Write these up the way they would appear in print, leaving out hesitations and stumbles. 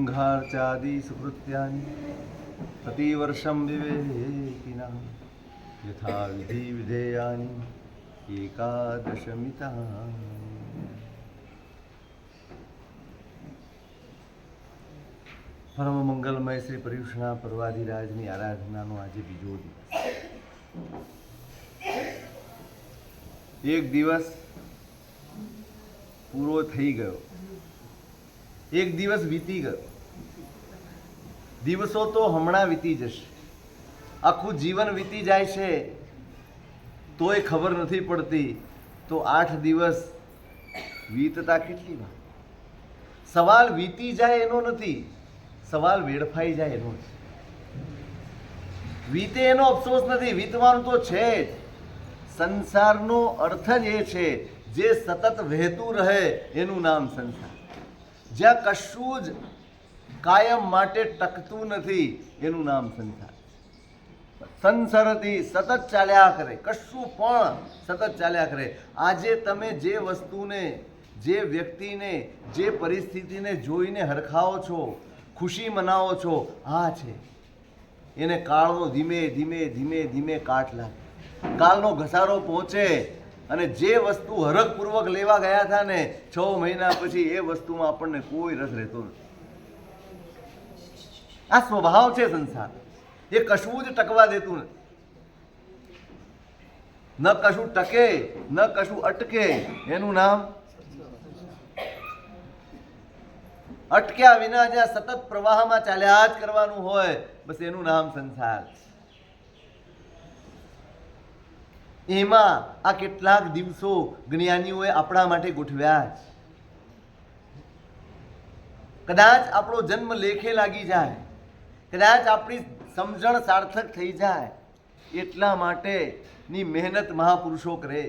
સંઘાર્ચાદિ સુકૃત્યાની પ્રતિવર્ષમ વિવેકિના યથા વિધિ વિધેયાની એકાદશમિતા. પરમ મંગલમય શ્રી પર્યુષણા પર્વાધિરાજની આરાધનાનો આજે બીજો દિવસ. એક દિવસ પૂરો થઈ ગયો, એક દિવસ વીતી ગયો. દિવસો તો હમણાં વીતી જશે, આખું જીવન વીતી જાય છે તોય ખબર નથી પડતી. તો 8 દિવસ વીતતા કેટલી વાર. સવાલ વીતી જાય એનો નથી, સવાલ વેડફાઈ જાય એનો છે. વીતે એનો અફસોસ નથી, વીતવાનું તો છે જ. સંસારનો અર્થ જ એ છે જે સતત વહેતું રહે એનું નામ સંસાર. જ્યાં કશું જ કાયમ માટે ટકતું નથી એનું નામ સંસાર. સંસારથી સતત ચાલ્યા કરે, કશું પણ સતત ચાલ્યા કરે. આજે તમે જે વસ્તુને, જે વ્યક્તિને, જે પરિસ્થિતિને જોઈને હરખાવો છો, ખુશી મનાવો છો, આ છે એને કાળનો ધીમે ધીમે ધીમે ધીમે કાટ લાગે. કાલનો ઘસારો પહોંચે અને જે વસ્તુ હરખપૂર્વક લેવા ગયા હતા ને 6 મહિના પછી એ વસ્તુમાં આપણને કોઈ રસ રહેતો નથી. આ સ્વભાવ છે સંસાર. એ કશું જ ટકવા દેતું નથી. ન કશું ટકે, ન કશું અટકે, એનું નામ અટક્યા વિના જ્યાં સતત પ્રવાહમાં ચાલ્યા જ કરવાનું હોય, બસ એનું નામ સંસાર. એમાં આ કેટલાક દિવસો જ્ઞાનીઓએ આપણા માટે ગોઠવ્યા છે. કદાચ આપણો જન્મ લેખે લાગી જાય, કદાચ આપણી સમજણ સાર્થક થઈ જાય, એટલા માટેની મહેનત મહાપુરુષો કરે.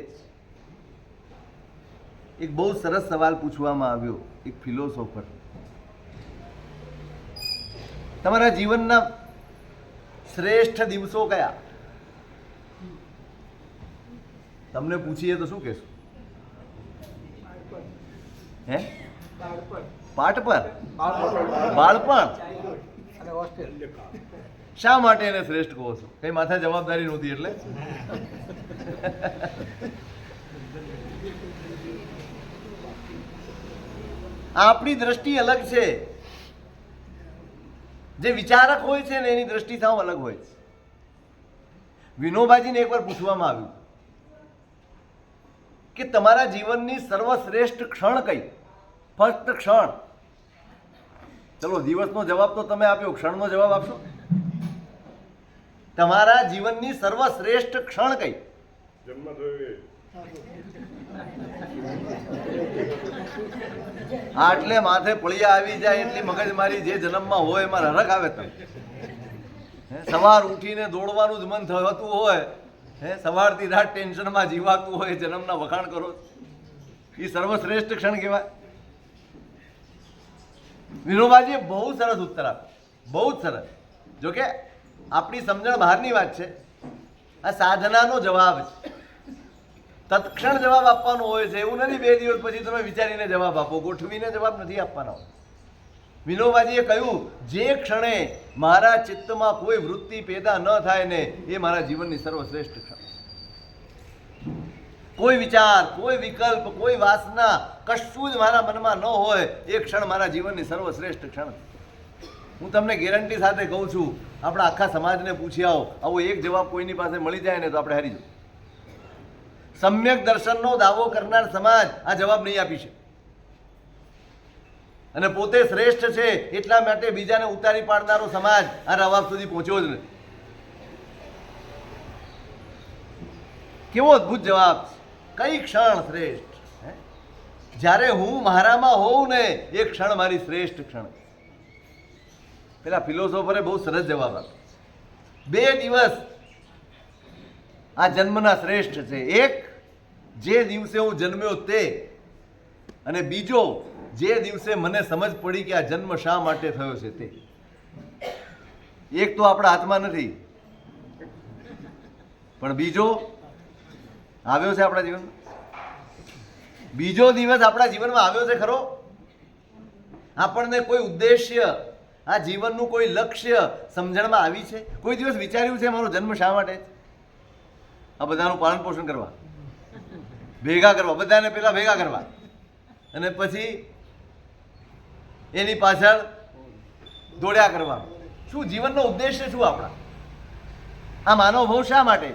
એક બહુ સરસ સવાલ પૂછવામાં આવ્યો એક ફિલોસોફર, તમારા જીવનના શ્રેષ્ઠ દિવસો કયા? તમને પૂછીએ તો શું કહેશો? હે? પાટપણ, બાળપણ. શા માટે એને શ્રેષ્ઠ કહો છો? કઈ માથે જવાબદારી નહોતી એટલે? આપણી દ્રષ્ટિ અલગ છે. જે વિચારક હોય છે ને એની દ્રષ્ટિ સાવ અલગ હોય છે. વિનોબાજીને એકવાર પૂછવામાં આવ્યું કે તમારા જીવનની સર્વશ્રેષ્ઠ ક્ષણ કઈ? ફર્સ્ટ ક્ષણ. ચલો, દિવસનો જવાબ તો તમે આપ્યો, ક્ષણનો જવાબ આપશો? તમારા જીવનની સર્વશ્રેષ્ઠ ક્ષણ કઈ? જન્મ થયો. આટલે માથે પળિયા આવી જાય એટલી મગજમારી જે જન્મમાં હોય એમાં હરખ આવે. તમે સવાર ઉઠીને દોડવાનું જ મન થતું હોય, સવારથી રાત ટેન્શનમાં જીવાતું હોય, જન્મના વખાણ કરો, એ સર્વશ્રેષ્ઠ ક્ષણ કહેવાય. વિનોબાજીએ બહુ સરસ ઉત્તર આપ્યો, બહુ જ સરસ. જોકે આપણી સમજણ બહારની વાત છે, આ સાધનાનો જવાબ છે. તત્ક્ષણ જવાબ આપવાનો હોય છે, એવું નથી 2 દિવસ પછી તમે વિચારીને જવાબ આપો, ગોઠવીને જવાબ નથી આપવાનો. વિનોબાજીએ કહ્યું, જે ક્ષણે મારા ચિત્તમાં કોઈ વૃત્તિ પેદા ન થાય ને એ મારા જીવનની સર્વશ્રેષ્ઠ ક્ષણ. કોઈ વિચાર, કોઈ વિકલ્પ, કોઈ વાસના, કશું જ મારા મનમાં ન હોય, એ ક્ષણ મારા જીવનની સર્વશ્રેષ્ઠ ક્ષણ. હું તમને ગેરંટી સાથે કહું છું, આપણા આખા સમાજને પૂછી આવો, આવો એક જવાબ કોઈની પાસે મળી જાય ને તો આપણે હારી જવું. સમ્યક દર્શનનો દાવો કરનાર સમાજ આ જવાબ નહીં આપી શકે, અને પોતે શ્રેષ્ઠ છે એટલા માટે બીજાને ઉતારી પાડનારો સમાજ આ જવાબ સુધી પહોંચ્યો જ નથી. કેવો અદ્ભુત જવાબ છે! કઈ ક્ષણ શ્રેષ્ઠ? જ્યારે હું મારામાં હોઉં ને એ ક્ષણ મારી શ્રેષ્ઠ ક્ષણ. પેલા ફિલોસોફરે બહુ સરસ જવાબ આપ્યો. 2 દિવસ આ જન્મના શ્રેષ્ઠ છે. એક, જે દિવસે હું જન્મ્યો તે, અને બીજો, જે દિવસે મને સમજ પડી કે આ જન્મ શા માટે થયો છે તે. એક તો આપણા હાથમાં નથી, પણ બીજો આવ્યો છે આપણા જીવનમાં. બીજો દિવસ આપણા જીવનમાં આવ્યો છે ખરો? આપણને કોઈ ઉદ્દેશ્ય, આ જીવનનું કોઈ લક્ષ્ય સમજણમાં આવી છે? કોઈ દિવસ વિચાર્યું છે મારો જન્મ શા માટે? આ બધાનું પાલન પોષણ કરવા, ભેગા કરવા, બધાને પેલા ભેગા કરવા અને પછી એની પાછળ દોડ્યા કરવા. શું જીવનનો ઉદ્દેશ્ય શું આપણા? આ માનવ ભાવ શા માટે?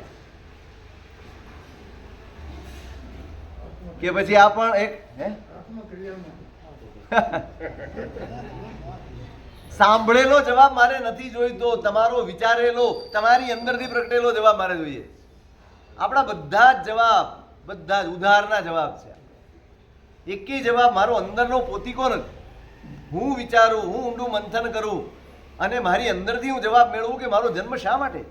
કે પછી આ પણ એક સાંભળેલો જવાબ મારે નથી જોઈતો, તમારો વિચારેલો, તમારી અંદરથી પ્રગટેલો જવાબ મારે જોઈએ. આપણા બધા જ જવાબ, બધા જ ઉધારના જવાબ છે. એકેય જવાબ મારો અંદરનો પોતીકો નથી. હું વિચારું, હું ઊંડું મંથન કરું અને મારી અંદરથી હું જવાબ મેળવું કે મારો જન્મ શા માટે?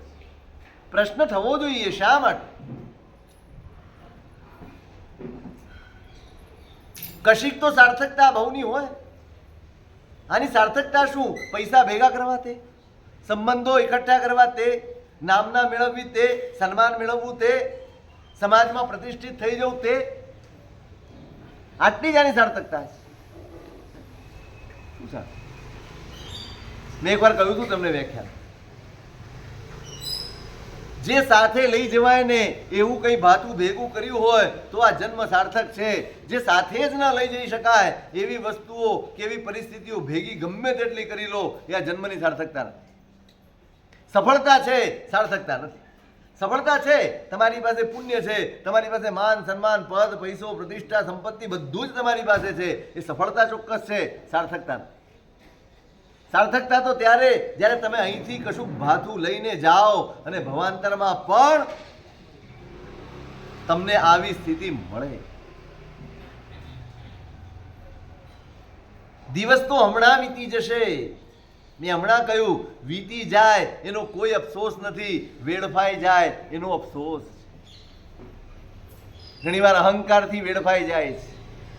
પ્રશ્ન થવો જોઈએ, શા માટે? કશીક તો સાર્થકતા ભાવની હોય. આની સાર્થકતા શું? પૈસા ભેગા કરવા તે, સંબંધો એકઠા કરવા તે, નામના મેળવવી તે, સન્માન મેળવવું તે, સમાજમાં પ્રતિષ્ઠિત થઈ જવું તે, આટલી જ આની સાર્થકતા છે. શું સાર? મેં એકવાર કહ્યું હતું તમને વ્યાખ્યાન, જે સાથે લઈ જવાય ને એવું કંઈ ભાતું ભેગું કર્યું હોય તો આ જન્મ સાર્થક છે. જે સાથે જ ન લઈ જઈ શકાય એવી વસ્તુઓ કે એવી પરિસ્થિતિઓ ભેગી ગમે તેટલી કરી લો, એ આ જન્મની સાર્થકતા નથી. સફળતા છે, સાર્થકતા નથી. સફળતા છે, તમારી પાસે પુણ્ય છે, તમારી પાસે માન સન્માન પદ પૈસો પ્રતિષ્ઠા સંપત્તિ બધું જ તમારી પાસે છે, એ સફળતા ચોક્કસ છે, સાર્થકતા નથી. સાર્થકતા તો ત્યારે જ્યારે તમે અહીંથી કશું ભાથું લઈને જાઓ અને ભવાંતરમાં પણ તમને આવી સ્થિતિ મળે. દિવસ તો હમણાં વીતી જશે. મેં હમણાં કહ્યું, વીતી જાય એનો કોઈ અફસોસ નથી, વેડફાઈ જાય એનો અફસોસ. ઘણીવાર અહંકારથી વેડફાઈ જાય છે,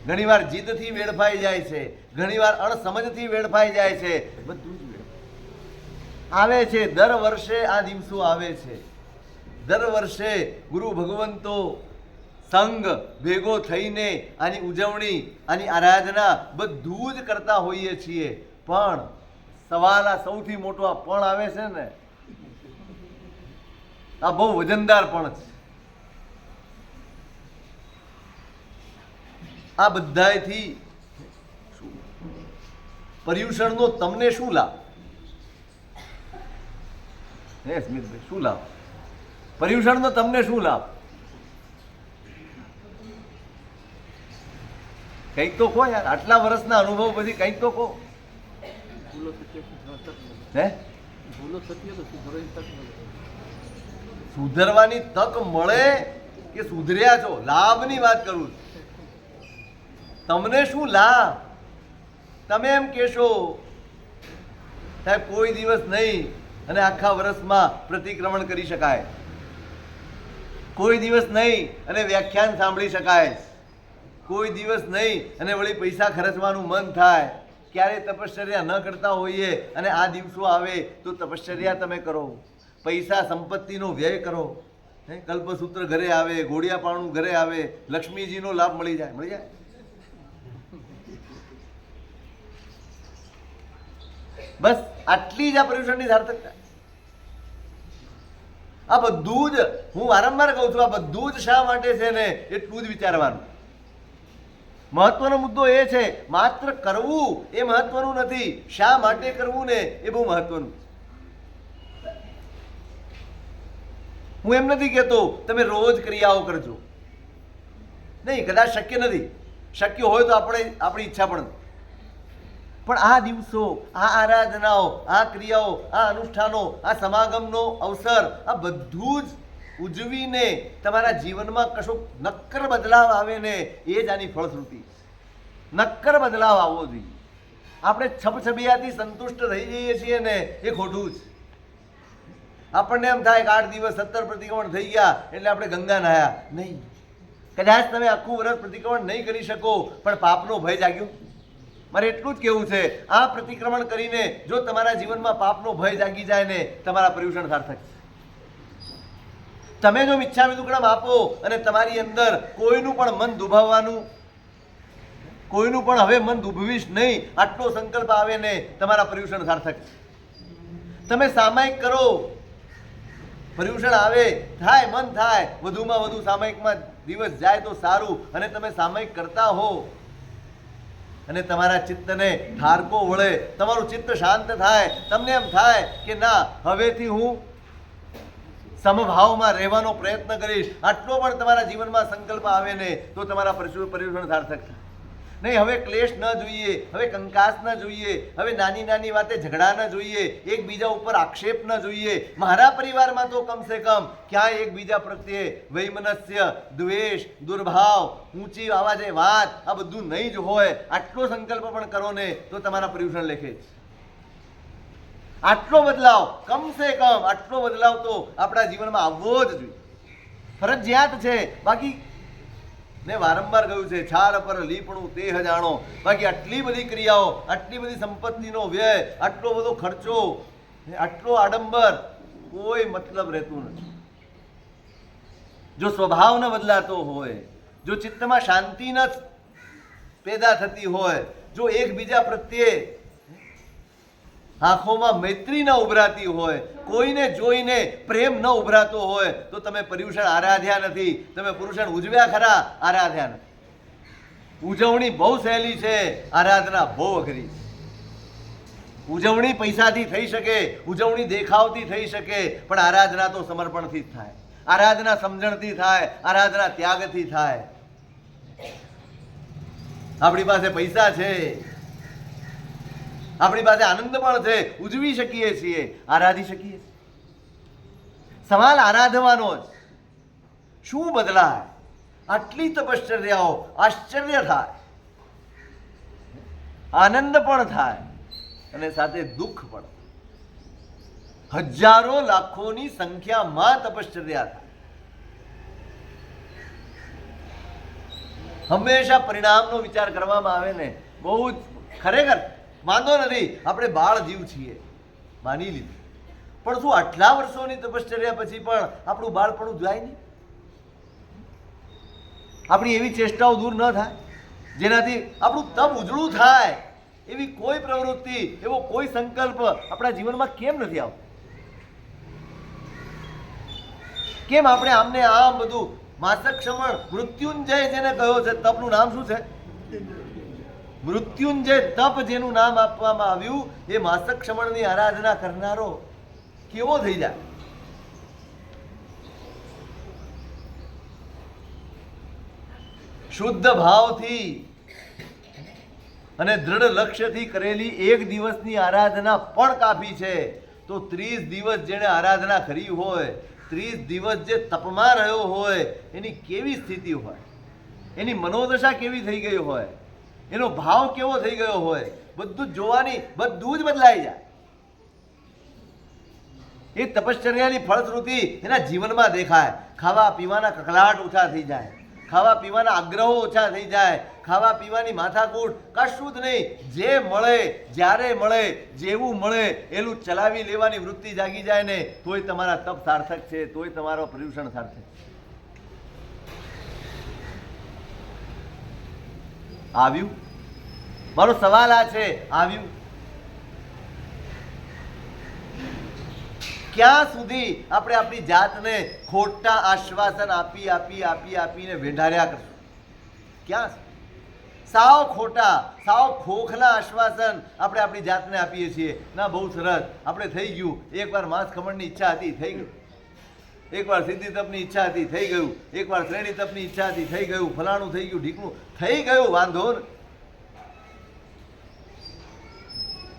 ઘણીવાર જીદથી વેડફાઈ જાય છે, ઘણીવાર અણસમજથી વેડફાઈ જાય છે. બધું જ આવે છે. દર વર્ષે આ દિવસો આવે છે. દર વર્ષે ગુરુ ભગવંતો સંઘ ભેગો થઈને આની ઉજવણી, આની આરાધના બધું જ કરતા હોઈએ છીએ. પણ સવાલ આ સૌથી મોટો આ પણ આવે છે ને, આ બહુ વજનદાર પણ છે. આ બધાથી પર્યુષણનો તમને શું લાભ? હે સ્મિતભાઈ, શું લાભ? પર્યુષણનો તમને શું લાભ? કંઈક તો કહો યાર. આટલા વર્ષના અનુભવ પછી કંઈક તો કહો. હે સુધરવાની તક મળે કે સુધર્યા છો? લાભની વાત કરું છું. તમને શું લાભ? તમે એમ કહેશો સાહેબ કોઈ દિવસ નહીં અને આખા વર્ષમાં પ્રતિક્રમણ કરી શકાય, કોઈ દિવસ નહીં અને વ્યાખ્યાન સાંભળી શકાય, કોઈ દિવસ નહીં અને વળી પૈસા ખર્ચવાનું મન થાય. ક્યારે તપશ્ચર્યા ન કરતા હોઈએ અને આ દિવસો આવે તો તપશ્ચર્યા તમે કરો, પૈસા સંપત્તિનો વ્યય કરો. કલ્પસૂત્ર ઘરે આવે, ઘોડિયાપાણું ઘરે આવે, લક્ષ્મીજીનો લાભ મળી જાય. મળી જાય. બસ આટલી જ આ પર્યુષણની સાર્થકતા. આ બધું જ હું વારંવાર કહું છું, આ બધું જ શા માટે છે ને એટલું જ વિચારવાનું. મહત્વનો મુદ્દો એ છે, માત્ર કરવું એ મહત્વનું નથી, શા માટે કરવું ને એ બહુ મહત્વનું. હું એમ નથી કહેતો તમે રોજ ક્રિયાઓ કરજો, નહીં, કદાચ શક્ય નથી. શક્ય હોય તો આપણી ઈચ્છા પણ નથી. પણ આ દિવસો, આ આરાધનાઓ, આ ક્રિયાઓ, આ અનુષ્ઠાનો, આ સમાગમનો અવસર, આ બધું જ ઉજવીને તમારા જીવનમાં કશો નક્કર બદલાવ આવે ને એ જ આની ફળશ્રુતિ. નક્કર બદલાવ આવવો જોઈએ. આપણે છબછબિયાથી સંતુષ્ટ રહી જઈએ છીએ ને એ ખોટું જ. આપણને એમ થાય કે 8 દિવસ 17 પ્રતિક્રમણ થઈ ગયા એટલે આપણે ગંગા નાહ્યા. નહીં, કદાચ તમે આખું વર્ષ પ્રતિક્રમણ નહીં કરી શકો પણ પાપનો ભય જાગ્યો. મારે એટલું જ કહેવું છે, આ પ્રતિક્રમણ કરીને જો તમારા જીવનમાં પાપનો ભય જાગી જાય ને તમારા પર્યુષણ સાર્થક. તમે જો મિચ્છામિ દુક્કડમ આપો અને તમારી અંદર કોઈનું પણ મન દુભાવવાનું કોઈનું પણ હવે મન દુભવીશ નહીં, આટલો સંકલ્પ આવે ને તમારા પર્યુષણ સાર્થક છે. તમે સામાયિક કરો, પર્યુષણ આવે, થાય, મન થાય, વધુમાં વધુ સામાયિકમાં દિવસ જાય તો સારું. અને તમે સામાયિક કરતા હો અને તમારા ચિત્તને ઠારકો વળે, તમારું ચિત્ત શાંત થાય, તમને એમ થાય કે ના, હવેથી હું સમભાવમાં રહેવાનો પ્રયત્ન કરીશ, આટલો પણ તમારા જીવનમાં સંકલ્પ આવે ને તો તમારા પર્યુષણ સાર્થક થાય. નહીં, હવે ક્લેશ ન જોઈએ, હવે કંકાસ ન જોઈએ, હવે નાની નાની વાતે ઝઘડા ન જોઈએ, એકબીજા ઉપર આક્ષેપ ન જોઈએ. મારા પરિવારમાં તો કમસે કમ ક્યાંય એકબીજા પ્રત્યે વૈમનસ્ય, દ્વેષ, દુર્ભાવ, ઊંચી આવાજે વાત, આ બધું નહીં જ હોય. આટલો સંકલ્પ પણ કરો ને તો તમારા પર્યુષણ લેખે. આટલો બદલાવ, કમસે કમ આટલો બદલાવ તો આપણા જીવનમાં આવવો જ જોઈએ, ફરજિયાત છે. બાકી ને વારંવાર કહ્યું છે, છાર પર લીપણું તે જાણો. બાકી આટલી બધી ક્રિયાઓ, આટલી બધી સંપત્તિનો વ્યય, આટલો બધો ખર્ચો, આટલો આડંબર, કોઈ મતલબ રહેતું નથી. જો સ્વભાવ ન બદલાતો હોય, જો ચિત્તમાં શાંતિ ન પેદા થતી હોય, જો એકબીજા પ્રત્યે આંખોમાં મૈત્રી ન ઉભરાતી હોય, કોઈને જોઈને પ્રેમ ન ઉભરાતો હોય, તો તમે પર્યુષણ આરાધ્યા નથી. તમે પર્યુષણ ઉજવ્યા ખરા, આરાધ્યા નથી. ઉજવણી બહુ સહેલી છે, આરાધના બહુ અઘરી છે. ઉજવણી પૈસાથી થઈ શકે, ઉજવણી દેખાવથી થઈ શકે, પણ આરાધના તો સમર્પણથી જ થાય, આરાધના સમજણથી થાય, આરાધના ત્યાગથી થાય. આપણી પાસે પૈસા છે, આપણી પાસે આનંદ પણ છે, ઉજવી શકીએ છીએ, આરાધી શકીએ છીએ. સવાલ આરાધવાનો જ. શું બદલાય? આટલી તપશ્ચર્યાઓ, આશ્ચર્ય થાય, આનંદ પણ થાય અને સાથે દુઃખ પણ. હજારો લાખોની સંખ્યામાં તપશ્ચર્યા થાય. હંમેશા પરિણામનો વિચાર કરવામાં આવે ને, બહુ જ ખરેખર વાંધો નથી, આપણે બાળ જીવ છીએ, માની લીધું. પણ શું આટલા વર્ષોની તપશ્ચર્યા પછી પણ આપણું બાળપણું જાય નહીં? આપણી એવી ચેષ્ટાઓ દૂર ન થાય જેનાથી આપણું તપ ઉજળું થાય? એવી કોઈ પ્રવૃત્તિ, એવો કોઈ સંકલ્પ આપણા જીવનમાં કેમ નથી આવતો? કેમ આપણે આમને આમ બધું માસક ક્ષમણ, મૃત્યુંજય જેને કહ્યો છે, તપનું નામ શું છે? મૃત્યુંજય તપ જેનું નામ આપવામાં આવ્યું, એ માસક ક્ષમણની આરાધના કરનારો કેવો થઈ જાય? શુદ્ધ ભાવથી અને દ્રઢ લક્ષ્યથી કરેલી એક દિવસની આરાધના પણ કાફી છે. તો 30 દિવસ જેણે આરાધના કરી હોય, 30 દિવસ જે તપમાં રહ્યો હોય, એની કેવી સ્થિતિ હોય, એની મનોદશા કેવી થઈ ગઈ હોય, એનો ભાવ કેવો થઈ ગયો હોય, બધું જ જોવાની, બધું જ બદલાઈ જાય. એ તપશ્ચર્યાની ફળશ્રુતિ એના જીવનમાં દેખાય. ખાવા પીવાના કકળાટ ઓછા થઈ જાય, ખાવા પીવાના આગ્રહો ઓછા થઈ જાય, ખાવા પીવાની માથાકૂટ કશું જ નહીં. જે મળે, જ્યારે મળે, જેવું મળે એનું ચલાવી લેવાની વૃત્તિ જાગી જાય ને, તોય તમારા તપ સાર્થક છે, તોય તમારો પર્યુષણ સાર્થક છે. આવ્યું? મારો સવાલ આ છે, આવ્યું? ક્યાં સુધી આપણે આપણી જાતને ખોટા આશ્વાસન આપી આપી આપી આપીને વેઢાર્યા કરશું? ક્યાં? સાવ ખોટા, સાવ ખોખલા આશ્વાસન આપણે આપણી જાતને આપીએ છીએ. ના, બહુ સરસ, આપણે થઈ ગયું. એકવાર માંસ ખમણની ઈચ્છા હતી, થઈ ગયું. એકવાર સિદ્ધિ તપની ઈચ્છા હતી, થઈ ગયું. એકવાર શ્રેણી તપની ઈચ્છા હતી, થઈ ગયું. ફલાણું થઈ ગયું, ઢીકણું થઈ ગયું, વાંધો ને.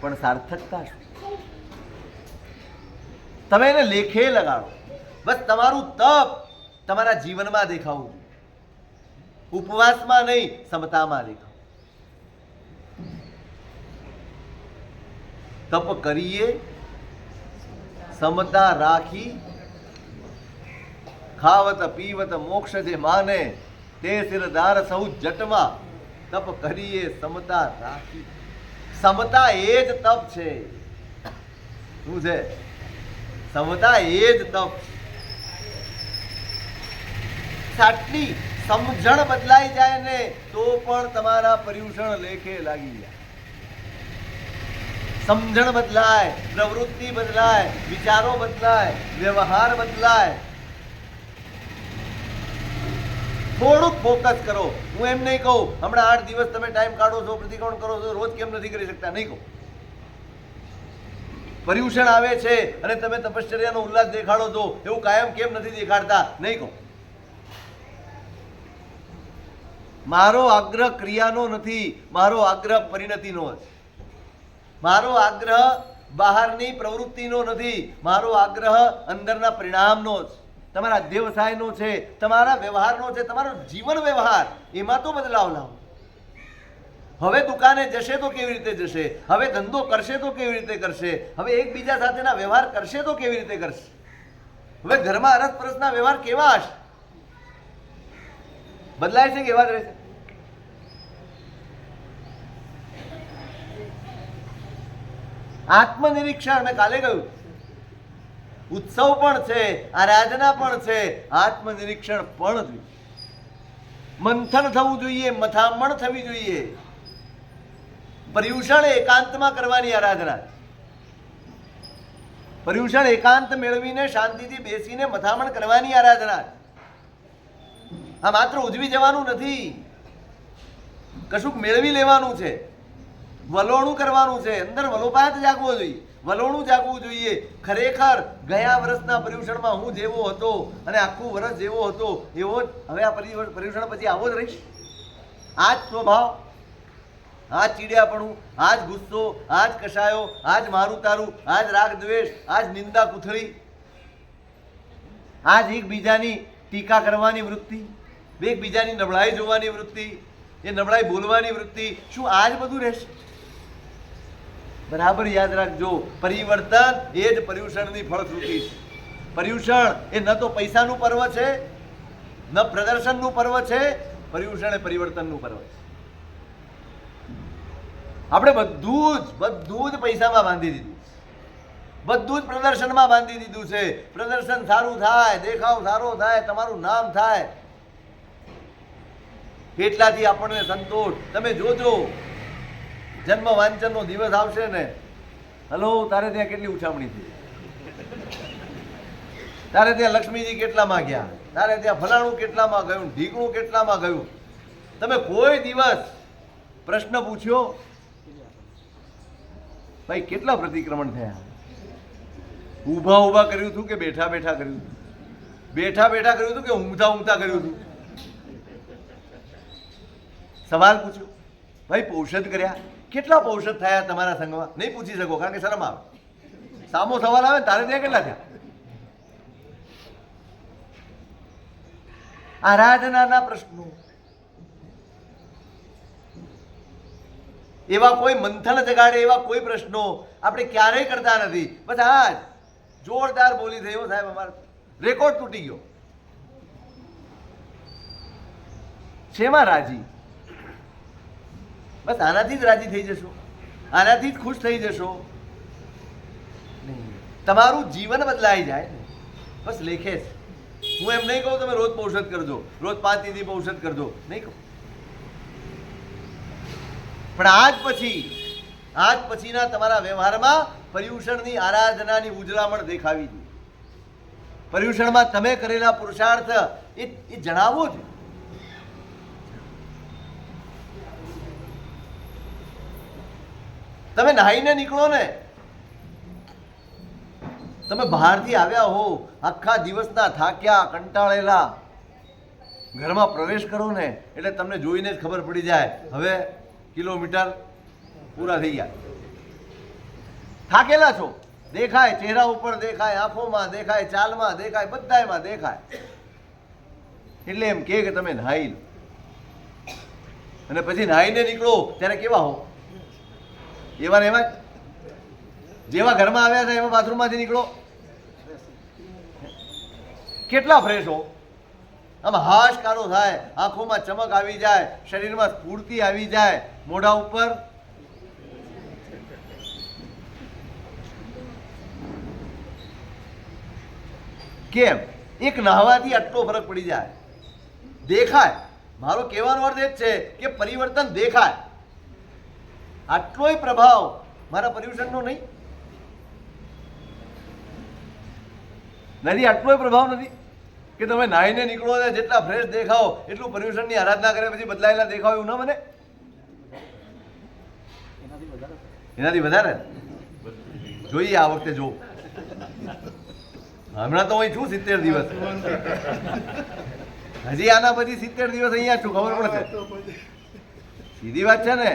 પણ સાર્થકતા શું? તમે એને લેખે લગાડો. બસ તમારું તપ તમારા જીવનમાં દેખાવું, ઉપવાસમાં નહીં, સમતામાં દેખાવું. તપ કરીએ, સમતા રાખી, ખાવત પીવત મોક્ષ જે માને, તે સિરદાર સૌ જટમાં. તપ કરીએ, સમતા રાખી. સમતા એ જ તપ છે. શું છે? સમતા એ જ તપ. આટલી સમજણ બદલાઈ જાય ને તો પણ તમારા પર્યુષણ લેખે લાગી જાય. સમજણ બદલાય, પ્રવૃત્તિ બદલાય, વિચારો બદલાય, વ્યવહાર બદલાય. થોડુંક ફોકસ કરો. હું એમ નહીં કહું હમણાં 8 દિવસ તમે ટાઈમ કાઢો છો, પ્રતિક્રમણ કરો છો, રોજ કેમ નથી કરી શકતા, નહીં કહું. પર્યુષણ આવે છે અને તમે તપશ્ચર્યાનો ઉલ્લાસ દેખાડો છો, એવું કાયમ કેમ નથી દેખાડતા, નહીં કહું. મારો આગ્રહ ક્રિયાનો નથી, મારો આગ્રહ પરિણતિનો છે. મારો આગ્રહ બહારની પ્રવૃત્તિનો નથી, મારો આગ્રહ અંદરના પરિણામનો છે, તમારા અધ્યવસાયનો છે, તમારા વ્યવહારનો છે, તમારો જીવન વ્યવહાર એમાં તો બદલાવ લાવો. હવે દુકાને જશે તો કેવી રીતે જશે, હવે ધંધો કરશે તો કેવી રીતે કરશે, હવે એકબીજા સાથેના વ્યવહાર કરશે તો કેવી રીતે કરશે, હવે ઘરમાં અરસપરસના વ્યવહાર કેવા હશે? બદલાય છે કે એવા જ રહેશે? આત્મનિરીક્ષણ મેં કાલે કહ્યું, ઉત્સવ પણ છે, આરાધના પણ છે, આત્મનિરીક્ષણ પણ જોઈએ. મંથન થવું જોઈએ, મથામણ થવી જોઈએ. પર્યુષણ એકાંતમાં કરવાની આરાધના. પર્યુષણ એકાંત મેળવીને શાંતિથી બેસીને મથામણ કરવાની આરાધના. આ માત્ર ઉજવી જવાનું નથી, કશુંક મેળવી લેવાનું છે, વલોણું કરવાનું છે. અંદર વલોપાત જાગવો જોઈએ, વલોણું જાગવું જોઈએ. ખરેખર ગયા વર્ષના પર્યુષણમાં હું જેવો હતો અને આખું વર્ષ જેવો હતો એવો જ હવે આ પર્યુષણ પછી આવો જ રહીશ. આ જ સ્વભાવ, આ જ ચીડિયાપણું, આ જ ગુસ્સો, આ જ કશાયો, આ જ મારું તારું, આ જ રાગ દ્વેષ, આ જ નિંદા કુથળી, આ જ એકબીજાની ટીકા કરવાની વૃત્તિ, એકબીજાની નબળાઈ જોવાની વૃત્તિ, એ નબળાઈ બોલવાની વૃત્તિ, શું આ જ બધું રહેશે? બરાબર યાદ રાખજો, પરિવર્તન એ જ પર્યુષણની ફળશ્રુતિ છે. પર્યુષણ એ ન તો પૈસાનું પર્વ છે, ન પ્રદર્શનનું પર્વ છે, પર્યુષણ એ પરિવર્તનનું પર્વ છે. આપણે બધું જ પૈસામાં બાંધી દીધું, બધું જ પ્રદર્શનમાં બાંધી દીધું છે. પ્રદર્શન સારું થાય, દેખાવ સારો થાય, તમારું નામ થાય, કેટલાથી આપણને સંતોષ. તમે જોજો જન્મ વાંચનનો દિવસ આવશે ને, હલો તારે ત્યાં કેટલી ઉછામણી થઈ, તારે ત્યાં લક્ષ્મીજી કેટલામાં ગયા, તારે ત્યાં ફલાણું કેટલામાં ગયું, ઢીકણું કેટલામાં ગયું. તમે કોઈ દિવસ પ્રશ્ન પૂછ્યો ભાઈ કેટલા પ્રતિક્રમણ થયા? ઊભા ઊભા કર્યું હતું કે બેઠા બેઠા કર્યું હતું? બેઠા બેઠા કર્યું હતું કે ઊંઘતા ઊંઘતા કર્યું હતું? સવાલ પૂછ્યો ભાઈ પૌષધ કર્યા, કેટલા પૌષધ થયા તમારા સંઘમાં? નહીં પૂછી શકો કારણ કે શરમ આવે. સામો સવાલ આવે તારે ત્યાં કેટલા થયા? આરાધનાના પ્રશ્નો, એવા કોઈ મંથન જગાડે એવા કોઈ પ્રશ્નો આપણે ક્યારેય કરતા નથી. બસ આજ જોરદાર બોલી થયો સાહેબ, અમારો રેકોર્ડ તૂટી ગયો. શેમાં રાજી? બસ આનાથી જ રાજી થઈ જશો, આનાથી જ ખુશ થઈ જશો. તમારું જીવન બદલાઈ જાય ને બસ લેખે છે. હું એમ નહીં કહું તમે રોજ પૌષધ કરજો, રોજ 5 તિથિ પૌષધ કરજો, નહીં કહું. પણ આજ પછીના તમારા વ્યવહારમાં પર્યુષણની આરાધનાની ઉજળામણ દેખાવી જોઈએ. પર્યુષણમાં તમે કરેલા પુરુષાર્થ એ જણાવો જ. તમે નાહીને નીકળો ને, તમે બહારથી આવ્યા હો, આખા દિવસના થાક્યા કંટાળેલા, ઘરમાં પ્રવેશ કરો ને એટલે તમને જોઈને જ ખબર પડી જાય હવે કિલોમીટર પૂરા થઈ ગયા. થાકેલા છો, દેખાય, ચહેરા ઉપર દેખાય, આંખોમાં દેખાય, ચાલમાં દેખાય, બધામાં દેખાય. એટલે એમ કે તમે નાહી લો અને પછી નાહીને નીકળો ત્યારે કેવા હો? એવા ને એવા જ. જેવા ઘરમાં આવ્યા હતા એવા બાથરૂમમાંથી નીકળો કેટલા ફ્રેશ હો. આમ હાશકારો થાય, આંખોમાં ચમક આવી જાય, શરીરમાં સ્ફૂર્તિ આવી જાય, મોઢા ઉપર કેમ? એક નાહવાથી આટલો ફરક પડી જાય. દેખાય. મારો કહેવાનો અર્થ એ જ છે કે પરિવર્તન દેખાય. આટલોય પ્રભાવ મારા પર્યુષણનો નહીં નથી, આટલોય પ્રભાવ નથી કે તમે નાહીને નીકળો ને જેટલા ફ્રેશ દેખાઓ એટલું પર્યુષણની આરાધના કરે પછી બદલાયેલા દેખાવ એવું ના બને? એનાથી વધારે જોઈએ. આ વખતે જો હમણાં તો અહીં છું 70 દિવસ, હજી આના પછી 70 દિવસ અહીંયા છું, ખબર પડશે. સીધી વાત છે ને.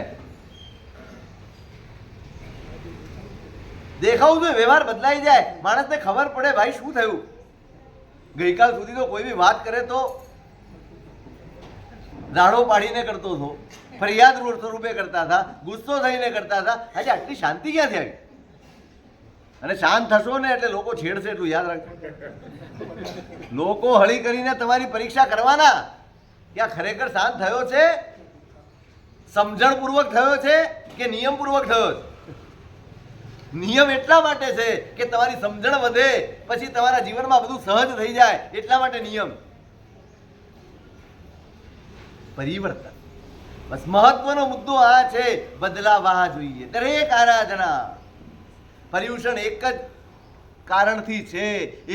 દેખાવું જોઈએ, વ્યવહાર બદલાઈ જાય, માણસને ખબર પડે ભાઈ શું થયું. ગઈકાલ સુધી તો કોઈ બી વાત કરે તો રાડો પાડીને કરતો હતો, ફરિયાદ સ્વરૂપે કરતા હતા, ગુસ્સો થઈને કરતા હતા. આજે આટલી શાંતિ ક્યાંથી આવી? અને શાંત થશો ને એટલે લોકો છેડશે, એટલું યાદ રાખજો. લોકો હળી કરીને તમારી પરીક્ષા કરવાના કે આ ખરેખર શાંત થયો છે, સમજણપૂર્વક થયો છે કે નિયમપૂર્વક થયો છે. નિયમ એટલા માટે છે કે તમારી સમજણ વધે, પછી તમારા જીવનમાં બધું સહજ થઈ જાય, એટલા માટે નિયમ. પરિવર્તન બસ મહત્વનો મુદ્દો આ છે. બદલાવા જોઈએ દરેક આરાધના. પર્યુષણ એક જ કારણથી છે,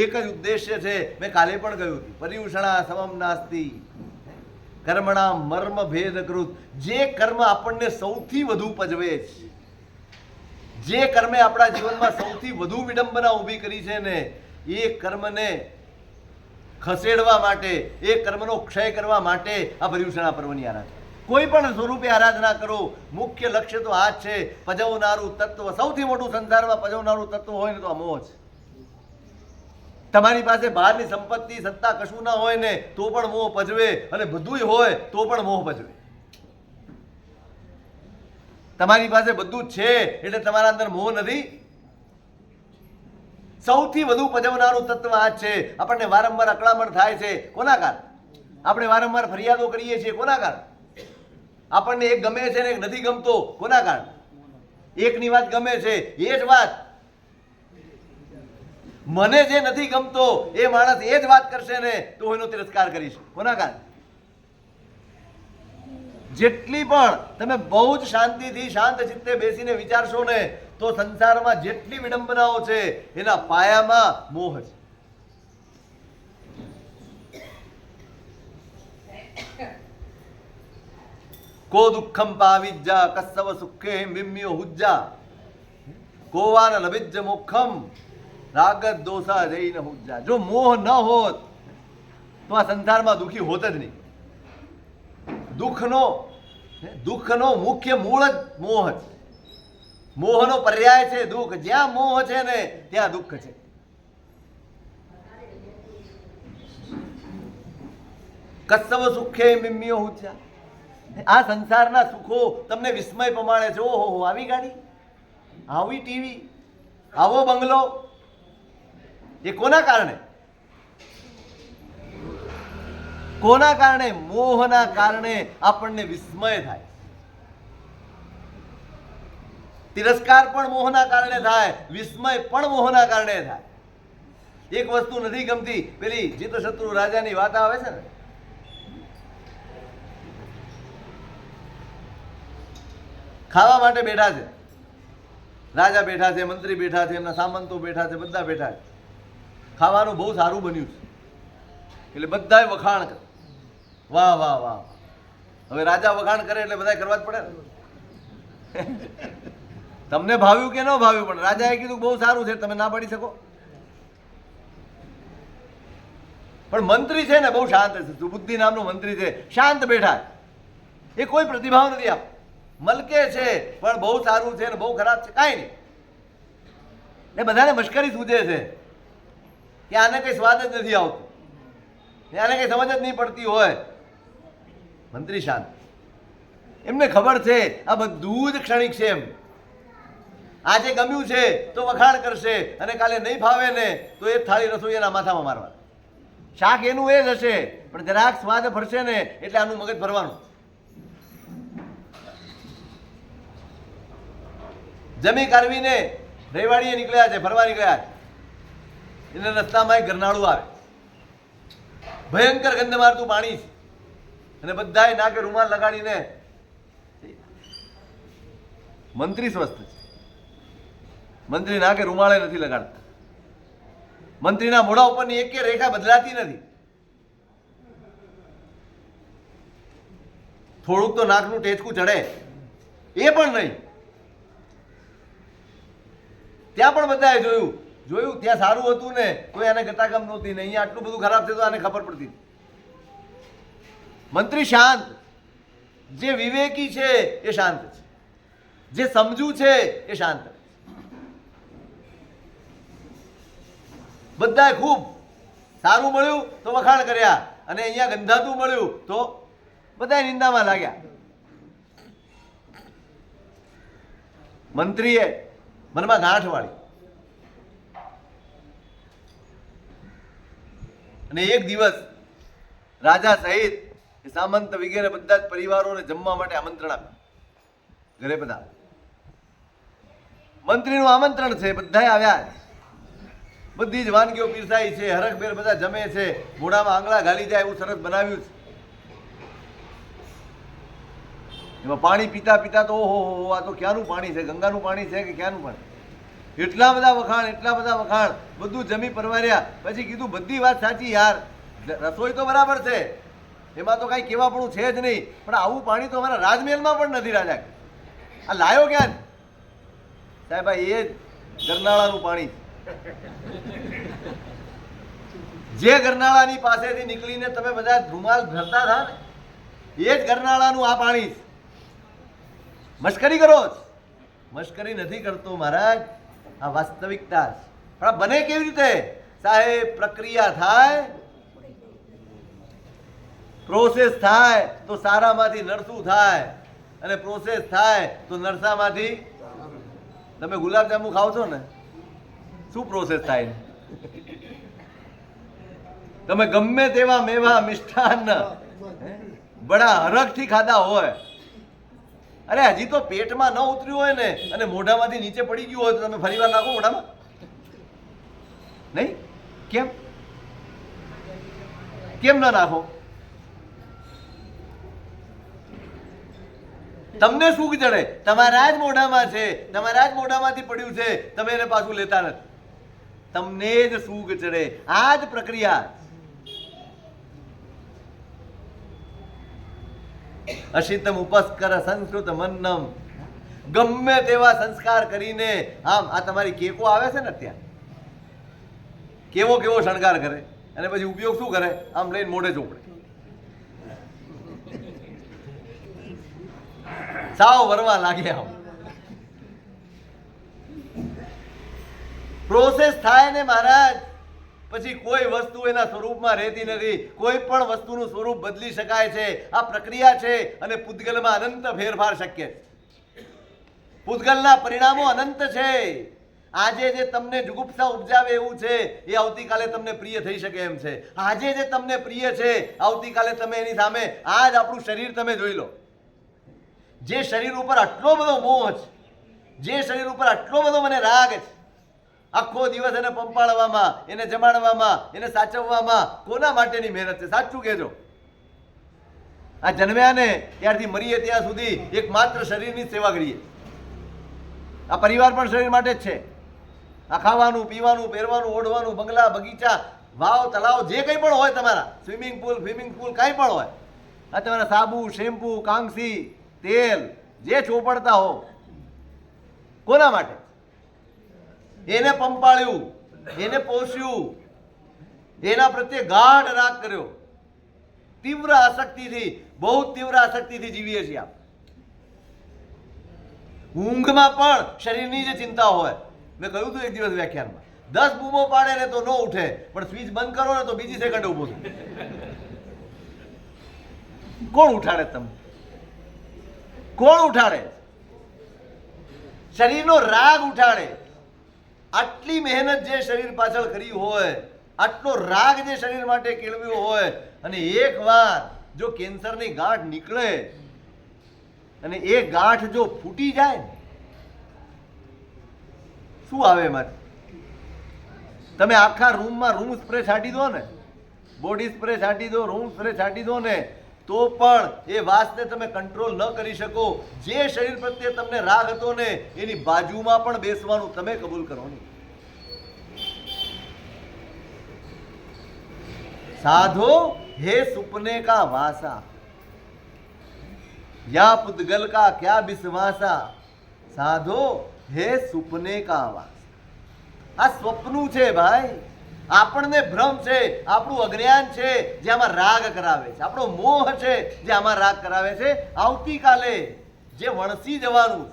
એક જ ઉદ્દેશ્ય છે. મેં કાલે પણ કહ્યું હતું, પર્યુષણા સમમ નાસ્તિ કર્મણા મર્મ ભેદકૃત. જે કર્મ આપણને સૌથી વધુ પજવે છે, જે કર્મે આપણા જીવનમાં સૌથી વધુ વિડંબના ઊભી કરી છે ને, એ કર્મને ખસેડવા માટે, એ કર્મનો ક્ષય કરવા માટે આ પર્યુષણા પર્વની આરાધના. કોઈ પણ સ્વરૂપે આરાધના કરો, મુખ્ય લક્ષ્ય તો આ જ છે. પજવનારું તત્વ, સૌથી મોટું સંસારમાં પજવનારું તત્વ હોય ને તો આ મોહ છે. તમારી પાસે બહારની સંપત્તિ સત્તા કશું ના હોય ને તો પણ મોહ પજવે, અને બધુંય હોય તો પણ મોહ પજવે. તમારી પાસે બધું જ છે એટલે તમારા અંદર મોહ નથી. સૌથી વધુ પજવનારું તત્વ આ જ છે. આપણને વારંવાર અકળામણ થાય છે, કોના કારણે? આપણે વારંવાર ફરિયાદો કરીએ છીએ, કોના કારણે? આપણને એક ગમે છે ને એક નથી ગમતો, કોના કારણે? એકની વાત ગમે છે, એ જ વાત મને જે નથી ગમતો એ માણસ એ જ વાત કરશે ને તો એનો તિરસ્કાર કરીશ, કોના કારણે? જેટલી પણ તમે બહુ જ શાંતિથી શાંત ચિત્તે બેસીને વિચારશો ને તો સંસારમાં જેટલી વિડંબનાઓ છે એના પાયામાં મોહ છે. કો દુઃખમ પાવિજ્જા કસ્સવ સુખે વિમ્યો હુજ્જા કોવાન લભિજ્જ મોક્ષમ રાગત દોષા જૈન હુજ્જા. જો મોહ ન હોત તો આ સંસારમાં દુઃખી હોત જ નહીં. દુઃખનો મુખ્ય મૂળ જ મોહ છે. મોહનો પર્યાય છે દુઃખ. જ્યાં મોહ છે ને ત્યાં દુઃખ છે. કસ્સવ સુખે મિમ્યો હુજ્જા. આ સંસારના સુખો તમને વિસ્મય પમાડે છે. ઓહો, આવી ગાડી, આવી ટીવી, આવો બંગલો, એ કોના કારણે? કોના કારણે? મોહના કારણે આપણને વિસ્મય થાય. તિરસ્કાર પણ મોહના કારણે થાય, વિસ્મય પણ મોહના કારણે થાય. એક વસ્તુ નથી ગમતી, પેલી જીતશત્રુ રાજાની વાત આવે છે ને, ખાવા માટે બેઠા છે, રાજા બેઠા છે, મંત્રી બેઠા છે, એમના સામંતો બેઠા છે, બધા બેઠા છે. ખાવાનું બહુ સારું બન્યું છે એટલે બધાએ વખાણ કરે, વાહ વાહ વાહ. હવે રાજા વખાણ કરે એટલે બધા કરવા જ પડે ને. તમને ભાવ્યું કે ન ભાવ્યું, પણ રાજાએ કીધું બહુ સારું છે, તમે ના પાડી શકો? પણ મંત્રી છે ને બહુ શાંત છે, સુબુદ્ધિ નામનો મંત્રી છે, શાંત બેઠા, એ કોઈ પ્રતિભાવ નથી આપ. મલકે છે પણ બહુ સારું છે ને બહુ ખરાબ છે કાંઈ નહીં. એ બધાને મશ્કરી સૂજે છે કે આને કંઈ સ્વાદ જ નથી આવતો, આને કંઈ સમજ જ નહીં પડતી હોય. મંત્રી શાંત, એમને ખબર છે આ બધું જ ક્ષણિક છે. એમ આજે ગમ્યું છે તો વખાણ કરશે, અને કાલે નહીં ભાવે ને તો એ થાળી રસોઈ એના માથામાં મારવા. શાક એનું એ જ હશે, પણ જરાક સ્વાદ ભરશે ને એટલે આનું મગજ ભરવાનું. જમી કારવીને રેવાડીએ નીકળ્યા છે, ફરવા નીકળ્યા છે. એને રસ્તામાં એક ગરનાળું આવે, ભયંકર ગંધ મારતું પાણી છે. અને બધાએ નાકે રૂમાલ લગાડીને. મંત્રી સ્વસ્થ છે, મંત્રી નાકે રૂમાળે નથી લગાડતા, મંત્રીના મોઢા ઉપરની એક રેખા બદલાતી નથી. થોડુંક તો નાકનું ટેચકું ચડે, એ પણ નહીં. ત્યાં પણ બધાએ જોયું ત્યાં સારું હતું ને તો એને ગતાગમ નહોતી ને અહીંયા આટલું બધું ખરાબ છે તો આને ખબર પડતી. મંત્રી શાંત, જે વિવેકી છે એ શાંત છે, જે સમજુ છે એ શાંત. બધાએ ખૂબ સારું મળ્યું તો વખાણ કર્યા અને અહીંયા ગંધાતું મળ્યું તો બધા નિંદામાં લાગ્યા. મંત્રીએ મનમાં ગાંઠ વાળી અને એક દિવસ રાજા સહિત સામંત વગેરે બધા જ પરિવારોને જમવા માટે આમંત્રણ આપ્યું. ઘરે બધા મંત્રીનું આમંત્રણ છે, બધા આવ્યા. બધી જ વાનગીઓ પીરસાઈ છે, હરખભેર બધા જમે છે, મોઢામાં આંગળા ઘાલી જાય એવું સરસ બનાવ્યું છે. એમાં પાણી પીતા પીતા તો ઓહો, આ તો ક્યાંનું પાણી છે, ગંગાનું પાણી છે કે ક્યાંનું પાણી. એટલા બધા વખાણ, બધું જમી પરવાર્યા. પછી કીધું બધી વાત સાચી યાર, રસોઈ તો બરાબર છે, એમાં તો કાંઈ કહેવાપણું છે જ નહીં, પણ આવું પાણી તો અમારા રાજમહેલમાં પણ નથી. રાજા આ લાયો ક્યાં? સાહેબ એ જ ગરનાળાનું પાણી, જે ગરનાળાની પાસેથી નીકળીને તમે બધા રૂમાલ ભરતા હતા ને એ જ ગરનાળાનું આ પાણી. મશ્કરી કરો છો? મશ્કરી નથી કરતો મહારાજ, આ વાસ્તવિકતા છે. પણ આ બને કેવી રીતે સાહેબ? પ્રક્રિયા થાય, પ્રોસેસ થાય તો સારામાંથી નરસું થાય, અને પ્રોસેસ થાય તો નરસામાંથી. તમે ગુલાબજાંબુ ખાવ છો ને, શું પ્રોસેસ થાય? તમે ગમે તેવા મેવા મિષ્ટાન બડા હરખથી ખાધા હોય, અરે હજી તો પેટમાં ન ઉતર્યું હોય ને અને મોઢામાંથી નીચે પડી ગયું હોય તો તમે ફરીવાર નાખો મોઢામાં? નહીં. કેમ ના નાખો? તમને સુખ જડે, તમારા જ મોઢામાં છે, તમારા જ મોઢામાંથી પડ્યું છે, તમે એને પાછું લેતા નથી. તમને જ સુખ ચડે. આ જ પ્રક્રિયા. અશિતમ ઉપસ્કર સંસ્કૃત મન્નમ, ગમે તેવા સંસ્કાર કરીને. આમ આ તમારી કેકો આવે છે ને અત્યારે, કેવો શણગાર કરે અને પછી ઉપયોગ શું કરે? આમ લઈને મોઢે ચોપડે, સાવ વરવા લાગે. આમ પ્રોસેસ થાય ને મહારાજ, પછી કોઈ વસ્તુ એના સ્વરૂપમાં રહેતી નથી. કોઈ પણ વસ્તુનું સ્વરૂપ બદલી શકાય છે. આ પ્રક્રિયા છે અને પૂતગલમાં અનંત ફેરફાર શક્ય છે. પૂતગલના પરિણામો અનંત છે. આજે જે તમને જુગુપ્સા ઉપજાવે એવું છે એ આવતીકાલે તમને પ્રિય થઈ શકે એમ છે. આજે જે તમને પ્રિય છે આવતીકાલે તમે એની સામે આજ આપણું શરીર તમે જોઈ લો. જે શરીર ઉપર આટલો બધો મોહ છે, જે શરીર ઉપર આટલો બધો મને રાગ છે, આખો દિવસ એને પંપાળવામાં, એને જમાડવામાં, એને સાચવવામાં કોના માટેની મહેનત છે? સાચું કહેજો. આ જન્મ્યા ને ત્યારથી મરીએ ત્યાં સુધી એકમાત્ર શરીરની સેવા કરીએ. આ પરિવાર પણ શરીર માટે જ છે. આ ખાવાનું, પીવાનું, પહેરવાનું, ઓઢવાનું, બંગલા, બગીચા, વાવ, તલાવ, જે કંઈ પણ હોય તમારા, સ્વિમિંગ પુલ, કાંઈ પણ હોય, આ તમારા સાબુ, શેમ્પુ, કાંગસી, તેલ જે ચોપડતા હો, કોના માટે? એને પંપાળ્યું, એને પોષ્યું, એના પ્રત્યે ગાઢ રાગ કર્યો. તીવ્ર આસક્તિથી, બહુ તીવ્ર આસક્તિથી જીવીએ છીએ. ઊંઘમાં પણ શરીરની જે ચિંતા હોય. મેં કહ્યું હતું એક દિવસ વ્યાખ્યાનમાં, 10 બૂમો પાડે ને તો ન ઉઠે, પણ સ્વિચ બંધ કરો ને તો બીજી સેકન્ડ ઊભો થાય. કોણ ઉઠાડે તમને? કોણ ઉઠાડે? શરીરનો રાગ ઉઠાડે. આટલી મહેનત જે શરીર પાછળ કરી હોય, આટલો રાગ જે શરીર માટે કેળવ્યો હોય, અને એકવાર જો કેન્સરની ગાંઠ નીકળે અને એ ગાંઠ જો ફૂટી જાય ને, શું આવે એમાંથી? તમે આખા રૂમમાં રૂમ સ્પ્રે છાંટી દો ને, બોડી સ્પ્રે છાંટી દો, રૂમ સ્પ્રે છાંટી દો ને, તો પણ એ વાસને તમે કંટ્રોલ ન કરી શકો. જે શરીર પ્રત્યે તમને રાગ હતો ને એની બાજુમાં પણ બેસવાનું તમે કબૂલ કરો ને. साधो हे सुपने का वासा, या पुद्गल का क्या विश्वासा, साधो हे सुपने का वासा. આ સ્વપ્નું છે ભાઈ, આપણને ભ્રમ છે, આપણું અજ્ઞાન છે જે આમાં રાગ કરાવે છે, આપણો મોહ છે જે આમાં રાગ કરાવે છે. આવતીકાલે જે વણસી જવાનું,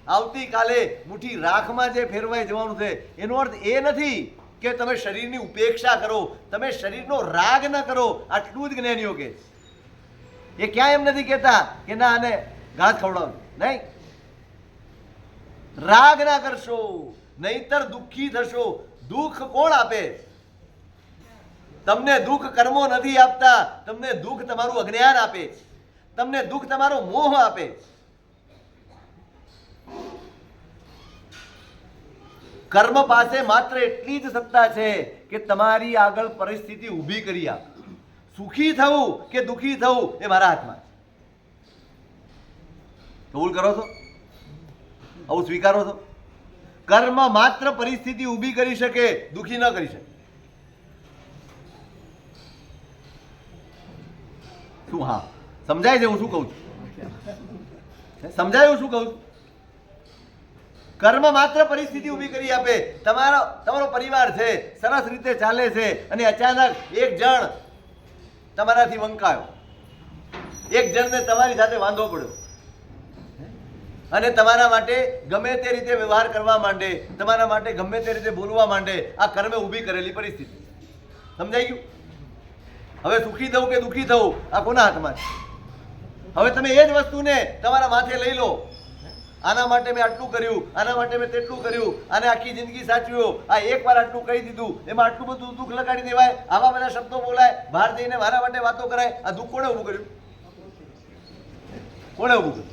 આવતીકાલે મુઠ્ઠી રાખમાં જે ફેરવાઈ જવાનું છે, એનો અર્થ એ નથી કે તમે શરીરની ઉપેક્ષા કરો, તમે શરીરનો રાગ ન કરો. આટલું જ જ્ઞાનીઓ કહે છે. એ ક્યાંય એમ નથી કહેતા કે ના આને ઘાસ ખવડાવજો, નહીં. રાગ ના કરશો નહીતર દુઃખી થશો. દુઃખ કોણ આપે? તમને દુઃખ કર્મો નથી આપતા, તમને દુઃખ તમારું અજ્ઞાન આપે, તમને દુઃખ તમારો મોહ આપે. કર્મ પાસે માત્ર એટલી જ સત્તા છે કે તમારી આગળ પરિસ્થિતિ ઊભી કરી આપે. સુખી થવું કે દુઃખી થવું એ મારા હાથમાં છે. કબૂલ કરો છો? આવું સ્વીકારો છો? કર્મ માત્ર પરિસ્થિતિ ઊભી કરી શકે, દુઃખી ન કરી શકે. શું? હા, સમજાય છે હું શું કહું છું? સમજાય હું શું કહું છું? કર્મ માત્ર પરિસ્થિતિ ઊભી કરી આપે. તમારો પરિવાર છે, સરસ રીતે ચાલે છે, અને અચાનક એક જણ તમારાથી વંકાયો, એક જણને તમારી સાથે વાંધો પડ્યો અને તમારા માટે ગમે તે રીતે વ્યવહાર કરવા માંડે, તમારા માટે ગમે તે રીતે બોલવા માંડે. આ કર્મે ઊભી કરેલી પરિસ્થિતિ. સમજાઈ ગયું? હવે સુખી થવું કે દુઃખી થવું આ કોના હાથમાં છે? હવે તમે એ જ વસ્તુને તમારા માથે લઈ લો. આના માટે મેં આટલું કર્યું, આના માટે મેં તેટલું કર્યું, આને આખી જિંદગી સાચવ્યો, આ એકવાર આટલું કહી દીધું, એમાં આટલું બધું દુઃખ લગાડી દેવાય, આવા બધા શબ્દો બોલાય, બહાર જઈને મારા માટે વાતો કરાય. આ દુઃખ કોણે ઊભું કર્યું? કોણે ઊભું કર્યું?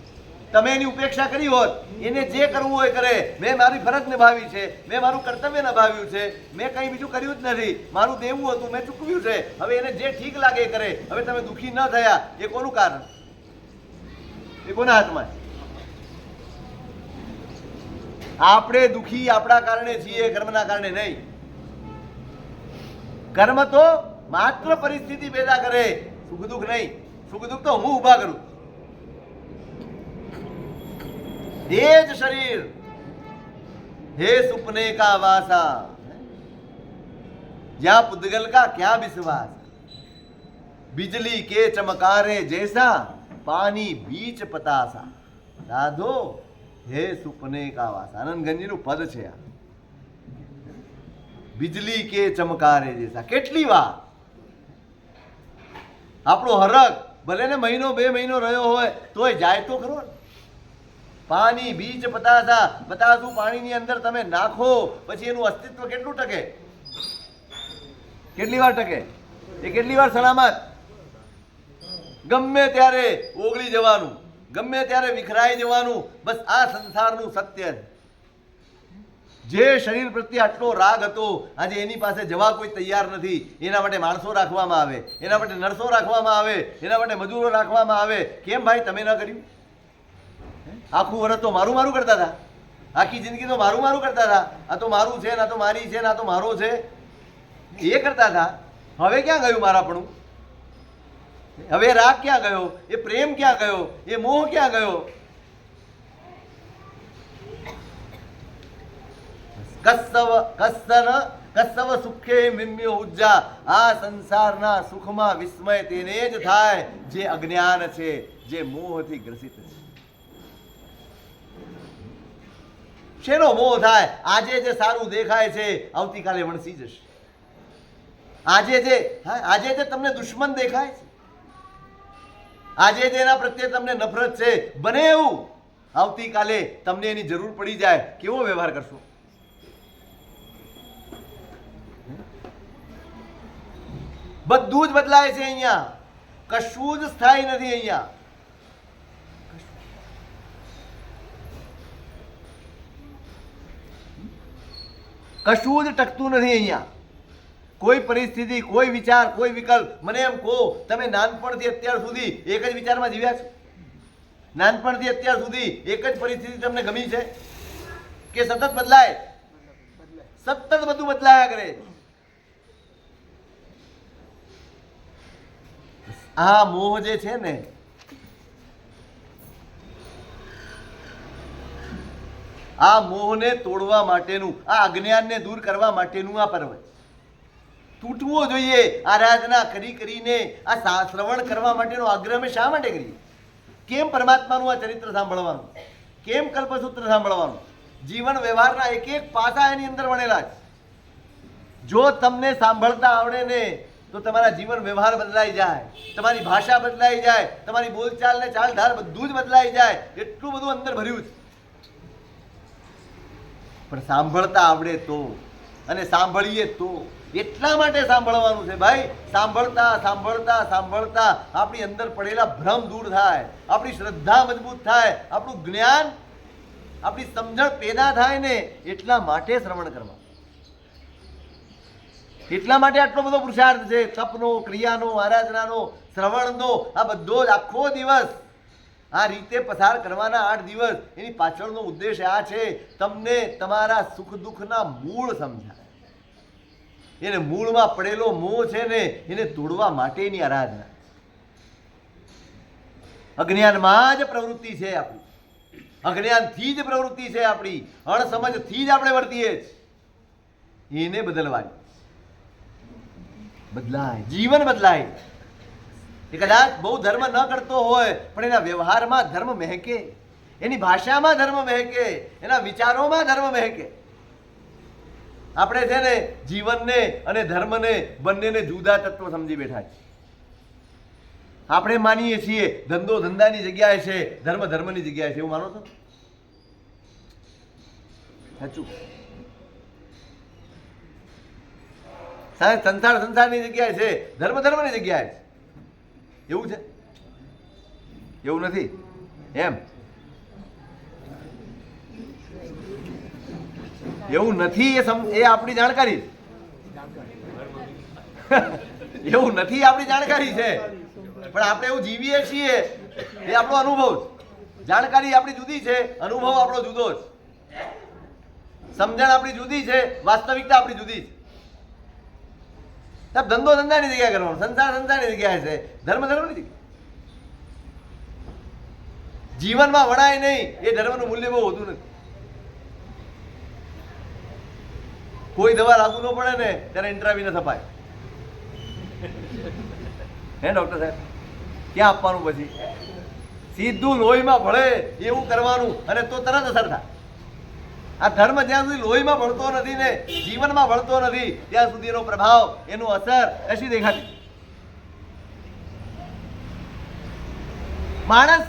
તમે એની ઉપેક્ષા કરી હોત, એને જે કરવું હોય કરે, મેં મારી ફરજ નિભાવી છે, મેં મારું કર્તવ્ય નિભાવ્યું છે, મેં કંઈ બીજું કર્યું જ નથી, મારું દેવું હતું મેં ચૂકવ્યું છે, હવે એને જે ઠીક લાગે એ કરે. હવે તમે દુઃખી ન થયા, એ કોનું કારણ? એ કોના હાથમાં છે? આપણે દુઃખી આપણા કારણે છીએ, કર્મના કારણે નહીં. કર્મ તો માત્ર પરિસ્થિતિ પેદા કરે, સુખ દુઃખ નહીં. સુખ દુઃખ તો હું ઊભા કરું. એ જ શરીર હે સુપને કા વાસા, જ્યાં પુદ્ગલ કા ક્યાં વિશ્વાસ, बिजली के चमकारे जैसा पानी बीच पतासा, साधो हे सुपने का वास. આનંદગંજીનું પદ છે આ. बिजली के चमकारे जैसा. કેટલી વાર આપણો હરખ ભલે ને મહિનો બે મહિનો રહ્યો હોય તોય જાય તો ખરો. પાણી બીજ પતાસા, પતાસું પાણીની અંદર તમે નાખો પછી એનું અસ્તિત્વ કેટલું ટકે? કેટલી વાર ટકે? એ કેટલી વાર સલામત? ગમે ત્યારે ઓગળી જવાનું, ગમે ત્યારે વિખરાઈ જવાનું. બસ આ સંસારનું સત્ય છે. જે શરીર પ્રત્યે આટલો રાગ હતો આજે એની પાસે જવા કોઈ તૈયાર નથી. એના માટે માણસો રાખવામાં આવે, એના માટે નર્સો રાખવામાં આવે, એના માટે મજૂરો રાખવામાં આવે. કેમ ભાઈ તમે ન કર્યું? આખું વર્ષ તો મારું મારું કરતા હતા, આખી જિંદગી તો મારું મારું કરતા હતા. આ તો મારું છે, ના તો મારી છે, ના તો મારો છે, એ કરતા હતા. હવે ક્યાં ગયું મારાપણું? હવે રાગ ક્યાં ગયો? એ પ્રેમ ક્યાં ગયો? એ મોહ ક્યાં ગયો? કસ્સવ સુખે મિમ્યો ઉજ્જા. આ સંસારના સુખમાં વિસ્મય તેને જ થાય જે અજ્ઞાન છે, જે મોહથી ગ્રસિત છે. શેનો મોહ થાય? આજે જે સારું દેખાય છે આવતીકાલે વણસી જશે. આજે જે તમને દુશ્મન દેખાય છે, આજે જેના પ્રત્યે તમને નફરત છે, બને એવું આવતીકાલે તમને એની જરૂર પડી જાય, કેવો વ્યવહાર કરશો? બધું જ બદલાય છે અહીંયા, કશું જ સ્થાયી નથી અહીંયા. કશું જ ટકતું નથી અહીંયા. કોઈ પરિસ્થિતિ, કોઈ વિચાર, કોઈ વિકલ્પ, મને એમ કહો, તમે નાનપણથી અત્યાર સુધી એક જ વિચારમાં જીવ્યા છો? નાનપણથી અત્યાર સુધી એક જ પરિસ્થિતિ તમને ગમી છે કે સતત બદલાય? સતત બધું બદલાયા કરે. આ મોહ જે છે ને, આ મોહને તોડવા માટેનું, આ અજ્ઞાનને દૂર કરવા માટેનું આ પર્વ તૂટવો જોઈએ. આરાધના કરી કરીને આ શ્રવણ કરવા માટેનો આગ્રહ અમે શા માટે કરીએ? કેમ પરમાત્માનું આ ચરિત્ર સાંભળવાનું? કેમ કલ્પસૂત્ર સાંભળવાનું? જીવન વ્યવહારના એક એક પાસા એની અંદર વણેલા છે. જો તમને સાંભળતા આવડે ને તો તમારા જીવન વ્યવહાર બદલાઈ જાય, તમારી ભાષા બદલાઈ જાય, તમારી બોલચાલ ને ચાલઢાલ બધું જ બદલાઈ જાય. એટલું બધું અંદર ભર્યું છે. પણ સાંભળતા આવડે તો, અને સાંભળીએ તો. એટલા માટે સાંભળવાનું છે ભાઈ. સાંભળતા સાંભળતા સાંભળતા આપણી અંદર પડેલા ભ્રમ દૂર થાય, આપણી શ્રદ્ધા મજબૂત થાય, આપણું જ્ઞાન, આપણી સમજણ પેદા થાય ને. એટલા માટે શ્રવણ કરવા, એટલા માટે આટલો બધો પુરુષાર્થ છે. તપનો, ક્રિયાનો, આરાધનાનો, શ્રવણનો, આ બધો જ આખો દિવસ આ રીતે પસાર કરવાના 8 દિવસ. એની પાછળનો ઉદ્દેશ આ છે, તમને તમારા સુખ દુઃખના મૂળ સમજાય. એને મૂળમાં પડેલો મોહ છે ને, એને તોડવા માટેની આરાધના. અજ્ઞાનમાં જ પ્રવૃત્તિ છે આપણી, અજ્ઞાનથી જ પ્રવૃત્તિ છે આપણી, અણસમજથી જ આપણે વર્તીએ છીએ. એને બદલવાની, બદલાય, જીવન બદલાય. એ કદાચ બહુ ધર્મ ન કરતો હોય પણ એના વ્યવહારમાં ધર્મ મહેકે, એની ભાષામાં ધર્મ મહેકે, એના વિચારોમાં ધર્મ મહેકે. આપણે છે ને જીવનને અને ધર્મને બંનેને જુદા તત્વ સમજી બેઠા છે. આપણે માનીએ છીએ ધંધો ધંધાની જગ્યાએ છે, ધર્મ ધર્મની જગ્યાએ છે. એવું માનો છો? સાચું. સંસાર સંસારની જગ્યાએ છે, ધર્મ ધર્મની જગ્યાએ છે. એવું છે? એવું નથી એમ? એવું નથી એ આપણી જાણકારી. એવું નથી આપણી જાણકારી છે, પણ આપણે એવું જીવીએ છીએ એ આપણો અનુભવ છે. જાણકારી આપણી જુદી છે, અનુભવ આપણો જુદો છે. સમજણ આપણી જુદી છે, વાસ્તવિકતા આપણી જુદી છે. ધંધો ધંધાની જગ્યાએ કરવાનો, સંસાર સંસારની જગ્યાએ છે, ધર્મ ધર્મની જગ્યાએ. જીવનમાં વણાય નહીં એ ધર્મનું મૂલ્ય બહુ હોતું નથી. કોઈ દવા લાગુ ન પડે ને ત્યારે ઇન્ટ્રાવીનસ અપાય. હે ડોક્ટર સાહેબ, ક્યાં આપવાનું? પછી સીધું લોહીમાં ભળે એવું કરવાનું, અને તો તરત અસર થાય. આ ધર્મ જ્યાં સુધી લોહીમાં ભળતો નથી ને જીવનમાં ભળતો નથી ત્યાં સુધી એનો પ્રભાવ, એનો અસર કશી દેખાતી. માણસ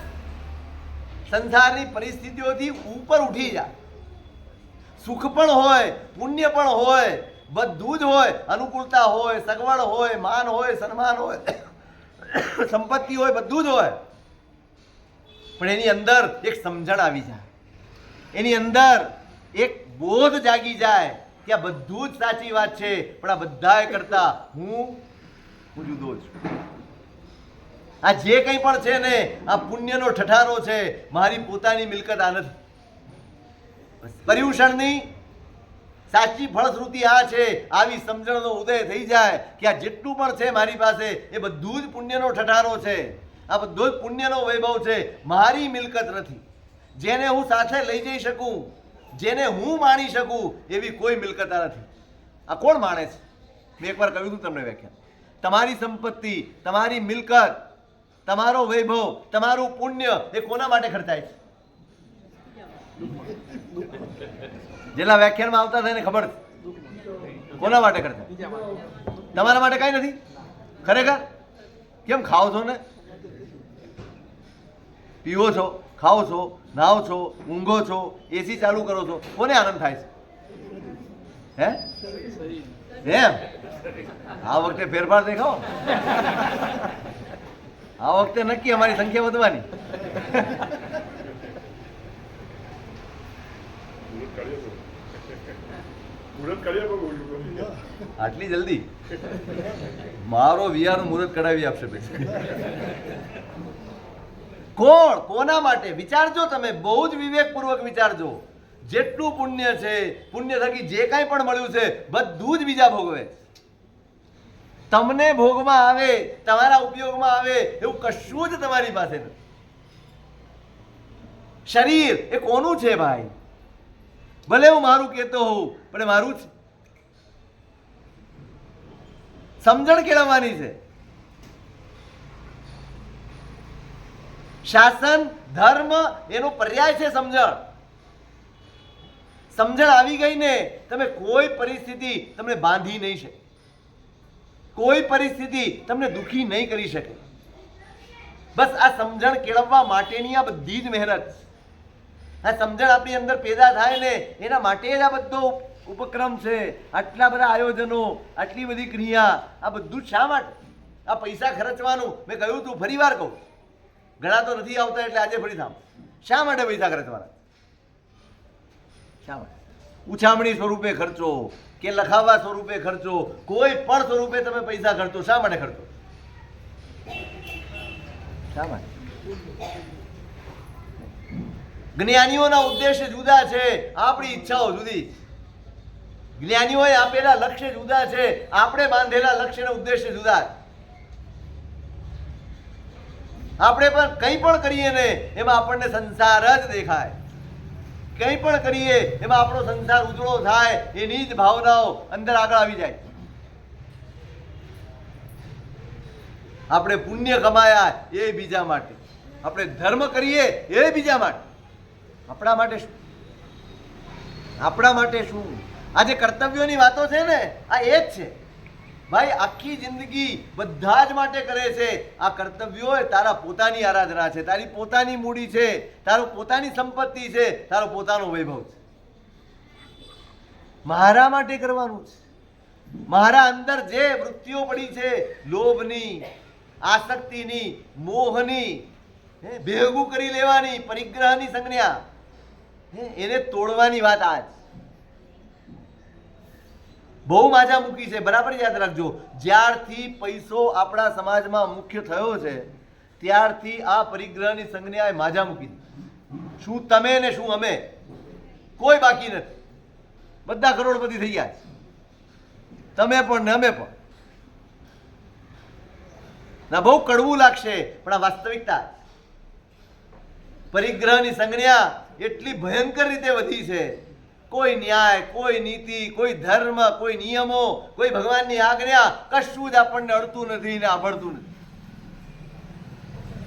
સંસારની પરિસ્થિતિઓથી ઉપર ઉઠી જાય. સુખ પણ હોય, પુણ્ય પણ હોય, બધું જ હોય. અનુકૂળતા હોય, સગવડ હોય, માન હોય, સન્માન હોય, સંપત્તિ હોય, બધું જ હોય. પણ એની અંદર એક સમજણ આવી જાય, એની અંદર એક બોધ જાગી જાય કે આ બધું જ સાચી વાત છે, પણ આ બધા કરતા હું જુદો છું. આ જે કંઈ પણ છે ને આ પુણ્યનો ઠઠારો છે, મારી પોતાની મિલકત આ નથી. પર્યુષણની સાચી ફળશ્રુતિ આ છે. આવી સમજણનો ઉદય થઈ જાય કે આ જેટલું પણ છે મારી પાસે એ બધું જ પુણ્યનો ઠઠારો છે, આ બધો જ પુણ્યનો વૈભવ છે, મારી મિલકત નથી. જેને હું સાથે લઈ જઈ શકું, જેને હું માણી શકું એવી કોઈ મિલકત નથી. આ કોણ માણે છે? મેં એકવાર કહ્યું હતું તમને વ્યાખ્યાન. તમારી સંપત્તિ, તમારી મિલકત, તમારો વૈભવ, તમારું પુણ્ય એ કોના માટે ખર્ચાય છે? જેટલા વ્યાખ્યાનમાં આવતા થાય ને ખબર છે કોના માટે ખર્ચાય? તમારા માટે કઈ નથી ખરેખર. કેમ ખાઓ છો ને, પીવો છો, ખાઓ છો, નાહો છો, ઊંઘો છો, એસી ચાલુ કરો છો, કોને આનંદ થાય છે? હે એમ? આ વખતે ફેરફાર દેખાઓ. આ વખતે નક્કી અમારી સંખ્યા વધવાની. આટલી જલ્દી મારો વિયાનું મુહૂર્ત કઢાવી આપશે પછી. કોણ કોના માટે વિચારજો, તમે બહુ જ વિવેકપૂર્વક વિચારજો. જેટલું પુણ્ય છે, પુણ્ય થકી જે કાંઈ પણ મળ્યું છે બધું જ બીજા ભોગવે. તમને ભોગમાં આવે, તમારા ઉપયોગમાં આવે એવું કશું જ તમારી પાસે નથી. શરીર એ કોનું છે ભાઈ? ભલે હું મારું કહેતો હોઉં પણ એ મારું છે. સમજણ કેળવવાની છે. શાસન ધર્મ એનો પર્યાય છે સમજણ. સમજણ આવી ગઈ ને તમે કોઈ પરિસ્થિતિ તમને બાંધી નહીં શકે, કોઈ પરિસ્થિતિ તમને દુખી નહીં કરી શકે. બસ આ સમજણ કેળવવા માટેની આ બધી જ મહેનત, આ સમજણ આપણી અંદર પેદા થાય ને એના માટે જ આ બધો ઉપક્રમ છે. આટલા બધા આયોજનો, આટલી બધી ક્રિયા, આ બધું શા માટે? આ પૈસા ખર્ચવાનું મેં કહ્યું તું, ફરી વાર કહું, ઘણા તો નથી આવતા એટલે આજે ફરી થામ. શા માટે પૈસા ખર્ચવાના? શા માટે? ઉછામણી સ્વરૂપે ખર્ચો કે લખાવા સ્વરૂપે ખર્ચો, કોઈ પણ સ્વરૂપે તમે પૈસા ખર્ચો. શા માટે ખર્ચો? શા માટે? જ્ઞાનીઓના ઉદ્દેશ્ય જુદા છે, આપણી ઈચ્છાઓ જુદી. જ્ઞાનીઓએ આપેલા લક્ષ્ય જુદા છે, આપણે બાંધેલા લક્ષ્યના ઉદ્દેશ્ય જુદા. આપણે પણ કંઈ પણ કરીએ ને એમાં આપણને સંસાર જ દેખાય. કંઈ પણ કરીએ એમાં આપણો સંસાર ઉજળો થાય, એની જ ભાવનાઓ અંદર આગળ આવી જાય. આપણે પુણ્ય કમાયા એ બીજા માટે, આપણે ધર્મ કરીએ એ બીજા માટે. આપણા માટે શું? આપણા માટે શું? આ જે કર્તવ્યોની વાતો છે ને આ એ જ છે ભાઈ. આખી જિંદગી બધા જ માટે કરે છે. આ કર્તવ્યો એ તારા પોતાની આરાધના છે, તારી પોતાની મૂડી છે, તારો પોતાની સંપત્તિ છે, તારો પોતાનો વૈભવ છે. મારા માટે કરવાનું છે. મારા અંદર જે વૃત્તિઓ પડી છે, લોભની, આસક્તિની, મોહની, ભેગું કરી લેવાની, પરિગ્રહની સંજ્ઞા, એને તોડવાની વાત આજ બહુ માજા મૂકી છે. બરાબર યાદ રાખજો, જ્યારથી પૈસો આપણા સમાજમાં મુખ્ય થયો છે ત્યારથી આ પરિગ્રહની સંજ્ઞાએ માજા મૂકી દીધી. શું તમે ને શું અમે, કોઈ બાકી નથી. બધા કરોડપતિ થઈ ગયા છે, તમે પણ ને અમે પણ. ના, બહુ કડવું લાગશે પણ આ વાસ્તવિકતા. પરિગ્રહની સંજ્ઞા એટલી ભયંકર રીતે વધી છે. કોઈ ન્યાય, કોઈ નીતિ, કોઈ ધર્મ, કોઈ નિયમો, કોઈ ભગવાનની આજ્ઞા, કશું જ આપણને અડતું નથી ને આવડતું નથી.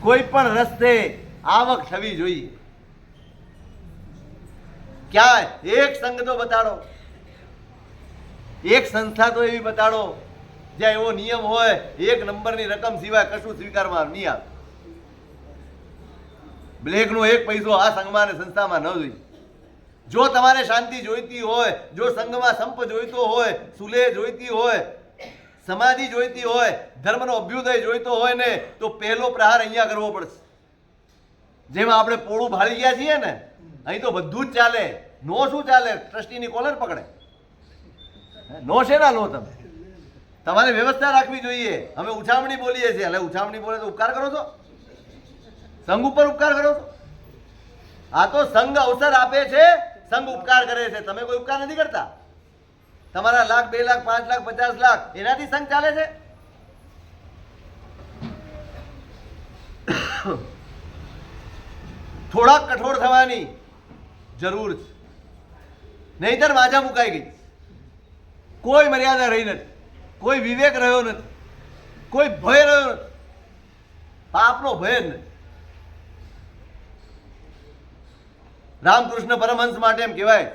કોઈ પણ રસ્તે આવક થવી જોઈએ. ક્યાંય એક સંઘ તો બતાડો, એક સંસ્થા તો એવી બતાડો જ્યાં એવો નિયમ હોય એક નંબરની રકમ સિવાય કશું સ્વીકારવામાં નહીં આવે. બ્લેકનો એક પૈસો આ સંઘમાં અને સંસ્થામાં ન જોઈએ. જો તમારે શાંતિ જોઈતી હોય, જો સંઘમાં સંપ જોઈતો હોય, સુલેહ જોઈતી હોય, સમાધિ જોઈતી હોય, ધર્મનો અભ્યુદય જોઈતો હોય ને તો પહેલો પ્રહાર અહીંયા કરવો પડશે. જેમાં આપણે પોળું ભાળી ગયા છીએ ને, અહીં તો બધું જ ચાલે. નો શું ચાલે? ટ્રસ્ટીની કોલર પકડે. નો છે ના લો. તમે તમારે વ્યવસ્થા રાખવી જોઈએ. અમે ઉછામણી બોલીએ છીએ, એટલે ઉછામણી બોલે તો ઉપકાર કરો છો? સંઘ ઉપર ઉપકાર કરો છો? આ તો સંઘ અવસર આપે છે, સંઘ ઉપકાર કરે છે. તમે કોઈ ઉપકાર નથી કરતા. તમારા લાખ, 2 લાખ, 5 લાખ, 50 લાખ એનાથી સંઘ ચાલે છે. થોડાક કઠોર થવાની જરૂર છે, નહીતર માજા મુકાઈ ગઈ. કોઈ મર્યાદા રહી નથી, કોઈ વિવેક રહ્યો નથી, કોઈ ભય રહ્યો નથી. પાપનો ભય જ નથી. રામકૃષ્ણ પરમહંસ માટે એમ કહેવાય,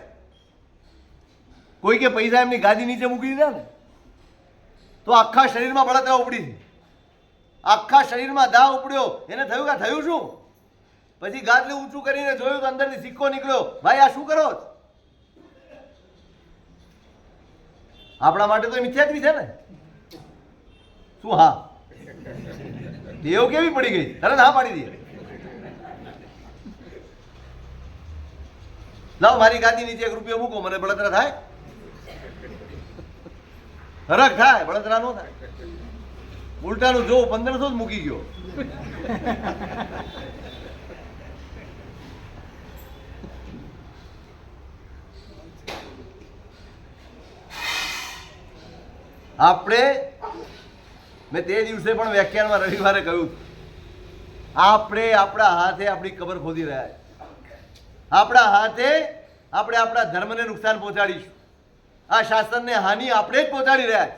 કોઈ કે પૈસા એમની ગાદી નીચે મૂકી દીધા ને તો આખા શરીરમાં બળતરા ઉપડી. આખા શરીરમાં દાવ ઉપડ્યો. એને થયું કે થયું શું? પછી ગાદલું ઊંચું કરીને જોયું તો અંદરથી સિક્કો નીકળ્યો. ભાઈ આ શું કરો? આપણા માટે તો મિથ્યાત્વી છે ને. શું? હા, ટેવ કેવી પડી ગઈ, તરત હા પાડી દે. લાવ મારી ગાદી નીચે 1 રૂપિયો મૂકો, મને બળતરા થાય? હરખ થાય, બળતરા નો થાય. ઉલટાનું જો 1500 જ મૂકી ગયો. આપણે મેં તે દિવસે પણ વ્યાખ્યાનમાં રવિવારે કહ્યું, આપણે આપણા હાથે આપણી કબર ખોદી રહ્યા છે. આપણા હાથે આપણે આપણા ધર્મને નુકસાન પહોંચાડીશું. આ શાસનને હાનિ આપણે જ પહોંચાડી રહ્યા છે.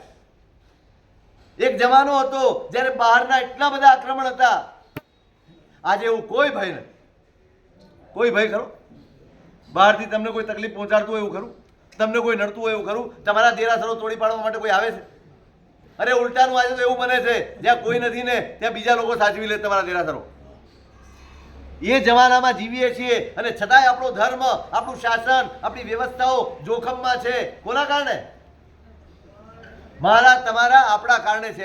એક જમાનો હતો જ્યારે બહારના એટલા બધા આક્રમણ હતા, આજે એવું કોઈ ભય નથી. કોઈ ભય ખરો? બહારથી તમને કોઈ તકલીફ પહોંચાડતું હોય એવું ખરું? તમને કોઈ નડતું હોય એવું ખરું? તમારા દેરાસરો તોડી પાડવા માટે કોઈ આવે છે? અરે ઉલટાનું આજે તો એવું બને છે, જ્યાં કોઈ નથી ને ત્યાં બીજા લોકો સાચવી લે તમારા દેરાસરો. એ જમાનામાં જીવીએ છીએ અને છતાંય આપણો ધર્મ, આપણું શાસન, આપણી વ્યવસ્થાઓ જોખમમાં છે. કોના કારણે? મારા, તમારા, આપણા કારણે છે.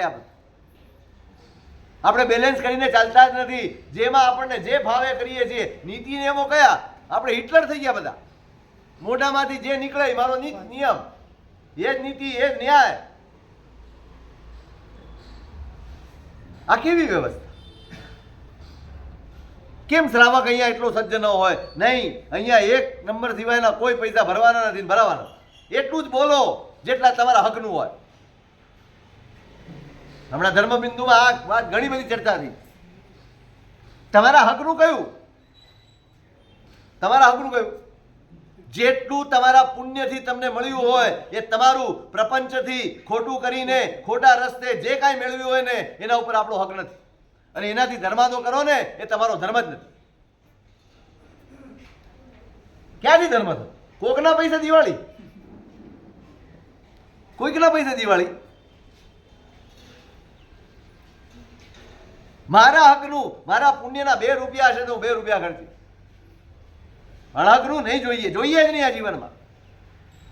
આપણે બેલેન્સ કરીને ચાલતા જ નથી. જેમાં આપણને જે ભાવે કરીએ છીએ. નીતિ નિયમો કયા? આપણે હિટલર થઈ ગયા બધા. મોઢામાંથી જે નીકળે એ મારો નિયમ, એ જ નીતિ, એ જ ન્યાય. આ કેવી વ્યવસ્થા? કેમ શ્રાવક અહીંયા એટલો સજ્જ ન હોય? નહીં, અહીંયા 1 નંબર સિવાયના કોઈ પૈસા ભરવાના નથી, ભરાવાના. એટલું જ બોલો જેટલા તમારા હકનું હોય. હમણાં ધર્મબિંદુમાં આ વાત ઘણી બધી ચર્ચા થઈ. તમારા હકનું કયું? તમારા હકનું કયું? જેટલું તમારા પુણ્યથી તમને મળ્યું હોય એ તમારું પ્રપંચથી ખોટું કરીને ખોટા રસ્તે જે કાંઈ મેળવ્યું હોય ને એના ઉપર આપણો હક નથી. અને એનાથી ધર્માદો કરો ને એ તમારો ધર્મ જ નથી. ક્યાંથી ધર્મ થયો? કોકના પૈસા દિવાળી, કોઈકના પૈસા દિવાળી. મારા હકનું, મારા પુણ્યના 2 રૂપિયા હશે તો 2 રૂપિયા ખર્ચી. અળહકનું નહીં જોઈએ, જોઈએ જ નહીં આ જીવનમાં.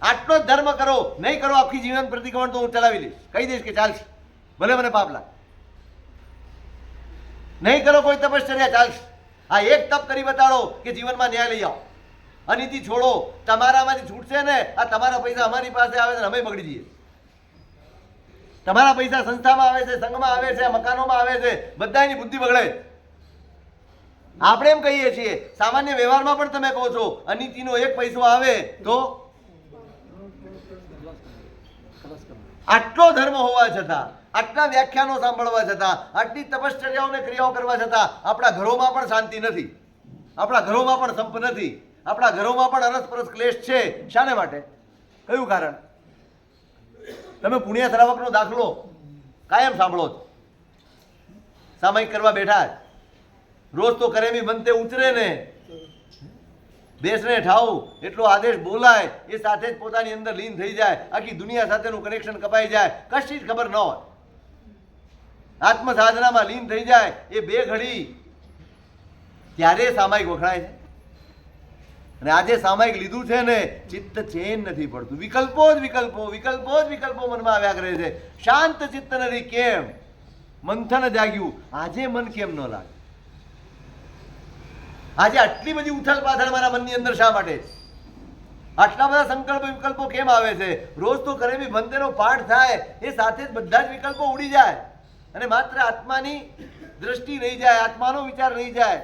આટલો જ ધર્મ કરો. નહીં કરો આખી જીવન પ્રતિક્રમણ તો હું ચલાવી લઈશ, કહી દઈશ કે ચાલશે, ભલે મને પાપ લાગે. નહીં કરો કોઈ તપશ્ચર્યા, ચાલશે. આ એક તપ કરી બતાડો કે જીવનમાં ન્યાય લઈ આવો. અનીતિ છોડો. તમારામાંથી છૂટશે ને આ તમારા પૈસા અમારી પાસે આવે છે, અમે બગડી જઈએ. તમારા પૈસા સંસ્થામાં આવે છે, સંઘમાં આવે છે, મકાનોમાં આવે છે, બધાની બુદ્ધિ બગડે. આપણે એમ કહીએ છીએ, સામાન્ય વ્યવહારમાં પણ તમે કહો છો અનીતિનો 1 પૈસો આવે તો આટલો ધર્મ હોવા છતાં, આટલા વ્યાખ્યાનો સાંભળવા છતાં, આટલી તપશ્ચર્યાઓને ક્રિયાઓ કરવા છતાં આપણા ઘરોમાં પણ શાંતિ નથી, આપણા ઘરોમાં પણ સંપ નથી, આપણા ઘરોમાં પણ અરસપરસ ક્લેશ છે. શાને માટે? કયું કારણ? તમે પુણ્ય શ્રાવકનો દાખલો કાયમ સાંભળો છો. સામાયિક કરવા બેઠા રોજ તો કરેમી બનતે ઉતરે ને, દેશને ઠાવ એટલો આદેશ બોલાય એ સાથે જ પોતાની અંદર લીન થઈ જાય, આખી દુનિયા સાથેનું કનેક્શન કપાઈ જાય, કશી જ ખબર ન હોય, આત્મ સાધનામાં લીન થઈ જાય એ 2 ઘડી, ત્યારે સામાયિક વખણાય છે. અને આજે સામાયિક લીધું છે ને ચિત્ત ચેન નથી પડતું. વિકલ્પો જ વિકલ્પો, વિકલ્પો જ વિકલ્પો મનમાં આવ્યા કરે છે. શાંત ચિત્ત નથી. કેમ? મંથન જાગ્યું. આજે મન કેમ ન લાગે? આજે આટલી બધી ઉથલ પાથલ મારા મનની અંદર શા માટે? આટલા બધા સંકલ્પ વિકલ્પો કેમ આવે છે? રોજ તો કરેમી ભંતેનો પાઠ થાય એ સાથે જ બધા જ વિકલ્પો ઉડી જાય અને માત્ર આત્માની દ્રષ્ટિ રહી જાય, આત્માનો વિચાર રહી જાય.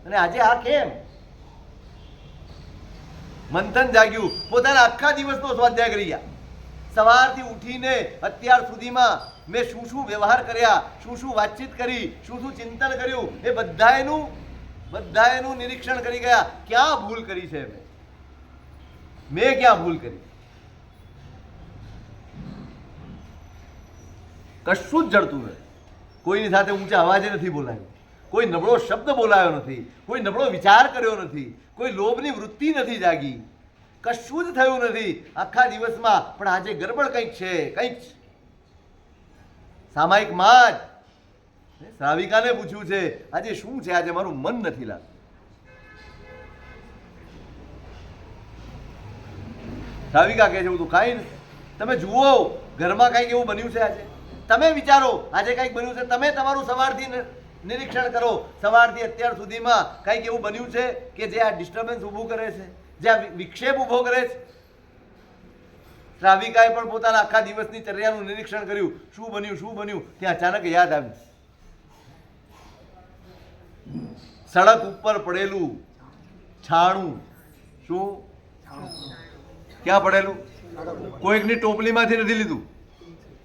અને આજે આ કેમ? મંથન જાગ્યું. પોતાના આખા દિવસનો સ્વાધ્યાય કરી ગયા. સવારથી ઉઠીને અત્યાર સુધીમાં મેં શું શું વ્યવહાર કર્યા, શું શું વાતચીત કરી, શું શું ચિંતન કર્યું, એ બધાયનું નિરીક્ષણ કરી ગયા. ક્યાં ભૂલ કરી છે મેં ક્યાં ભૂલ કરી? કશું જ જડતું નથી. કોઈની સાથે ઊંચા અવાજે નથી બોલાયું, કોઈ નબળો શબ્દ બોલાયો નથી, કોઈ નબળો વિચાર કર્યો નથી, કોઈ લોભની વૃત્તિ નથી જાગી, કશું જ થયું નથી આખા દિવસમાં. પણ આજે ગરબડ કંઈક છે, કંઈક સામાયિકમાં જ શ્રાવિકાને પૂછ્યું છે આજે શું છે? આજે મારું મન નથી લાગતું. શ્રાવિકા કહે છે હું તો કાંઈ નથી. તમે જુઓ ઘરમાં કંઈક એવું બન્યું છે આજે? તમે વિચારો આજે કંઈક બન્યું છે? તમે તમારું સવારથી નિરીક્ષણ કરો. સવારથી અત્યાર સુધીમાં કંઈક એવું બન્યું છે કે જે આ ડિસ્ટર્બન્સ ઊભું કરે છે, જે આ વિક્ષેપ ઊભો કરે છે? શ્રાવિકાએ પણ પોતાના આખા દિવસની ચર્યાનું નિરીક્ષણ કર્યું, શું બન્યું. ત્યાં અચાનક યાદ આવ્યું, સડક ઉપર પડેલું છાણું. શું ક્યાં પડેલું? કોઈકની ટોપલીમાંથી નથી લીધું,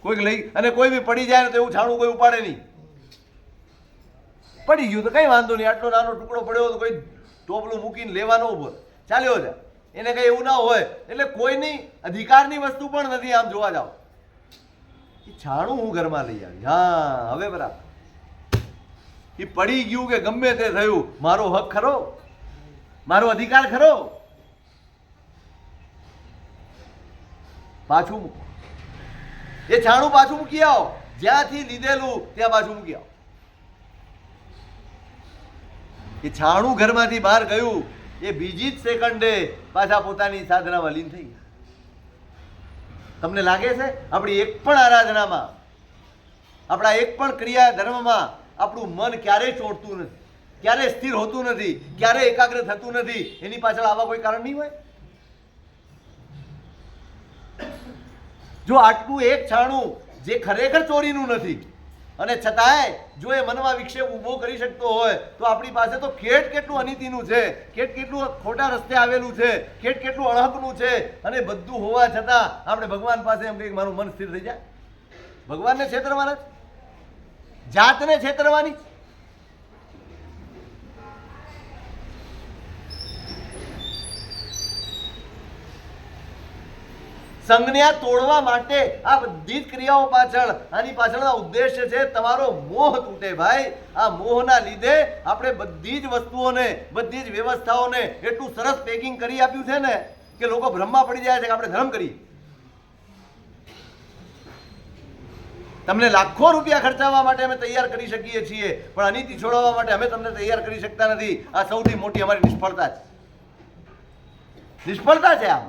કોઈક લઈ, અને કોઈ બી પડી જાય ને તો એવું છાણું કોઈ ઉપાડે નહીં. પડી ગયું તો કઈ વાંધો નહીં, આટલો નાનો ટુકડો પડ્યો તો કોઈ ટોપલું મૂકીને લેવાનો ઉભો ચાલ્યો જાય, એને કઈ એવું ના હોય. એટલે કોઈની અધિકારની વસ્તુ પણ નથી. આમ જોવા જાવ, એ છાણું હું ઘરમાં લઈ આવી. હા, હવે બરાબર. એ પડી ગયું કે ગમે તે થયું, મારો હક ખરો, મારો અધિકાર ખરો, પાછું મૂકો. એ છાણું પાછું મૂકી આવો, જ્યાંથી લીધેલું ત્યાં પાછું મૂકી આવો. એ છાણું ઘરમાંથી બહાર ગયું, એ બીજી જ સેકન્ડે પાછા પોતાની સાધનામાં લીન થઈ ગયા. તમને લાગે છે આપણી એક પણ આરાધનામાં, આપણા એક પણ ક્રિયા ધર્મમાં આપણું મન ક્યારેય ચોંટતું નથી, ક્યારેય સ્થિર હોતું નથી, ક્યારેય એકાગ્ર થતું નથી? એની પાછળ આવા કોઈ કારણ નહીં હોય? જો આટલું એક છાણું જે ખરેખર ચોરીનું નથી, અને છતાંય જો એ મનમાં વિક્ષેપ ઊભો કરી શકતો હોય, તો આપણી પાસે તો કેટલું અનીતિનું છે, કેટલું ખોટા રસ્તે આવેલું છે, કેટલું અણહકનું છે. અને બધું હોવા છતાં આપણે ભગવાન પાસે એમ કહીએ મારું મન સ્થિર થઈ જાય. ભગવાનને છેતરવાના, જાતને છેતરવાની. સંજ્ઞા તોડવા માટે આ બધી જ ક્રિયાઓ પાછળ, આની પાછળના ઉદ્દેશ્ય છે તમારો મોહ તૂટે. ભાઈ, આ મોહના લીધે આપણે બધી જ વસ્તુઓને, બધી જ વ્યવસ્થાઓને એટલું સરસ પેકિંગ કરી આપ્યું છે ને કે લોકો ભ્રમમાં પડી જાય છે કે આપણે ધર્મ કરીએ. તમને લાખો રૂપિયા ખર્ચાવવા માટે અમે તૈયાર કરી શકીએ છીએ, પણ અનીતિ છોડાવવા માટે અમે તમને તૈયાર કરી શકતા નથી. આ સૌથી મોટી અમારી નિષ્ફળતા છે. નિષ્ફળતા છે. આમ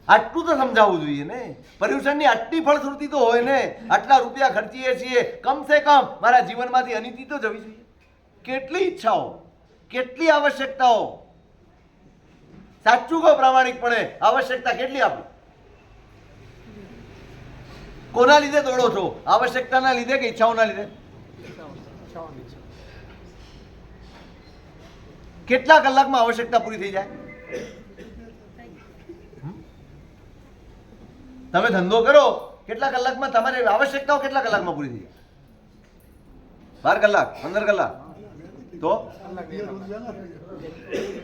આટલું તો સમજાવવું જોઈએ ને. પર્યુષણની આટલી ફળશ્રુતિ તો હોય ને. આટલા રૂપિયા ખર્ચીએ છીએ, કમસે કમ મારા જીવનમાંથી અનીતિ તો જવી જોઈએ. કેટલી ઈચ્છાઓ, કેટલી આવશ્યકતાઓ. સાચું કહો પ્રામાણિકપણે, આવશ્યકતા કેટલી આપી? કોના લીધે દોડો છો? આવશ્યકતાના લીધે કે ઈચ્છાઓના લીધે? કેટલા કલાકમાં આવશ્યકતા પૂરી થઈ જાય? તમે ધંધો કરો, કેટલા કલાકમાં તમારી આવશ્યકતાઓ કેટલા કલાકમાં પૂરી થઈ જાય? 12 કલાક, 15 કલાક. તો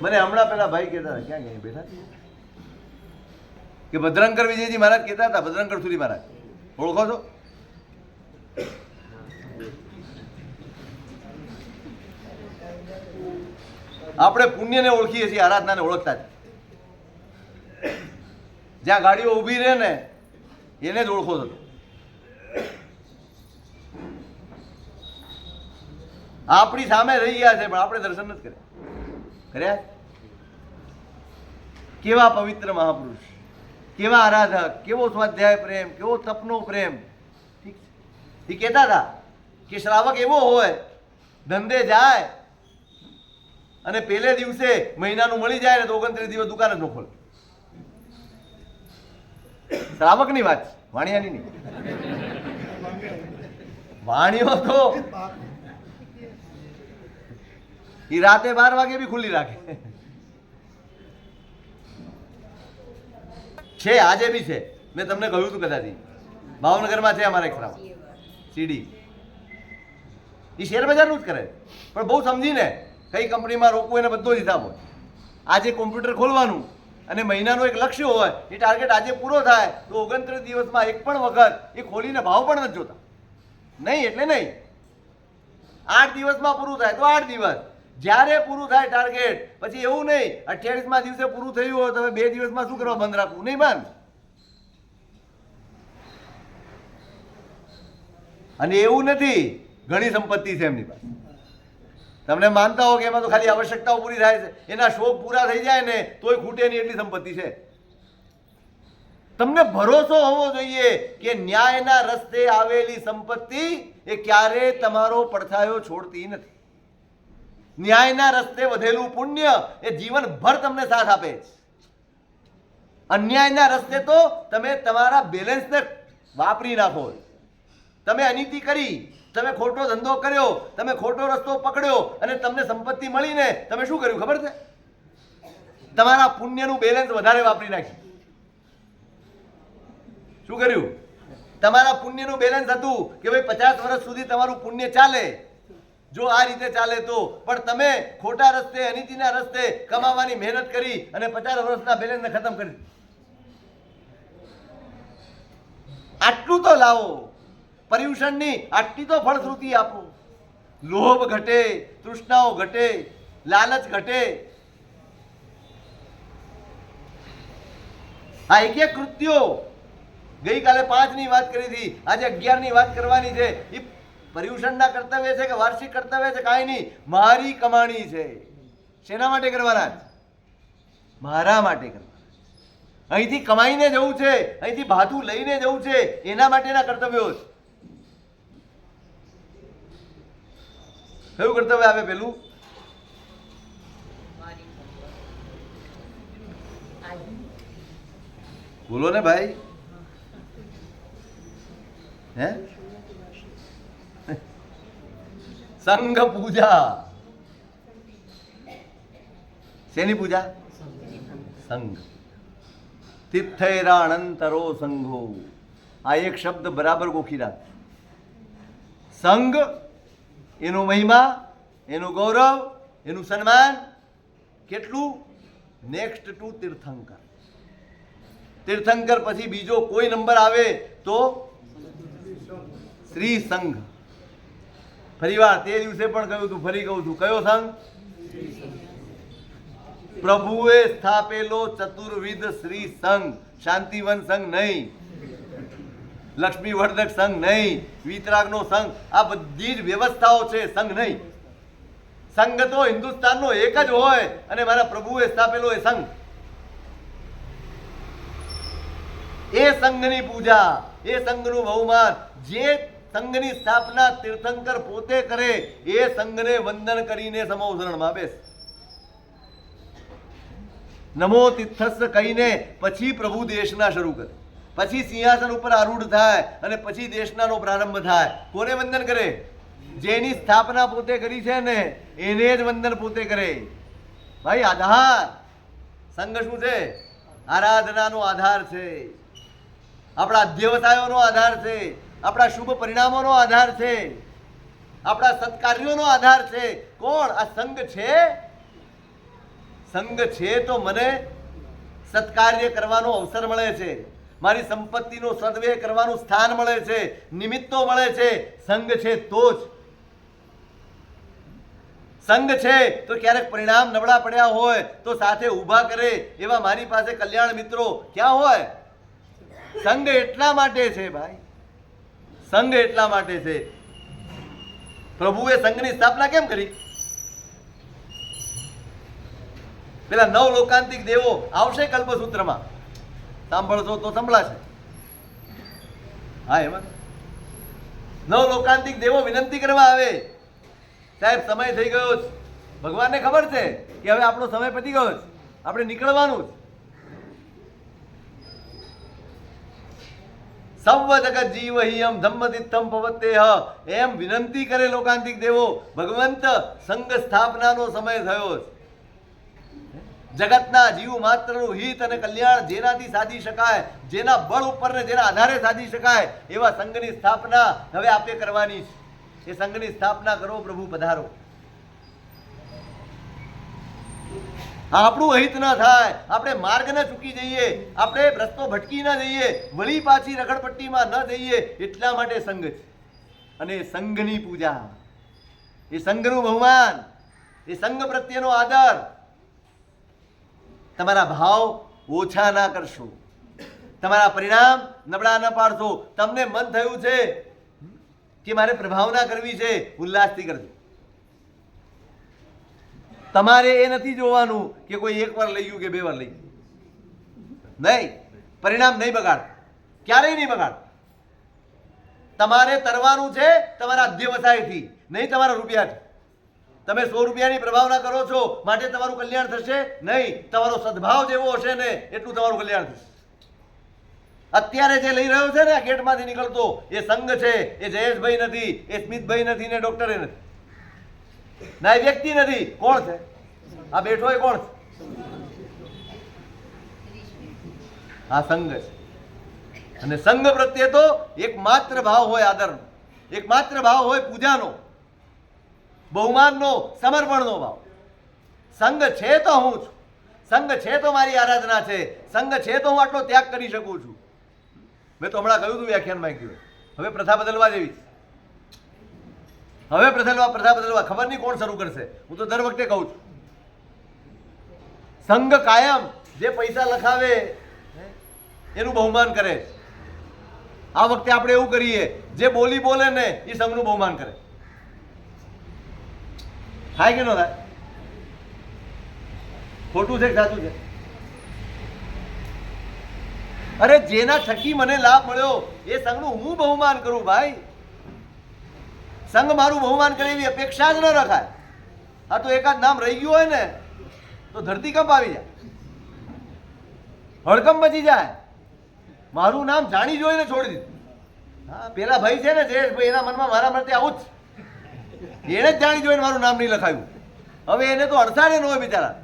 મને હમણાં પેલા ભાઈ કહેતા હતા, ક્યાં ગયા બેઠા, કે ભદ્રંકર વિજયજી મહારાજ કહેતા હતા, ભદ્રંકર સુરી મહારાજ ઓળખો છો? આપણે પુણ્યને ઓળખીએ છીએ, આરાધનાને ઓળખતા જ. જ્યાં ગાડીઓ ઊભી રહે ને એને જ ઓળખો છો. આપણી સામે રહી ગયા છે પણ આપણે દર્શન નથી કર્યા. કેવા પવિત્ર મહાપુરુષ, કેવા આરાધક, કેવો સ્વાધ્યાય પ્રેમ, કેવો તપનો પ્રેમ. ઠીક છે, એ કહેતા હતા કે શ્રાવક એવો હોય, ધંધે જાય અને પહેલે દિવસે મહિનાનું મળી જાય ને તો 29 દિવસ દુકાન જ ન ખોલે. શ્રાવકની વાત, વાણિયાની નહીં. વાણિયો તો એ રાતે 12 વાગે બી ખુલ્લી રાખે છે. આજે બી છે. મેં તમને કહ્યું હતું કદાચ, ભાવનગરમાં છે અમારા એક શ્રાવક સીડી. એ શેર બજારનું જ કરે, પણ બહુ સમજીને કઈ કંપનીમાં રોકવું એને બધો જ હિસાબ હોય. આજે કોમ્પ્યુટર ખોલવાનું અને મહિનાનું એક લક્ષ્ય હોય, એ ટાર્ગેટ આજે પૂરો થાય તો 29 દિવસમાં એક પણ વખત એ ખોલીને ભાવ પણ નથી જોતા. નહીં એટલે નહીં, 8 દિવસમાં પૂરું થાય તો 8 દિવસ. જ્યારે પૂરું થાય ટાર્ગેટ, પછી એવું નહીં 28મા દિવસે પૂરું થયું હોય તો 2 દિવસમાં શું કરવા બંધ રાખવું? નહીં બંધ. અને એવું નથી ઘણી સંપત્તિ છે એમની પાસે. તમને માનતા હો કે એમાં તો ખાલી આવશ્યકતાઓ પૂરી થાય છે, એના શોખ પૂરા થઈ જાય ને તોય ખૂટે નહીં એટલી સંપત્તિ છે. તમને ભરોસો હોવો જોઈએ કે ન્યાયના રસ્તે આવેલી સંપત્તિ એ ક્યારે તમારો પડછાયો છોડતી નથી. ન્યાયના રસ્તે વધેલું પુણ્ય એ જીવનભર તમને સાથ આપે છે. અન્યાયના રસ્તે તો તમે તમારા બેલેન્સને વાપરી નાખો. તમે અનીતિ કરી, તમે ખોટો ધંધો કર્યો, તમે ખોટો રસ્તો પકડ્યો અને તમને સંપત્તિ મળીને તમે શું કર્યું ખબર છે? તમારા પુણ્યનું બેલેન્સ વધારે વાપરી નાખ્યું. શું કર્યું? તમારા પુણ્યનું બેલેન્સ હતું કે ભાઈ 50 વર્ષ સુધી તમારું પુણ્ય ચાલે, જો આ રીતે ચાલે તો, પણ તમે ખોટા રસ્તે, અનીતિના રસ્તે કમાવાની મહેનત કરી અને 50 વર્ષના બેલેન્સને ખતમ કરી. આટલું તો લાવો, પર્યુષણની આટલી તો ફળશ્રુતિ આપો. લોભ ઘટે, તૃષ્ણાઓ ઘટે, લાલચ ઘટે. આ એક એક કૃત્યો, ગઈકાલે 5 ની વાત કરી હતી, આજે 11 ની વાત કરવાની છે. એ પર્યુષણના કર્તવ્ય છે કે વાર્ષિક કર્તવ્ય છે? કાંઈ નહીં, મારી કમાણી છે. શેના માટે કરવાના? મારા માટે કરવાના. અહીંથી કમાઈને જવું છે, અહીંથી ભાથું લઈને જવું છે, એના માટેના કર્તવ્યો છે. કયું કર્તવ્ય આવે પેલું? બોલો ને ભાઈ. હે? સંઘ પૂજા. શેની પૂજા? સંઘ. તિથૈરાણંતરો સંઘો. આ એક શબ્દ બરાબર ગોખી રાખ. સંઘ, એનો મહિમા, એનું ગૌરવ, એનું સન્માન કેટલું? નેક્સ્ટ ટુ તીર્થંકર. તીર્થંકર પછી બીજો કોઈ નંબર આવે તો શ્રી સંઘ. ફરીવાર તે દિવસે પણ કહ્યું હતું, ફરી કહું છું, કયો સંઘ? પ્રભુએ સ્થાપેલો ચતુર્વિધ શ્રી સંઘ. શાંતિવન સંઘ નહીં, લક્ષ્મીવર્ધક સંઘ નહીં, વિતરાગનો સંઘ. આ બધી જ વ્યવસ્થાઓ છે, સંઘ નહીં. સંઘ તો હિન્દુસ્તાનનો એક જ હોય અને મારા પ્રભુએ સ્થાપેલો એ સંઘ. એ સંઘની પૂજા, એ સંઘનું બહુમાન, જે સંઘની સ્થાપના તીર્થંકર પોતે કરે, એ સંઘને વંદન કરીને સમોસરણમાં બેસ. નમો તીર્થસ્થ કહીને પછી પ્રભુ દેશના શરૂ કરે, પછી સિંહાસન ઉપર આરૂઢ થાય અને પછી દેશનાનો પ્રારંભ થાય. કોને વંદન કરે? જેની સ્થાપના પોતે કરી છે ને એને જ વંદન પોતે કરે. ભાઈ, આધાર સંઘ શું છે? આરાધનાનો આધાર છે, આપણા અધ્યવસાયોનો આધાર છે, આપણા શુભ પરિણામોનો આધાર છે, આપણા સત્કાર્યોનો આધાર છે. કોણ? આ સંઘ છે. સંઘ છે તો મને સત્કાર્ય કરવાનો અવસર મળે છે, મારી સંપત્તિનો સદવ્યય કરવાનું સ્થાન મળે છે, નિમિત્તો મળે છે. સંઘ છે તો જ. સંઘ છે તો ક્યારેક પરિણામ નબળા પડ્યા હોય તો સાથે ઊભા કરે એવા મારી પાસે કલ્યાણ મિત્રો ક્યાં હોય? સંઘ એટલા માટે છે ભાઈ, સંઘ એટલા માટે છે. પ્રભુએ સંઘની સ્થાપના કેમ કરી? પેલા 9 લોકાંતિક દેવો આવશે કલ્પસૂત્રમાં, સાંભળશો તો સંભળાશે. હા, એમાં 9 લોકાંતિક દેવો વિનંતી કરવા આવે, સાહેબ સમય થઈ ગયો છે. ભગવાનને ખબર છે કે હવે આપણો સમય પતી ગયો છે, આપણે નીકળવાનું જ. સર્વ જગત જીવ હિયમ ધમ્મતિત્થમ પવત્તેહ, એમ વિનંતી કરે લોકાંતિક દેવો. ભગવંત, સંઘ સ્થાપનાનો સમય થયો છે. જગતના જીવ માત્રનું હિત અને કલ્યાણ જેનાથી સાધી શકાય, જેના બળ ઉપર ને જેના આધારે સાધી શકાય, એવા સંઘની સ્થાપના હવે આપણે કરવાની છે. એ સંઘની સ્થાપના કરો, પ્રભુ પધારો. આપણું અહિત ન થાય, આપણે માર્ગ ન ચૂકી જઈએ, આપણે રસ્તો ભટકી ન જઈએ, વળી પાછી રખડપટ્ટીમાં ન જઈએ, એટલા માટે સંઘ છે. અને સંઘની પૂજા, એ સંઘનું બહુમાન, એ સંઘ પ્રત્યેનો આદર. તમારા ભાવ ઓછા ના કરશો, તમારા પરિણામ નબળા ન પાડશો. તમને મન થયું છે કે મારે પ્રભાવના કરવી છે, ઉલ્લાસથી કરજો. તમારે એ નથી જોવાનું કે કોઈ 1 વાર લઈ ગયું કે 2 વાર લઈ ગયું. નહીં, પરિણામ નહીં બગાડ, ક્યારેય નહીં બગાડ. તમારે તરવાનું છે તમારા અધ્યવસાયથી, નહીં તમારા રૂપિયાથી. તમે 100 રૂપિયાની પ્રભાવના કરો છો માટે તમારું કલ્યાણ થશે નહીં. તમારો સદભાવ જેવો હશે ને એટલું તમારું કલ્યાણ થશે. અત્યારે જે લઈ રહ્યો છે ને આ ગેટમાંથી નીકળતો એ સંઘ છે, એ જયેશભાઈ નથી, એ સ્મિતભાઈ નથી ને ડોક્ટરે નથી, ના એ વ્યક્તિ નથી. કોણ છે આ બેઠો? એ કોણ છે? આ સંઘ છે. અને સંઘ પ્રત્યે તો એકમાત્ર ભાવ હોય આદરનો, એકમાત્ર ભાવ હોય પૂજાનો, બહુમાનનો, સમર્પણનો ભાવ. સંઘ છે તો હું છું, સંઘ છે તો મારી આરાધના છે, સંઘ છે તો હું આટલો ત્યાગ કરી શકું છું. મેં તો હમણાં કહ્યું હતું વ્યાખ્યાનમાં કહ્યું, હવે પ્રથા બદલવા જેવી છે. હવે પ્રથા બદલવા ખબર નહીં કોણ શરૂ કરશે. હું તો દર વખતે કહું છું, સંઘ કાયમ જે પૈસા લખાવે એનું બહુમાન કરે. આ વખતે આપણે એવું કરીએ, જે બોલી બોલે ને એ સંઘનું બહુમાન કરે. થાય કે ન થાય? ખોટું છે કે સાચું છે? અરે જેના થકી મને લાભ મળ્યો એ સંઘનું હું બહુમાન કરું ભાઈ. સંઘ મારું બહુમાન કરે એવી અપેક્ષા જ ન રખાય. આ તો એકાદ નામ રહી ગયું હોય ને તો ધરતીકંપ આવી જાય, હડકંપ મચી જાય. મારું નામ જાણી જોઈને છોડી દીધું. હા, પેલા ભાઈ છે ને જયેશભાઈ, એના મનમાં મારા માટે આવું જ, એને જ જાણી જોઈને મારું નામ નહીં લખાયું. હવે એને તો અડસાડે ન હોય બિચારા.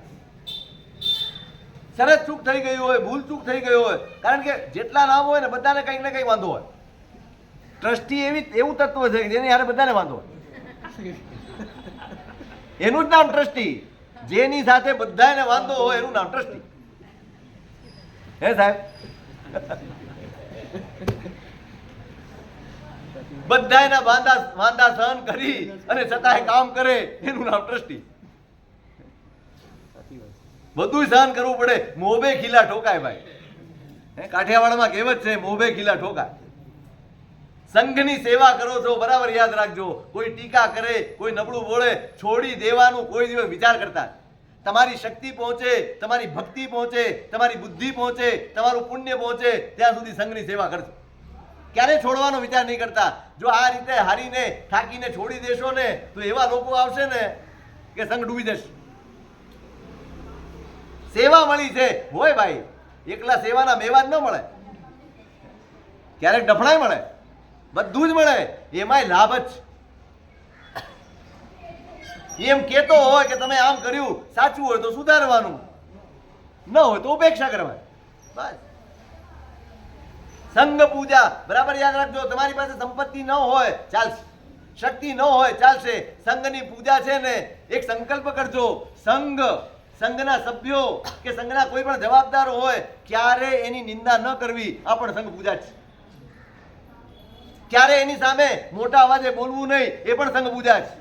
સરસ ચૂક થઈ ગયું હોય, ભૂલ ચૂક થઈ ગયો હોય, કારણ કે જેટલા નામ હોય ને બધાને કંઈક ને કંઈક વાંધો હોય. ટ્રસ્ટી એવું તત્વ છે કે જેની હારે બધાને વાંધો હોય. એનું જ નામ ટ્રસ્ટી. જેની સાથે બધાને વાંધો હોય એનું નામ ટ્રસ્ટી. હે સાહેબ? બધાના વાંધા સહન કરી અને છતાંય કામ કરે એનું નામ ટ્રસ્ટી. બધું સહન કરવું પડે. મોભે ખીલા ઠોકાય ભાઈ. કાઠિયાવાડમાં કહેવત છે, મોભે ખીલા ઠોકાય. સંઘની સેવા કરો છો, બરાબર યાદ રાખજો. કોઈ ટીકા કરે, કોઈ નબળું બોલે, છોડી દેવાનું કોઈ દિવસ વિચાર કરતા. તમારી શક્તિ પહોંચે, તમારી ભક્તિ પહોંચે, તમારી બુદ્ધિ પહોંચે, તમારું પુણ્ય પહોંચે ત્યાં સુધી સંઘની સેવા કરજો. ક્યારે છોડવાનો વિચાર નહીં કરતા. જો આ રીતે હારીને થાકીને છોડી દેશો ને તો એવા લોકો આવશે ને કે સંઘ ડૂબી જશે. સેવા મળી છે હોય ભાઈ, એકલા સેવાના મેવા જ ન મળે, ક્યારેક ડફણાય મળે, બધું જ મળે. એમાંય લાભ જ. એમ કેતો હોય કે તમે આમ કર્યું, સાચું હોય તો સુધારવાનું, ન હોય તો ઉપેક્ષા કરવાની. બસ. સંઘ પૂજા, બરાબર યાદ રાખજો. તમારી પાસે સંપત્તિ ન હોય ચાલશે, શક્તિ ન હોય ચાલશે. સંઘની પૂજા છે ને એક સંકલ્પ કરજો. સંઘના સભ્યો કે સંઘના કોઈ પણ જવાબદાર હોય ક્યારે એની નિંદા ન કરવી, આ પણ સંઘ પૂજા છે. ક્યારે એની સામે મોટા અવાજે બોલવું નહીં, એ પણ સંઘ પૂજા છે.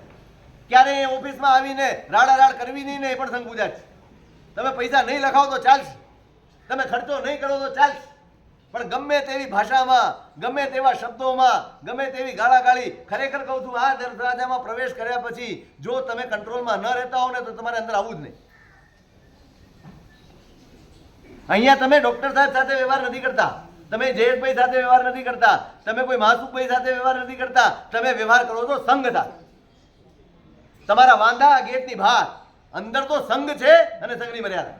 ક્યારે એ ઓફિસમાં આવીને રાડારાડ કરવી નહીં ને, એ પણ સંઘ પૂજા છે. તમે પૈસા નહીં લખાવો તો ચાલશે, તમે ખર્ચો નહીં કરો તો ચાલશે, પણ ગમે તેવી ભાષામાં, ગમે તેવા શબ્દોમાં, ગમે તેવી ગાળાગાળી, ખરેખર કહું છું આ દરવાજામાં પ્રવેશ કર્યા પછી જો તમે કંટ્રોલમાં ન રહેતા હો ને તો તમારે અંદર આવવું જ નહીં. અહીંયા તમે ડોક્ટર સાહેબ સાથે વ્યવહાર નથી કરતા, તમે જયેશભાઈ સાથે વ્યવહાર નથી કરતા, તમે કોઈ માસુકભાઈ સાથે વ્યવહાર નથી કરતા, તમે વ્યવહાર કરો છો સંઘ સાથે. તમારા વાંધા ગેટની બહાર, અંદર તો સંઘ છે અને સંઘની મર્યાદા.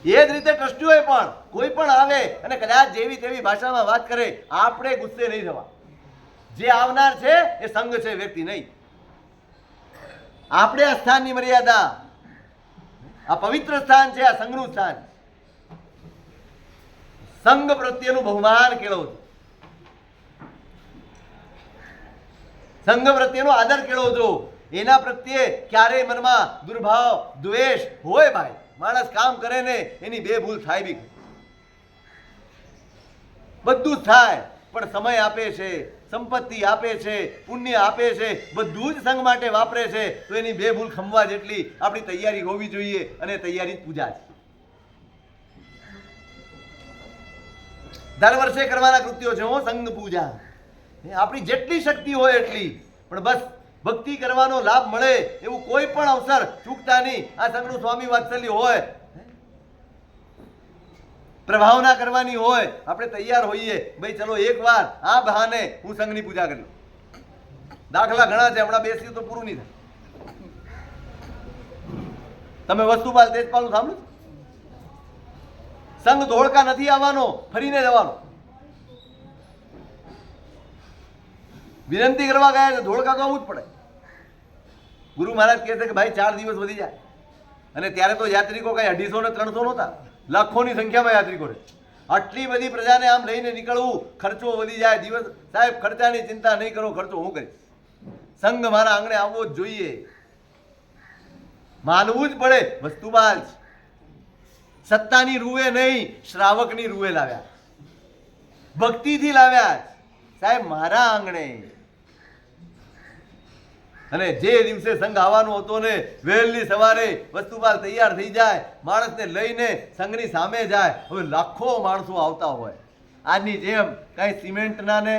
એ જ રીતે ટ્રસ્ટીઓએ પણ કોઈ પણ આવે અને કદાચ જેવી તેવી ભાષામાં વાત કરે, આપણે ગુસ્સે નહીં થવા. જે આવનાર છે એ સંઘ છે, વ્યક્તિ નહીં. આપણે આ સ્થાનની મર્યાદા, આ પવિત્ર સ્થાન છે, આ સંઘનું સ્થાન. સંઘ પ્રત્યેનું બહુમાન કેળવજો, સંઘ પ્રત્યેનો આદર કેળવજો. એના પ્રત્યે ક્યારેય મનમાં દુર્ભાવ, દ્વેષ હોય ભાઈ. માણસ કામ કરે ને એની બે ભૂલ થાય બી, બધું જ થાય, પણ સમય આપે છે, સંપત્તિ આપે છે, પુણ્ય આપે છે, બધું જ સંઘ માટે વાપરે છે. તો એની બે ભૂલ ખમવા જેટલી આપણી તૈયારી હોવી જોઈએ, અને તૈયારી પૂજા છે. દર વર્ષે કરવાના કૃત્યો છે હો સંઘ પૂજા. આપણી જેટલી શક્તિ હોય એટલી, પણ બસ ભક્તિ કરવાનો લાભ મળે એવું કોઈ પણ અવસર ચૂકતા નહીં. આ સંઘનું સ્વામી વાત્સલ્ય હોય, પ્રભાવના કરવાની હોય, આપણે તૈયાર હોઈએ ભાઈ ચલો એક વાર આ બહાને હું સંઘની પૂજા કરી લઉં. દાખલા ઘણા છે, હમણાં બેસ્યું તો પૂરું નહીં થાય. તમે વસ્તુપાલ તેજપાલનું સાંભળ્યું? સંઘ ધોળકા નથી આવવાનો, ફરીને જવાનો. વિનંતી કરવા ગયા છે, ધોળકા તો આવવું જ પડે. ગુરુ મહારાજ કહે છે કે ભાઈ 4 દિવસ વધી જાય. અને ત્યારે તો યાત્રિકો કઈ 250 ને 300 નહોતા, લાખોની સંખ્યામાં યાત્રિકો રહે. આટલી બધી પ્રજાને આમ લઈને નીકળવું, ખર્ચો વધી જાય. દિવસ સાહેબ ખર્ચાની ચિંતા નહીં કરો, ખર્ચો હું કરીશ. સંઘ મારા આંગણે આવવો જ જોઈએ, માનવું જ પડે. વસ્તુપાલ સત્તાની રૂએ નહીં, શ્રાવકની રૂએ લાવ્યા, ભક્તિથી લાવ્યા સાહેબ મારા આંગણે. અને જે દિવસે સંઘ આવવાનો હતો ને, વહેલી સવારે વસ્તુપાલ તૈયાર થઈ જાય, માણસને લઈને સંઘની સામે જાય. હવે લાખો માણસો આવતા હોય. આજની જેમ કઈ સિમેન્ટના ને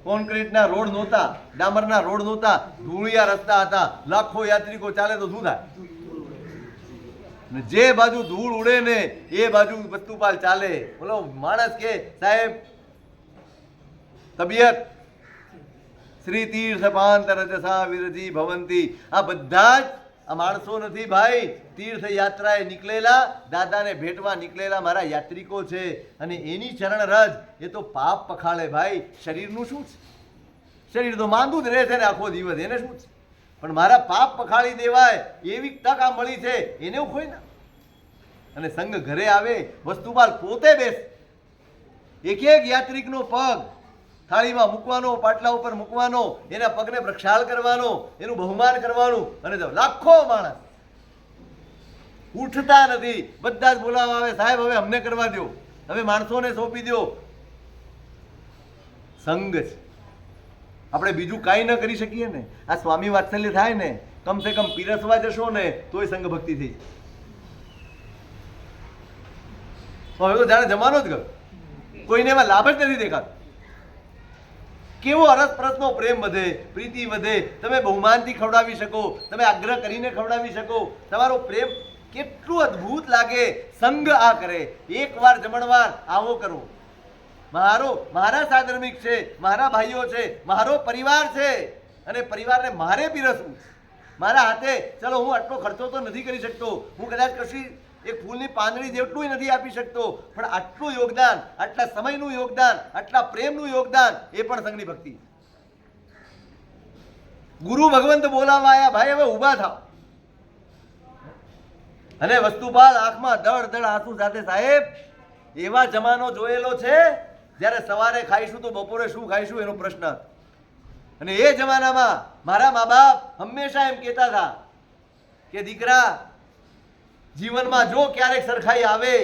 કોન્ક્રીટના રોડ નહોતા, ડામરના રોડ નહોતા, ધૂળિયા રસ્તા હતા. લાખો યાત્રિકો ચાલે તો શું થાય? જે બાજુ ધૂળ ઉડે ને એ બાજુ વસ્તુપાલ ચાલે. બોલો માણસ કે સાહેબ તબિયત શ્રી તીર્થ પાંત રજસા વિરજી ભવંતી. આ બધા જ આ માણસો નથી ભાઈ, તીર્થ યાત્રાએ નીકળેલા, દાદાને ભેટવા નીકળેલા મારા યાત્રિકો છે. અને એની ચરણ રજ એ તો પાપ પખાળે ભાઈ. શરીરનું શું છે? શરીર તો માંદું જ રહે છે ને આખો દિવસ, એને શું છે? પણ મારા પાપ પખાળી દેવાય એવી તક આ મળી છે, એને ખોઈ ના. અને સંઘ ઘરે આવે, વસ્તુપાલ પોતે બેસ, એક એક યાત્રિકનો પગ થાળીમાં મૂકવાનો, પાટલા ઉપર મૂકવાનો, એના પગને પ્રક્ષાળ કરવાનો, એનું બહુમાન કરવાનું. અને લાખો માણસ ઉઠતા નથી, બધા જ બોલાવા આવે, સાહેબ હવે અમને કરવા દો, હવે માણસોને સોંપી દો. સંઘ છે, આપણે બીજું કાંઈ ન કરી શકીએ ને. આ સ્વામી વાત્સલ્ય થાય ને, કમસે કમ પીરસવા જશો ને તોય સંઘ ભક્તિ થઈ. હવે તો જાણે જમાનો જ ગયો, કોઈને એમાં લાભ જ નથી દેખાતો. કેવો અરસપરસનો પ્રેમ વધે, પ્રીતિ વધે. તમે બહુમાનથી ખવડાવી શકો, તમે આગ્રહ કરીને ખવડાવી શકો. તમારો પ્રેમ કેટલું અદ્ભુત લાગે. સંઘ આ કરે. એકવાર જમણવાર આવો કરો. મારા સાધર્મિક છે, મારા ભાઈઓ છે, મારો પરિવાર છે, અને પરિવારને મારે પીરસવું. મારા હાથે ચલો હું આટલો ખર્ચો તો નથી કરી શકતો, હું કદાચ કશી એક ફૂલની પાંદડી જેટલું નથી આપી શકતો, પણ આટલું યોગદાન, આટલા સમયનું યોગદાન, આટલા પ્રેમનું યોગદાન, એ પણ સંઘની ભક્તિ. ગુરુ ભગવંત બોલાવા આવ્યા, ભાઈ હવે ઊભા થાવ. અને વસ્તુપાલ આંખમાં દળ દળ આંસુ સાથે, સાહેબ એવા જમાનો જોયેલો છે જ્યારે સવારે ખાઈશું તો બપોરે શું ખાઈશું એનો પ્રશ્ન હતો. અને એ જમાનામાં મારા મા બાપ હંમેશા એમ કહેતા હતા કે દીકરા જીવનમાં જો ક્યારેક સરખાઈ આવે,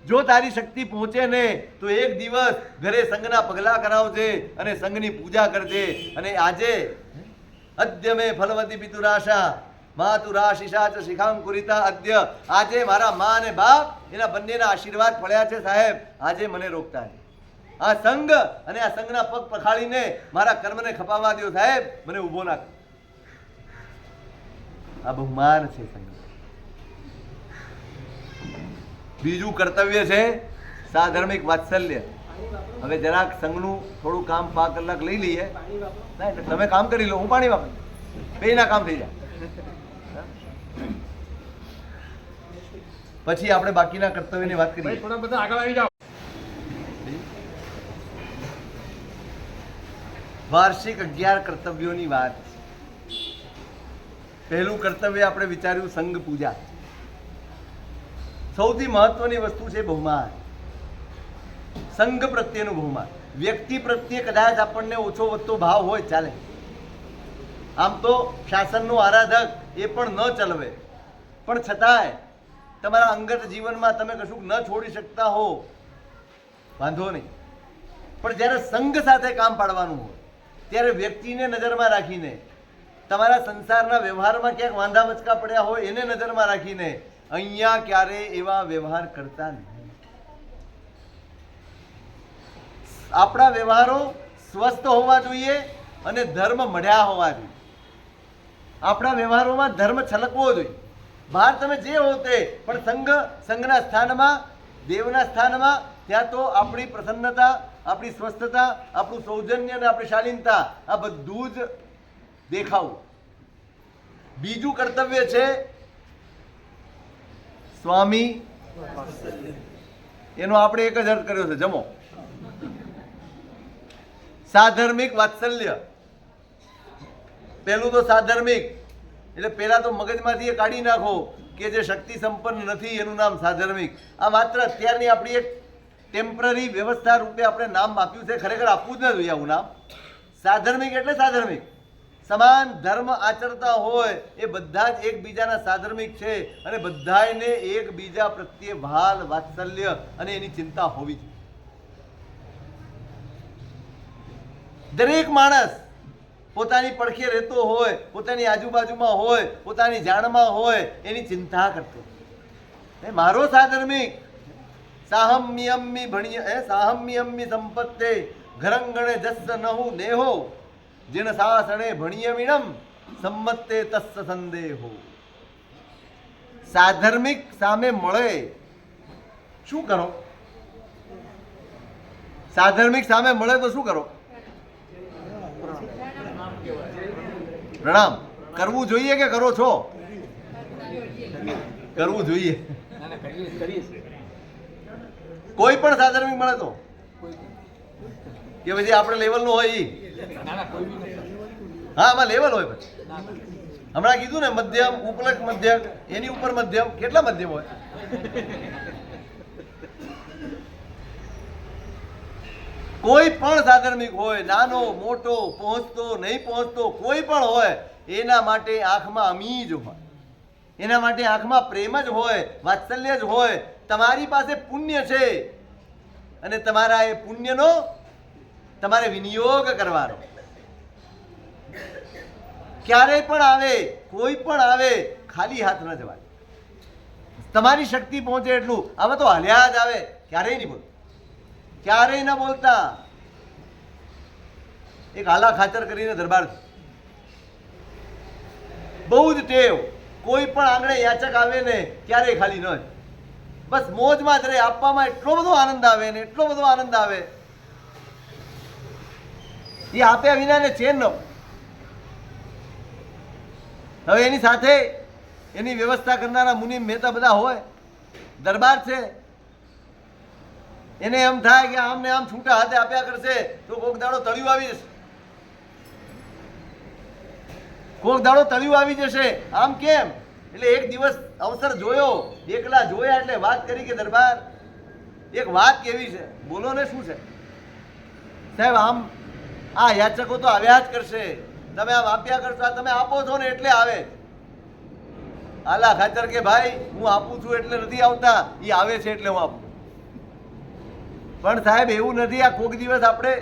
જો તારી શક્તિ પહોંચે ને તો એક દિવસ ઘરે સંઘના પગલા કરાવજે અને સંઘની પૂજા કરજે. અને આજે અદ્ય મેં ફલવતી પિતુરાશા માતુરાશિષા ચ શિખામ કુરિતા અદ્ય. આજે મારા મા અને બાપ એના બંનેના આશીર્વાદ પડ્યા છે સાહેબ, આજે મને રોકતા છે. આ સંઘ અને આ સંઘના પગ પખાળીને મારા કર્મને ખપાવવા દો સાહેબ, મને ઊભો ના કર. આ બહુમાન છે સંઘ. બીજું કર્તવ્ય છે સાધર્મિક વાત્સલ્ય. હવે જરાક સંઘનું થોડું કામ 5 કલાક લઈ લઈએ. તમે કામ કરી લો, હું પાણી વાપરું, બેયના કામ થઈ જાય. પછી આપણે બાકીના કર્તવ્યની વાત કરીએ. થોડા બધા આગળ આવી જાઓ. વાર્ષિક 11 કર્તવ્યોની વાત. પહેલું કર્તવ્ય આપણે વિચાર્યું સંઘ પૂજા. સૌથી મહત્વની વસ્તુ છે બહુમાન. સંઘ પ્રત્યેનું બહુમાન. વ્યક્તિ પ્રત્યે કદાચ આપણને ઓછો વધતો ભાવ હોય ચાલે, આમ તો શાસનનો આરાધક એ પણ ન ચલવે, પણ છતાંય તમારા અંગત જીવનમાં તમે કશું ન છોડી શકતા હો વાંધો નહીં, પણ જ્યારે સંઘ સાથે કામ પાડવાનું હોય ત્યારે વ્યક્તિને નજરમાં રાખીને, તમારા સંસારના વ્યવહારમાં ક્યાંક વાંધા વચકા પડ્યા હોય એને નજરમાં રાખીને અહીંયા ક્યારે એવા વ્યવહાર કરતા નહીં. આપણા વ્યવહારો સ્વસ્થ હોવા જોઈએ અને ધર્મ મળ્યા હોવા જોઈએ. આપણા વ્યવહારોમાં ધર્મ છલકવો જોઈએ. બહાર તમે જે હો તે, પણ સંઘના સ્થાનમાં, દેવના સ્થાનમાં, ત્યાં તો આપણી પ્રસન્નતા, આપણી સ્વસ્થતા, આપણું સૌજન્ય અને આપણી શાલીનતા, આ બધું જ દેખાવું. બીજું કર્તવ્ય છે સ્વામી, એનો આપણે એક જ અર્થ કર્યો છે, જમો. સાધર્મિક વાત્સલ્ય. પહેલું તો સાધર્મિક એટલે પહેલા તો મગજમાંથી એ કાઢી નાખો કે જે શક્તિ સંપન્ન નથી એનું નામ સાધર્મિક. આ માત્ર અત્યારની આપણી એક ટેમ્પરરી વ્યવસ્થા રૂપે આપણે નામ આપ્યું છે, ખરેખર આપવું જ ન જોઈએ આવું નામ. સાધર્મિક એટલે સાધર્મિક, સમાન ધર્મ આચરતા હોય એ બધા જ એકબીજાના સાધર્મિક છે અને બધાને એકબીજા પ્રત્યે ભાલ, વાત્સલ્ય અને એની ચિંતા હોવી જોઈએ. દરેક માણસ પોતાની પડખે રહેતો હોય, પોતાની આજુબાજુમાં હોય, પોતાની જાણમાં હોય, એની ચિંતા કરતો. મારો સાધર્મિક સાહમ્યમ્મી ભણ્ય સાહમ્યમ્મી સંપત્તે ઘરંગણે જસ્સ નહુ નેહો જેન સાસણે ભણ્યમિણમ સંમત્તે તસ્સ સંદેહો. સાધર્મિક સામે મળે શું કરો? સાધર્મિક સામે મળે તો શું કરો? પ્રણામ કરવું જોઈએ કે કરો છો? કરવું જોઈએ. કોઈ પણ સાધર્મિક મળે તો કે પછી આપણે લેવલનું હોય ઈ? હા, આમાં લેવલ હોય. પછી હમણાં કીધું ને મધ્યમ, ઉપલક મધ્યમ, એની ઉપર મધ્યમ. કેટલા મધ્યમ હોય? કોઈ પણ સાધર્મિક હોય, નાનો મોટો, પહોંચતો નહીં પહોંચતો, કોઈ પણ હોય, એના માટે આંખમાં અમી જ હોય, એના માટે આંખમાં પ્રેમ જ હોય, વાત્સલ્ય જ હોય. તમારી પાસે પુણ્ય છે અને તમારા એ પુણ્યનો તમારે વિનિયોગ કરવાનો. ક્યારેય પણ આવે, કોઈ પણ આવે, ખાલી હાથ ન જવાય. તમારી શક્તિ પહોંચે એટલું. આમાં તો હાલ્યા જ આવે, ક્યારેય નહીં બોલતા, ક્યારેય ન બોલતા. એક હાલા ખાચર કરીને દરબાર છે, બહુ જ ટેવ. કોઈ પણ આંગણે યાચક આવે ને ક્યારેય ખાલી ન. બસ મોજમાં જ રહે, આપવામાં એટલો બધો આનંદ આવે ને એટલો બધો આનંદ આવે, એ આપ્યા વિના ને ચેન ન. હવે એની સાથે એની વ્યવસ્થા કરનારા મુનિ મહેતા બધા હોય, દરબાર છે, એને એમ થાય કે આમને આમ છૂટા હાથે આપ્યા કરશે તો કોક દાડો તળિયું આવી જશે, કોક દાડો તળિયું આવી જશે. આમ કેમ? એટલે એક દિવસ અવસર જોયો, એકલા જોયા એટલે વાત કરી કે દરબાર એક વાત કેવી છે, બોલો ને. શું છે સાહેબ? આમ આ યાચકો તો આવ્યા જ કરશે, તમે આમ આપ્યા કરશો, તમે આપો છો ને એટલે આવે. આલા ખાચર કે ભાઈ હું આપું છું એટલે નથી આવતા, એ આવે છે એટલે હું આપું. પણ સાહેબ એવું નથી. આ કોક દિવસ આપણે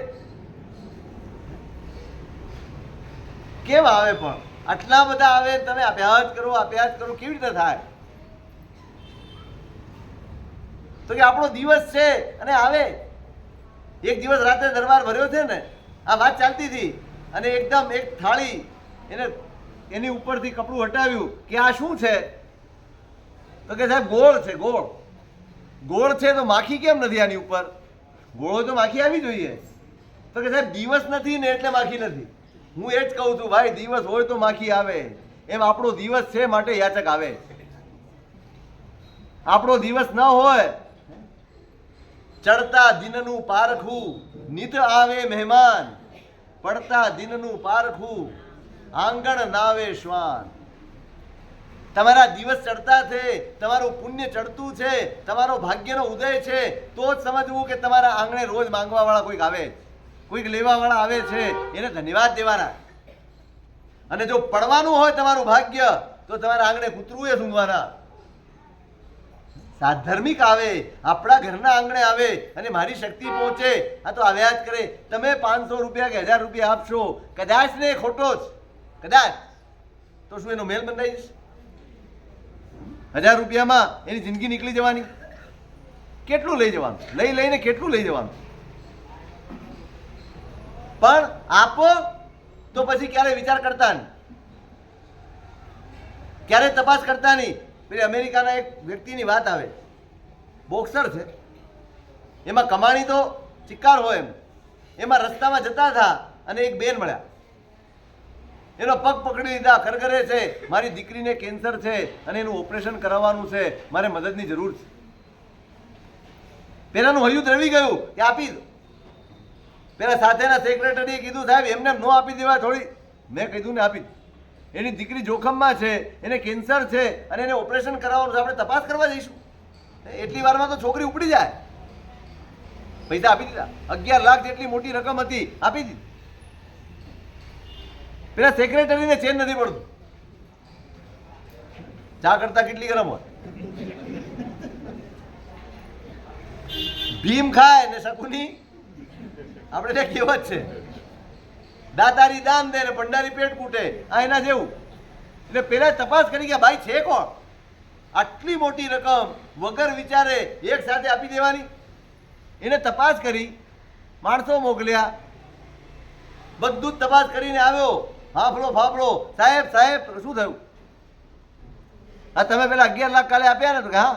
કેમ આવે? પણ આટલા બધા આવે, તમે આપ્યા જ કરો, આપ્યા જ કરો, કેવી રીતે થાય? તો કે આપણો દિવસ છે અને આવે. એક દિવસ રાતે દરબાર ભર્યો છે ને, આ વાત ચાલતી હતી અને એકદમ એક થાળી એને એની ઉપરથી કપડું હટાવ્યું કે આ શું છે? તો કે સાહેબ ગોળ છે. ગોળ ગોળ છે તો માખી કેમ નથી આની ઉપર? ગોળ હોય તો માખી આવી જોઈએ. તો કે સાહેબ દિવસ નથી ને એટલે માખી નથી. હું એ જ કહું છું ભાઈ, દિવસ હોય તો માખી આવે. એમ આપણો દિવસ છે માટે યાચક આવે. આપણો દિવસ ન હોય, ચડતા દિનનું પારખું નિત આવે મહેમાન, પડતા દિનનું પારખું આંગણ નાવે શ્વાન. તમારા દિવસ ચડતા છે, તમારું પુણ્ય ચડતું છે, તમારો ભાગ્યનો ઉદય છે, તો જ સમજવું કે તમારા આંગણે રોજ માંગવા વાળા કોઈક આવે, કોઈક લેવા વાળા આવે છે, એને ધન્યવાદ દેવાના. અને જો પડવાનું હોય તમારું ભાગ્ય તો તમારા આંગણે કૂતરું એ સૂંઘવાના. સાધર્મિક આવે, આપણા ઘરના આંગણે આવે અને મારી શક્તિ પહોંચે. આ તો આવ્યા જ કરે. તમે 500 રૂપિયા કે 1000 રૂપિયા આપશો, કદાચ ને ખોટો જ, કદાચ, તો શું એનો મેલ બંધાઈ જશે? 1000 રૂપિયામાં એની જિંદગી નીકળી જવાની. કેટલું લઈ જવાનું? લઈ લઈને કેટલું લઈ જવાનું? પણ આપો તો પછી ક્યારે વિચાર કરતા નહીં, ક્યારે તપાસ કરતા નહીં. પેલી અમેરિકાના એક વ્યક્તિની વાત આવે, બોક્સર છે, એમાં કમાણી તો ચિક્કાર હોય એમાં રસ્તામાં જતા હતા અને એક બેન મળ્યા, એનો પગ પકડી લીધા, ખરખરે છે, મારી દીકરીને કેન્સર છે અને એનું ઓપરેશન કરાવવાનું છે, મારે મદદની જરૂર છે. પેલાનું હૈયું દ્રવી ગયું કે આપી દો. પેલા સાથેના સેક્રેટરીએ કીધું સાહેબ એમને નો આપી દેવા થોડી. મેં કીધું ને આપી. એની દીકરી જોખમમાં છે, એને કેન્સર છે અને એને ઓપરેશન કરાવવાનું છે, આપણે તપાસ કરવા જઈશું. એટલી વારમાં તો છોકરી ઉપડી જાય. પૈસા આપી દીધા. 11 લાખ જેટલી મોટી રકમ હતી, આપી દીધી. પેલા સેક્રેટરીને ચેન નથી પડતું. ચા કરતા કેટલી ગરમ હોય. ભીમ ખાય ને શકુની આપણે ત્યાં કહેવત છે, દાતારી દાન દે ને ભંડારી પેટ કૂટે. આ એના જેવું. એટલે પેલા તપાસ કરી ગયા ભાઈ છે કોણ, આટલી મોટી રકમ વગર વિચારે એક સાથે આપી દેવાની. એને તપાસ કરી, માણસો મોકલ્યા, બધું જ તપાસ કરીને આવ્યો. હાફળો ફાફળો, સાહેબ સાહેબ શું થયું? હા તમે પેલા 11 લાખ કાલે આપ્યા ને? તો હા,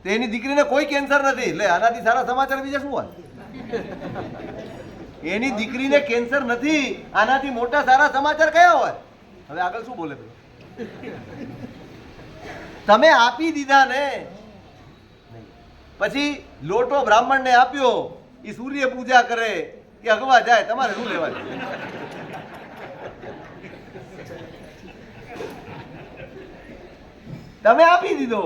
તેની દીકરીને કોઈ કેન્સર નથી. એટલે આનાથી સારા સમાચાર બીજા શું હોય? એની દીકરીને કેન્સર નથી, આનાથી મોટા સારા સમાચાર કયા હોય? હવે આગળ શું બોલે? તમે આપી દીધા ને, પછી લોટો બ્રાહ્મણને આપ્યો, એ સૂર્ય પૂજા કરે કે અગવા જાય, તમારે શું લેવા? તમે આપી દીધો,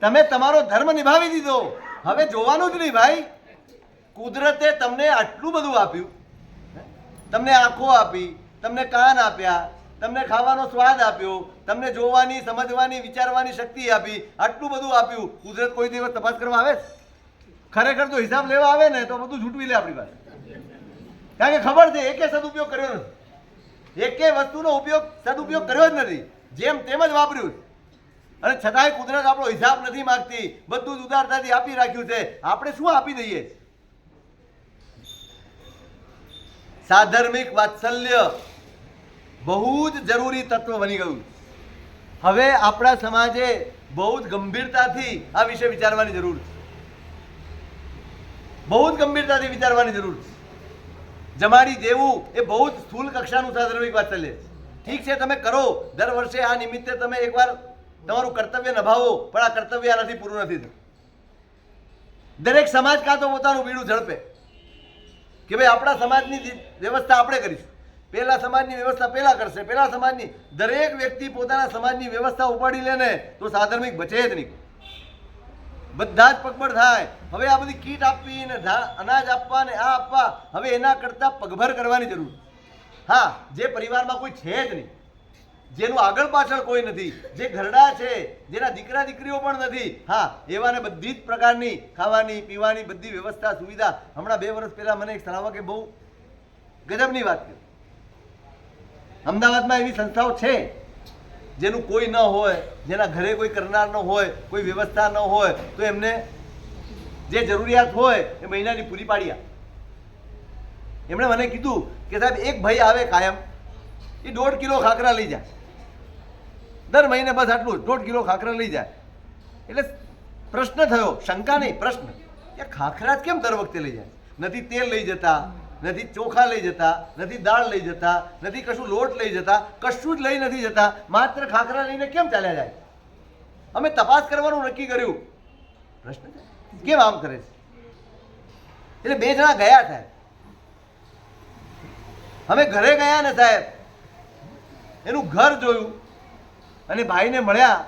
તમે તમારો ધર્મ નિભાવી દીધો. હવે જોવાનું જ નહીં ભાઈ. કુદરતે તમને આટલું બધું આપ્યું, તમને આંખો આપી, તમને કાન આપ્યા, તમને ખાવાનો સ્વાદ આપ્યો, તમને જોવાની, સમજવાની, વિચારવાની શક્તિ આપી, આટલું બધું આપ્યું. કુદરત કોઈ દિવસ તપાસ કરવા આવે? ખરેખર તો હિસાબ લેવા આવે ને તો બધું છૂટવી લે આપણી પાસે. કારણ કે ખબર છે એકે સદુપયોગ કર્યો નથી, એકે વસ્તુનો સદુપયોગ કર્યો જ નથી, જેમ તેમ જ વાપર્યું. અને છતાંય કુદરત આપણો હિસાબ નથી માંગતી, બધું જ ઉદારતાથી આપી રાખ્યું છે. આપણે શું આપી દઈએ? સાધર્મિક વાત્સલ્ય બહુ જ જરૂરી તત્વ બની ગયું. હવે આપણા સમાજે બહુ જ ગંભીરતાથી આ વિશે વિચારવાની જરૂર છે. બહુ જ ગંભીરતાથી વિચારવાની જરૂર છે. જમાડી દેવું એ બહુ જ સ્થૂળ કક્ષાનું સાધર્મિક વાત્સલ્ય છે. ઠીક છે તમે કરો, દર વર્ષે આ નિમિત્તે તમે એકવાર તમારું કર્તવ્ય નિભાવો, પણ આ કર્તવ્ય આનાથી પૂરું નથી થતું. દરેક સમાજ કાં તો પોતાનું બીડું ઝડપે કે ભાઈ આપણા સમાજની વ્યવસ્થા આપણે કરીશું, પેલા સમાજની વ્યવસ્થા પેલા કરશે, પેલા સમાજની. દરેક વ્યક્તિ પોતાના સમાજની વ્યવસ્થા ઉપાડી લે ને તો સાધર્મિક બચે જ નહીં. બધા જ પગભર થાય. હવે આ બધી કીટ આપવી ને અનાજ આપવા ને આ આપવા, હવે એના કરતાં પગભર કરવાની જરૂર. હા, જે પરિવારમાં કોઈ છે જ નહીં, જેનું આગળ પાછળ કોઈ નથી, જે ઘરડા છે, જેના દીકરા દીકરીઓ પણ નથી, હા એવાને બધી જ પ્રકારની ખાવાની પીવાની બધી વ્યવસ્થા સુવિધા. હમણાં 2 વર્ષ પહેલા મને એક શ્રાવકે બહુ ગજબની વાત કરી. અમદાવાદમાં એવી સંસ્થાઓ છે જેનું કોઈ ન હોય, જેના ઘરે કોઈ કરનાર ન હોય, કોઈ વ્યવસ્થા ન હોય, તો એમને જે જરૂરિયાત હોય એ મહિનાની પૂરી પાડી આપે. એમણે મને કીધું કે સાહેબ એક ભાઈ આવે કાયમ, એ 1.5 કિલો ખાખરા લઈ જાય દર મહિને, બસ આટલું જ 1.5 કિલો ખાખરા લઈ જાય. એટલે પ્રશ્ન થયો, શંકા નહીં પ્રશ્ન, કે ખાખરા જ કેમ દર વખતે લઈ જાય? નથી તેલ લઈ જતા, નથી ચોખા લઈ જતા, નથી દાળ લઈ જતા, નથી કશું લોટ લઈ જતા, કશું જ લઈ નથી જતા, માત્ર ખાખરા લઈને કેમ ચાલ્યા જાય? અમે તપાસ કરવાનું નક્કી કર્યું. પ્રશ્ન કેમ આમ કરે છે? એટલે 2 જણા ગયા સાહેબ. અમે ઘરે ગયા ને સાહેબ, એનું ઘર જોયું અને ભાઈને મળ્યા.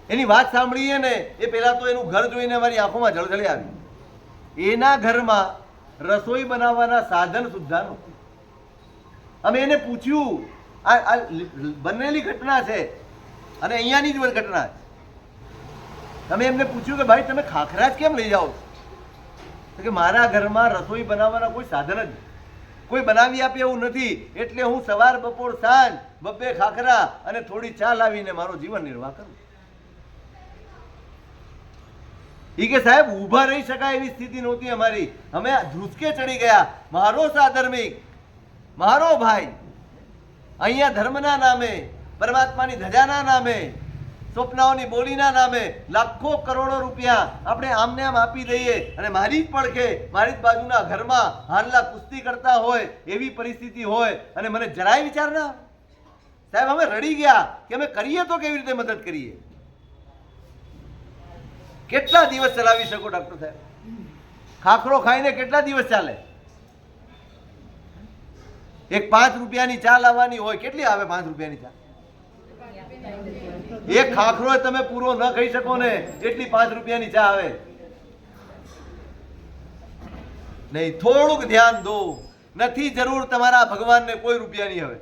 એની વાત સાંભળીએ ને એ પહેલા તો એનું ઘર જોઈને અમારી આંખોમાં જળજળી આવી. એના ઘરમાં રસોઈ બનાવવાના સાધન સુદ્ધા નહોતું. અમે એને પૂછ્યું, આ બનેલી ઘટના છે અને અહીંયાની જ ઘટના છે. તમે એમને પૂછ્યું કે ભાઈ તમે ખાખરા જ કેમ લઈ જાઓ છો? કે મારા ઘરમાં રસોઈ બનાવવાના કોઈ સાધન જ નહીં, કોઈ બનાવી આપે એવું નથી, એટલે હું સવાર બપોર સાંજ 2 ખાખરા અને થોડી ચા લાવીને મારો જીવન નિર્વાહ કરું. એ કે સાહેબ ઊભા રહી શકાય એવી સ્થિતિ નહોતી અમારી. અમે ધ્રુસકે ચડી ગયા. મારો સાધર્મિક, મારો ભાઈ અહીંયા ધર્મના નામે, પરમાત્માની ધજાના નામે સ્વપ્નાઓની બોલીના નામે લાખો કરોડો રૂપિયા આપણે આમને આમ આપી દઈએ અને મારી જ પડખે મારી જ બાજુના ઘરમાં હાલના કુસ્તી કરતા હોય એવી પરિસ્થિતિ હોય અને મને જરાય વિચાર ના સાહેબ અમે રડી ગયા કે અમે કરીએ તો કેવી રીતે મદદ કરીએ. કેટલા દિવસ ચલાવી શકો ડોક્ટર સાહેબ? ખાખરો ખાઈને કેટલા દિવસ ચાલે? એક 5 રૂપિયાની ચા લાવવાની હોય, કેટલી આવે 5 રૂપિયાની ચા? એક ખાખરો તમે પૂરો ન ખાઈ શકો ને એટલી 5 રૂપિયાની ચા આવે. નહીં, થોડુંક ધ્યાન દો. નથી જરૂર તમારા ભગવાનને કોઈ રૂપિયાની. હવે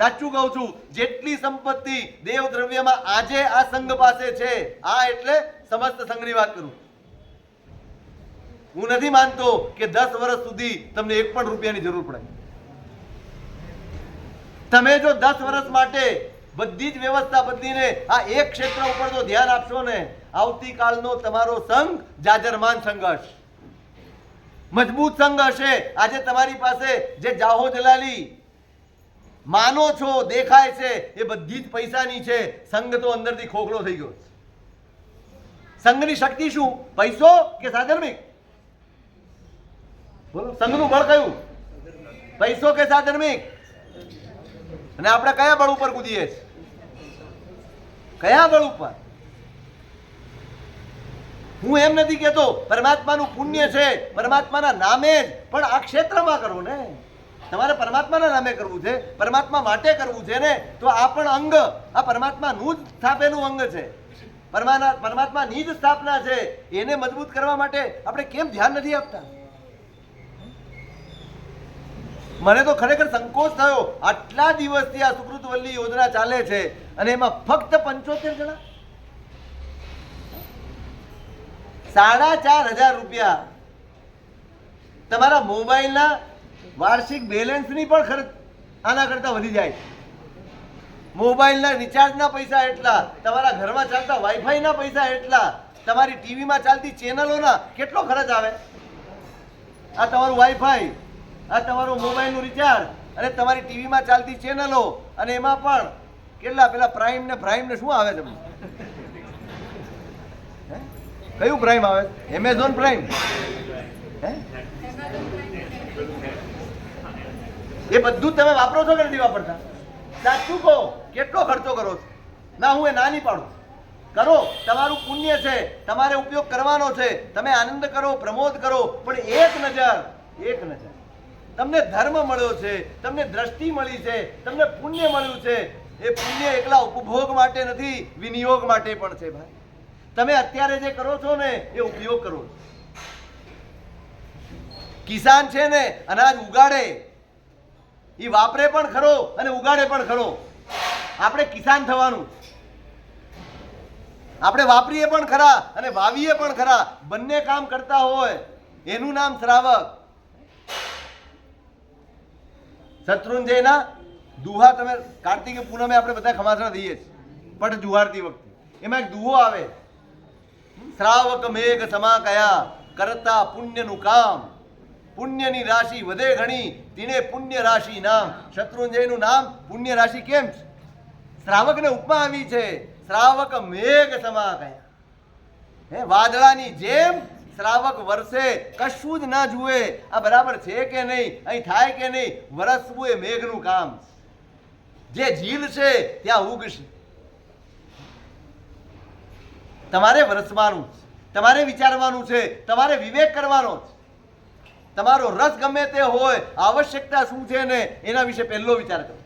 સાચું કહું છું, જેટલી સંપત્તિ દેવ દ્રવ્યમાં આજે આ સંઘ પાસે છે, આ એટલે સમસ્ત સંઘની વાત કરું, હું નથી માનતો કે 10 વર્ષ સુધી તમને એક પણ રૂપિયાની જરૂર પડે. તમે જો 10 વર્ષ માટે બધી જ વ્યવસ્થા બદલીને આ એક ક્ષેત્ર ઉપર જો ધ્યાન આપશો ને, આવતીકાલનો તમારો સંઘ જાજરમાન સંઘ હશે, મજબૂત સંઘ હશે. આજે તમારી પાસે જે જાહો જલાલી માનો છો, દેખાય છે, એ બધી જ પૈસાની છે. સંઘ તો અંદરથી ખોખલો થઈ ગયો. સંઘની શક્તિ શું? પૈસો કે સાધર્મિક? બોલો, સંઘનું બળ કયું? પૈસો કે સાધર્મિક? અને આપણે કયા બળ ઉપર કૂદીએ છીએ? કયા બળ ઉપર? હું એમ નથી કહેતો પરમાત્માનું પુણ્ય છે, પરમાત્માના નામે જ, પણ આ ક્ષેત્રમાં કરો ને. તમારે પરમાત્માના નામે કરવું છે, પરમાત્મા માટે કરવું છે ને, તો આ પણ અંગ આ પરમાત્માનું જ સ્થાપેલું અંગ છે, પરમાત્માની જ સ્થાપના છે. એને મજબૂત કરવા માટે આપણે કેમ ધ્યાન નથી આપતા? મને તો ખરેખર સંકોચ થયો. આટલા દિવસથી આ સુકૃતવલ્લી યોજના ચાલે છે અને એમાં ફક્ત 75 જણા, 4,500 રૂપિયા તમારા મોબાઈલના વાર્ષિક બેલેન્સની પણ ખર્ચ આના કરતા વધી જાય. મોબાઈલના રિચાર્જના પૈસા એટલા, તમારા ઘરમાં ચાલતા વાઈફાઈના પૈસા એટલા, તમારી ટીવીમાં ચાલતી ચેનલોના કેટલો ખર્ચ આવે. આ તમારું વાઈફાઈ, આ તમારું મોબાઈલનું રિચાર્જ અને તમારી ટીવીમાં ચાલતી ચેનલો, અને એમાં પણ કેટલા પેલા પ્રાઇમ ને શું આવે તમને? કયું પ્રાઇમ આવે? Amazon prime. એ બધું તમે વાપરો છો કે નથી વાપરતા? સાચું કહો, કેટલો ખર્ચો કરો છો? ના, હું એ ના નહીં પાડું. કરો, તમારું પુણ્ય છે, તમારે ઉપયોગ કરવાનો છે. તમે આનંદ કરો, પ્રમોદ કરો, પણ એક નજર તમને ધર્મ મળ્યો છે, તમને દ્રષ્ટિ મળી છે, તમને પુણ્ય મળ્યું છે. એ પુણ્ય એકલા ઉપભોગ માટે નથી, વિનિયોગ માટે પણ છે. ભાઈ, તમે અત્યારે જે કરો છો ને એ ઉપયોગ કરો. કિસાન છે ને, અનાજ ઉગાડે, એ વાપરે પણ ખરો અને ઉગાડે પણ ખરો. આપણે કિસાન થવાનું. આપણે વાપરીએ પણ ખરા અને વાવીએ પણ ખરા. બંને કામ કરતા હોય એનું નામ શ્રાવક. શત્રુંજયના દુહા તમે કાર્તિકે પૂનમે આપણે બધા ખમાસણા દઈએ છીએ, પટ જુહારતી વખતે એમાં એક દુહો આવે, શ્રાવક મેઘ સમા કયા કરતા પુણ્યનું કામ, પુણ્યની રાશિ વધે ઘણી તીને પુણ્ય રાશિ નામ. શત્રુંજયનું નામ પુણ્ય રાશિ કેમ છે? શ્રાવકને ઉપમા આવી છે, શ્રાવક મેઘ સમા કયા. વાદળાની જેમ શ્રાવક વર્ષે કશું જ ના જુએ, આ બરાબર છે કે નહીં, અહીં થાય કે નહીં. વરસવું એ મેઘનું કામ. જે ઝીલ છે ત્યાં ઉગશે. તમારે વરસવાનું, તમારે વિચારવાનું છે, તમારે વિવેક કરવાનો છે. તમારો રસ ગમે તે હોય, આવશ્યકતા શું છે ને એના વિશે પહેલો વિચાર કરો.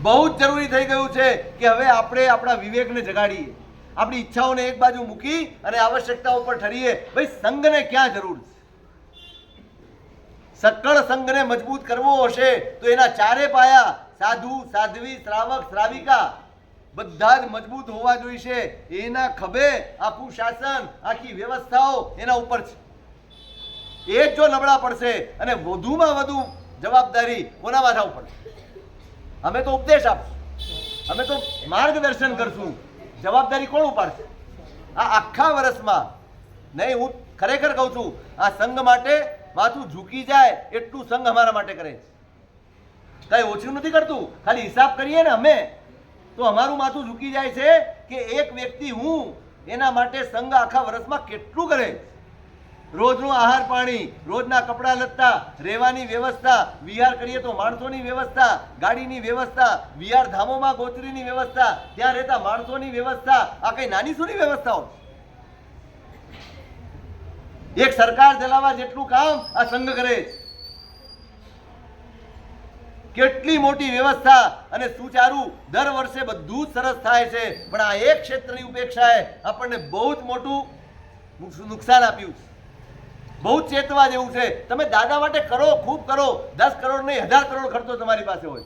બહુ જ જરૂરી થઈ ગયું છે કે હવે આપણે આપણા વિવેકને જગાડીએ, આપણી ઈચ્છાઓને એક બાજુ મૂકી અને આવશ્યકતાઓ પર ઠરીએ. ભાઈ, સંઘને ક્યાં જરૂર છે? સકળ સંઘને મજબૂત કરવો હશે તો એના ચારે પાયા સાધુ, સાધ્વી, શ્રાવક, શ્રાવિકા બધા જ મજબૂત હોવા જોઈશે. એના ખભે આખું શાસન, આખી વ્યવસ્થાઓ એના ઉપર છે. એ જ જો નબળા પડશે અને વધુમાં વધુ જવાબદારી કોના માથા ઉપર? અમે તો ઉપદેશ આપશું, અમે તો માર્ગદર્શન કરશું, જવાબદારી કોણ ઉપાડશે? આ આખા વર્ષમાં નહીં, હું ખરેખર કહું છું, આ સંઘ માટે માથું ઝૂકી જાય એટલું સંઘ અમારા માટે કરે છે. કઈ ઓછું નથી કરતું. ખાલી હિસાબ કરીએ ને અમે તો અમારું માથું ઝૂકી જાય છે કે એક વ્યક્તિ હું એના માટે સંઘ આખા વર્ષમાં કેટલું કરે. રોજનું આહાર પાણી, રોજના કપડાં લત્તા, રહેવાની વ્યવસ્થા, વિહાર કરીએ તો માણસોની વ્યવસ્થા, ગાડીની વ્યવસ્થા, વિહાર ધામોમાં ગોચરીની વ્યવસ્થા, ત્યાં રહેતા માણસોની વ્યવસ્થા, આ કઈ નાની સૂની વ્યવસ્થાઓ. એક સરકાર ચલાવવા જેટલું કામ આ સંઘ કરે. કેટલી મોટી વ્યવસ્થા અને સુચારું દર વર્ષે બધું જ સરસ થાય છે, પણ આ એક ક્ષેત્રની ઉપેક્ષાએ આપણને બહુ જ મોટું નુકસાન આપ્યું છે. બહુ જ ચેતવા જેવું છે. તમે દાદા માટે કરો, ખૂબ કરો, 10 કરોડ નહીં 1000 કરોડ ખર્ચો તમારી પાસે હોય,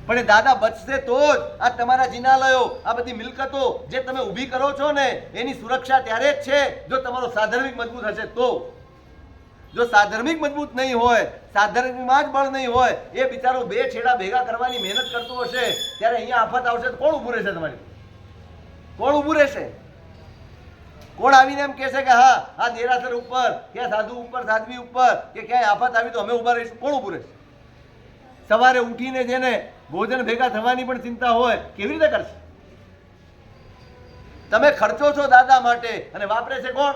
પણ એ દાદા બચશે તો જ આ તમારા જિનાલયો, આ બધી મિલકતો જે તમે ઊભી કરો છો ને એની સુરક્ષા ત્યારે જ છે જો તમારો સાધર્મિક મજબૂત હશે તો. જો સાધર્મિક મજબૂત નહીં હોય, સાધર્મિકમાં જ બળ નહીં હોય, એ બિચારો બે છેડા ભેગા કરવાની મહેનત કરતો હશે, ત્યારે અહીંયા આફત આવશે તો કોણ ઊભું રહેશે? તમારી કોણ ઊભું રહેશે? કોણ આવીને એમ કહેશે કે હા આ દેરાસર ઉપર કે સાધુ ઉપર, સાધ્વી ઉપર કે ક્યાંય આફત આવી તો અમે ઊભા રહીશું? કોણ ઊભું રહેશે? સવારે ઉઠીને જેને ભોજન ભેગા થવાની પણ ચિંતા હોય, કેવી રીતે કરશે? તમે ખર્ચો છો દાદા માટે અને વાપરે છે કોણ?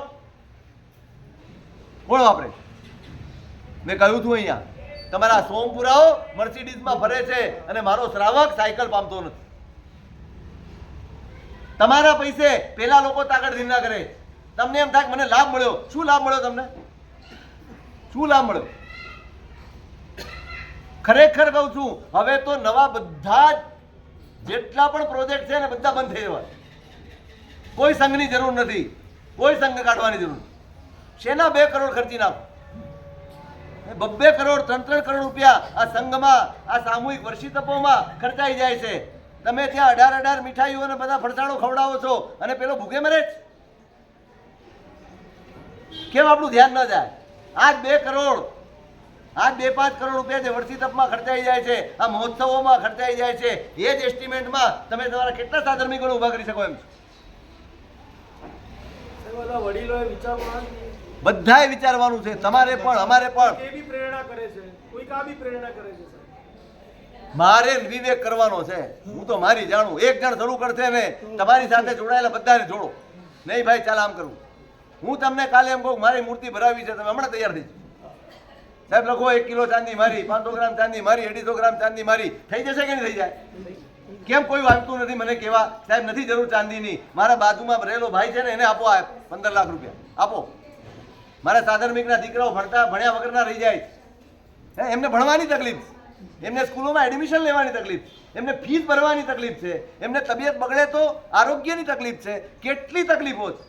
કોણ વાપરે? મેં કહ્યું હતું અહીંયા તમારા સોમપુરાઓ મર્સિડીઝમાં ફરે છે અને મારો શ્રાવક સાયકલ પામતો નથી. તમારા પૈસે પેલા લોકો તાકડ ધીરના કરે. તમને એમ થાય મને લાભ મળ્યો. શું લાભ મળ્યો તમને? શું લાભ મળ્યો? ખરેખર કહું છું, હવે તો નવા બધા જેટલા પણ પ્રોજેક્ટ છે ને બધા બંધ થઈ જવા. કોઈ સંઘની જરૂર નથી, કોઈ સંઘ કાઢવાની જરૂર નથી. શેના 2 કરોડ ખર્ચી નાખો? 2 કરોડ 3 કરોડ રૂપિયા આ સંઘમાં, આ સામૂહિક વર્ષી તપોમાં ખર્ચાઈ જાય છે. તમે ત્યાં 18 મીઠાઈઓ અને બધા ફરસાણો ખવડાવો છો અને પેલો ભૂખે મરે છે. કેમ આપણું ધ્યાન ન જાય? આજ 2 કરોડ, આજ 2-5 કરોડ રૂપિયા જે વર્ષી તપમાં ખર્ચાઈ જાય છે, આ મહોત્સવોમાં ખર્ચાઈ જાય છે, એ જ એસ્ટિમેટમાં તમે તમારા કેટલા સાધર્મિકોને ઉભા કરી શકો એમ છો? વડીલોએ વિચારવાનું, બધાએ વિચારવાનું છે. તમારે પણ, અમારે પણ. કેવી પ્રેરણા કરે છે, કોઈ કાબી પ્રેરણા કરે છે. મારે વિવેક કરવાનો છે. હું તો મારી જાણું. એક જણ શરૂ કરશે ને તમારી સાથે જોડાયેલા બધાને જોડો. નહીં ભાઈ ચાલ આમ કરું. હું તમને કાલે એમ કહું મારી મૂર્તિ ભરાવી છે, તમે હમણાં તૈયાર થઈ સાહેબ લખો 1 કિલો ચાંદી મારી, 500 ગ્રામ ચાંદી મારી, 250 ગ્રામ ચાંદી મારી. થઈ જશે કે નહીં થઈ જાય? કેમ કોઈ વાંચતું નથી મને કેવા સાહેબ નથી જરૂર ચાંદીની? મારા બાજુમાં રહેલો ભાઈ છે ને એને આપો 15 લાખ રૂપિયા આપો. મારા સાધર્મિકના દીકરાઓ ભણ્યા વગરના રહી જાય. એમને ભણવાની તકલીફ, એમને સ્કૂલોમાં એડમિશન લેવાની તકલીફ, એમને ફીસ ભરવાની તકલીફ છે, એમને તબિયત બગડે તો આરોગ્યની તકલીફ છે. કેટલી તકલીફો છે.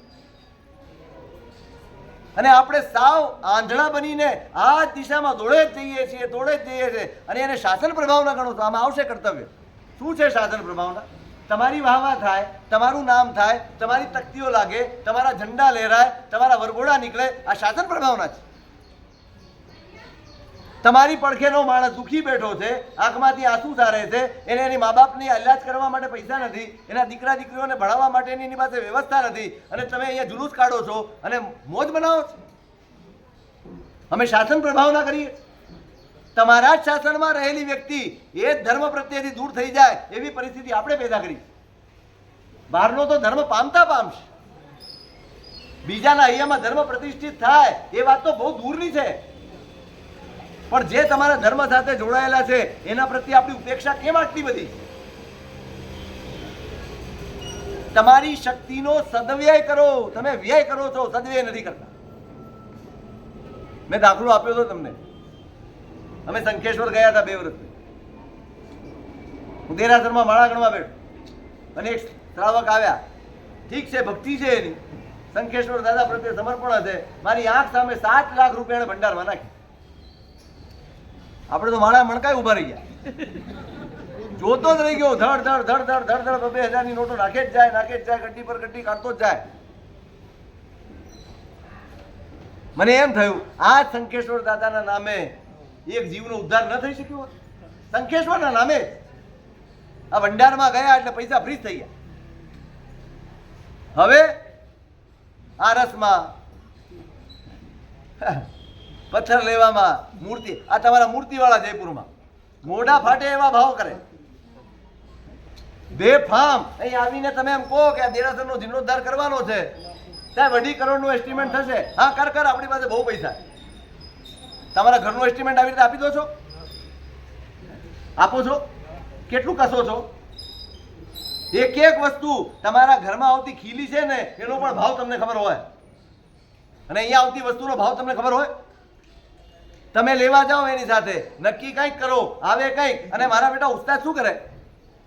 અને આપણે સાવ આંધળા બનીને આ દિશામાં દોડે જ જઈએ છીએ, દોડે જ જઈએ છીએ. અને એને શાસન પ્રભાવના ગણો તો આમાં આવશે કર્તવ્ય. શું છે શાસન પ્રભાવના? તમારી વાહવા થાય, તમારું નામ થાય, તમારી તકતીઓ લાગે, તમારા ઝંડા લહેરાય, તમારા વરઘોડા નીકળે, આ શાસન પ્રભાવના છે. તમારી પડખેનો માણસ દુઃખી બેઠો છે, આંખમાંથી આંસુ સારે છે, એને એની મા બાપની ઇલાજ કરવા માટે પૈસા નથી, એના દીકરા દીકરીઓને ભણાવવા માટેની એની પાસે વ્યવસ્થા નથી, અને તમે અહીંયા જુલુસ કાઢો છો અને મોજ બનાવો છો. અમે શાસન પ્રભાવના કરીએ. તમારા જ શાસનમાં રહેલી વ્યક્તિ એ જ ધર્મ પ્રત્યેથી દૂર થઈ જાય એવી પરિસ્થિતિ આપણે પેદા કરી. બહારનો તો ધર્મ પામતા પામશે, બીજાના અહીંયામાં ધર્મ પ્રતિષ્ઠિત થાય એ વાત તો બહુ દૂરની છે. પણ જે તમારા ધર્મ સાથે જોડાયેલા છે એના પ્રત્યે આપણી ઉપેક્ષા કેમ આટલી બધી? તમારી શક્તિનો સદવ્યય કરો. તમે વ્યય કરો છો, સદવ્યય નથી કરતા. મેં દાખલો આપ્યો હતો તમને. અમે શંખેશ્વર ગયા હતા 2 વર્ષ. હું દેરાસરમાં માળા ગણવા બેઠો અને એક શ્રાવક આવ્યા. ઠીક છે, ભક્તિ છે એની, શંખેશ્વર દાદા પ્રત્યે સમર્પણ હશે. મારી આંખ સામે 7 લાખ રૂપિયા ભંડારમાં નાખી. આપણે તો માળા મણકાય ઉભા રહી ગયા. જોતો જ રહી ગયો. ધડ ધડ ધડ ધડ ધડ ધડ 2000 ની નોટો નાખે જ જાય, નાખે જ જાય, ગड्डी પર ગड्डी કાઢતો જ જાય. મને એમ થયું આ શંખેશ્વર દાદાના નામે એક જીવનો ઉદ્ધાર ન થઈ શક્યો? શંખેશ્વરના નામે આ ભંડારમાં ગયા એટલે પૈસા ફ્રીજ થઈ ગયા. હવે આ રસમાં પથ્થર લેવામાં, મૂર્તિ, આ તમારા મૂર્તિવાળા જયપુરમાં મોઢા ફાટે એવા ભાવ કરે. બેફામ અહીં આવીને તમે એમ કહો કે આ દેરાસરનો જીર્ણોદ્ધાર કરવાનો છે, સાહેબ 2.5 કરોડનું એસ્ટિમેટ થશે. હા કર આપણી પાસે બહુ પૈસા. તમારા ઘરનું એસ્ટિમેટ આવી રીતે આપી દો છો? આપો છો? કેટલું કસો છો? એક એક વસ્તુ તમારા ઘરમાં આવતી ખીલી છે ને એનો પણ ભાવ તમને ખબર હોય, અને અહીંયા આવતી વસ્તુનો ભાવ તમને ખબર હોય. તમે લેવા જાઓ એની સાથે નક્કી કંઈક કરો, આવે કંઈક. અને મારા બેટા ઉસ્તાદ શું કરે,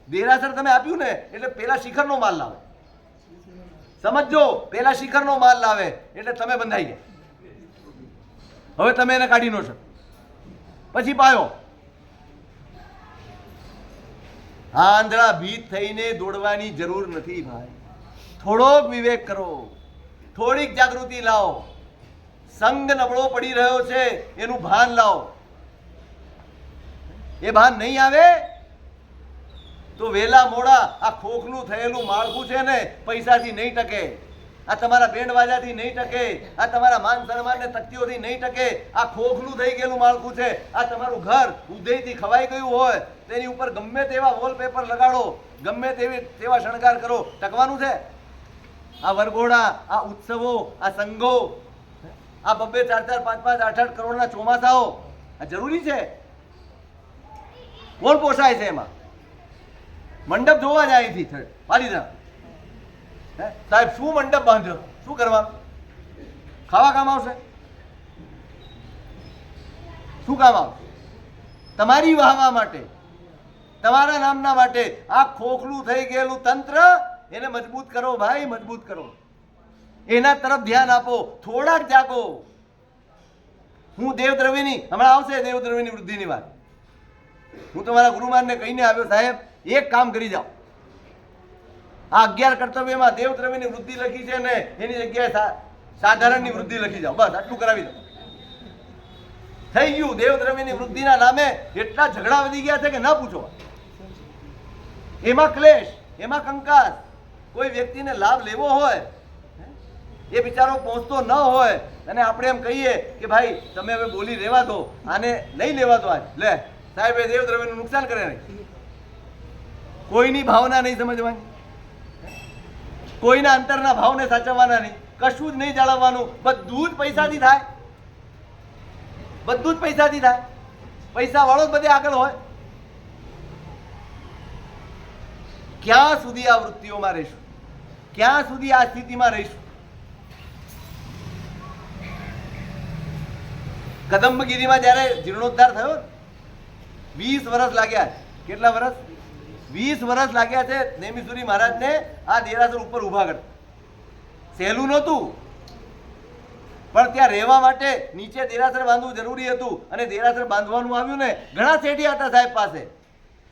દેરાસર તમે આપ્યું ને એટલે પેલા શિખરનો માલ લાવે. સમજો, પેલા શિખરનો માલ લાવે એટલે તમે બંધાઈ ગયા. હવે તમે એને કાઢી ન શકો, પછી પાયો. આંધળા ભીત થઈને દોડવાની જરૂર નથી ભાઈ. થોડોક વિવેક કરો, થોડીક જાગૃતિ લાવો. સંઘ નબળો પડી રહ્યો છે એનું ભાન લાવો. એ ભાન નહીં આવે તો વેલા મોડા આ ખોખલું થયેલું માળખું છે ને પૈસાથી નહીં ટકે, આ તમારા બેન્ડ વાજાથી નહીં ટકે, આ તમારા માન સન્માન ને તકતીઓથી નહીં ટકે. આ ખોખલું થઈ ગયેલું માળખું છે. આ તમારું ઘર ઉદયથી ખવાઈ ગયું હોય તેની ઉપર ગમે તેવા વોલપેપર લગાડો, ગમે તેવા શણગાર કરો, ટકવાનું છે? આ વરઘોડા, આ ઉત્સવો, આ સંઘો, આ 2-2, 4-4, 5-5, 8-8 કરોડના ચોમાસાઓ આ જરૂરી છે? કોણ પોસાય છે એમાં? મંડપ જોવા જાય અહીંથી પાલીધા. સાહેબ શું મંડપ બાંધ્યો, શું કરવાનું? ખાવા કામ આવશે? શું કામ આવશે? તમારી વાહવા માટે, તમારા નામના માટે આ ખોખલું થઈ ગયેલું તંત્ર એને મજબૂત કરો ભાઈ, મજબૂત કરો. એના તરફ ધ્યાન આપો, થોડાક જાગો. હું દેવદ્રવ્યની હમણાં આવશે દેવદ્રવ્યની વૃદ્ધિની વાત. હું તમારા ગુરુમાનને કહીને આવ્યો, સાહેબ એક કામ કરી જાઓ, આ 11 કર્તવ્યમાં દેવદ્રવ્યની વૃદ્ધિ લખી છે ને એની જગ્યાએ સાધારણની વૃદ્ધિ લખી જાઓ, બસ આટલું કરાવી દો. થઈ ગયું. દેવદ્રવ્યની વૃદ્ધિના નામે એટલા ઝઘડા વધી ગયા છે કે ના પૂછો. એમાં ક્લેશ, એમાં કંકાસ. કોઈ વ્યક્તિને લાભ લેવો હોય, એ બિચારો પહોંચતો ન હોય અને આપણે એમ કહીએ કે ભાઈ તમે હવે બોલી રહેવા દો, આને નહીં લેવા દો, આજ લે સાહેબ એ દેવદ્રવ્યનું નુકસાન કરે નહીં. કોઈની ભાવના નહીં સમજવાની, કોઈના અંતરના ભાવને સાચવવાના નહીં, કશું જ નહીં જાળવવાનું. બધું જ પૈસાથી થાય, બધું જ પૈસાથી થાય. પૈસા વાળો જ બધે આગળ હોય. ક્યાં સુધી આ વૃત્તિઓમાં રહીશું? ક્યાં સુધી આ સ્થિતિમાં રહીશું? કદંબગીરીમાં જ્યારે જીર્ણોદ્ધાર થયો 20 વર્ષ લાગ્યા. કેટલા વર્ષ? 20 વર્ષ લાગ્યા છે નેમિસુરી મહારાજને આ દેરાસર ઉપર ઊભા કરતા. સહેલું નહોતું, પણ ત્યાં રહેવા માટે નીચે દેરાસર બાંધવું જરૂરી હતું. અને દેરાસર બાંધવાનું આવ્યું ને ઘણા શેઠિયા હતા સાહેબ પાસે.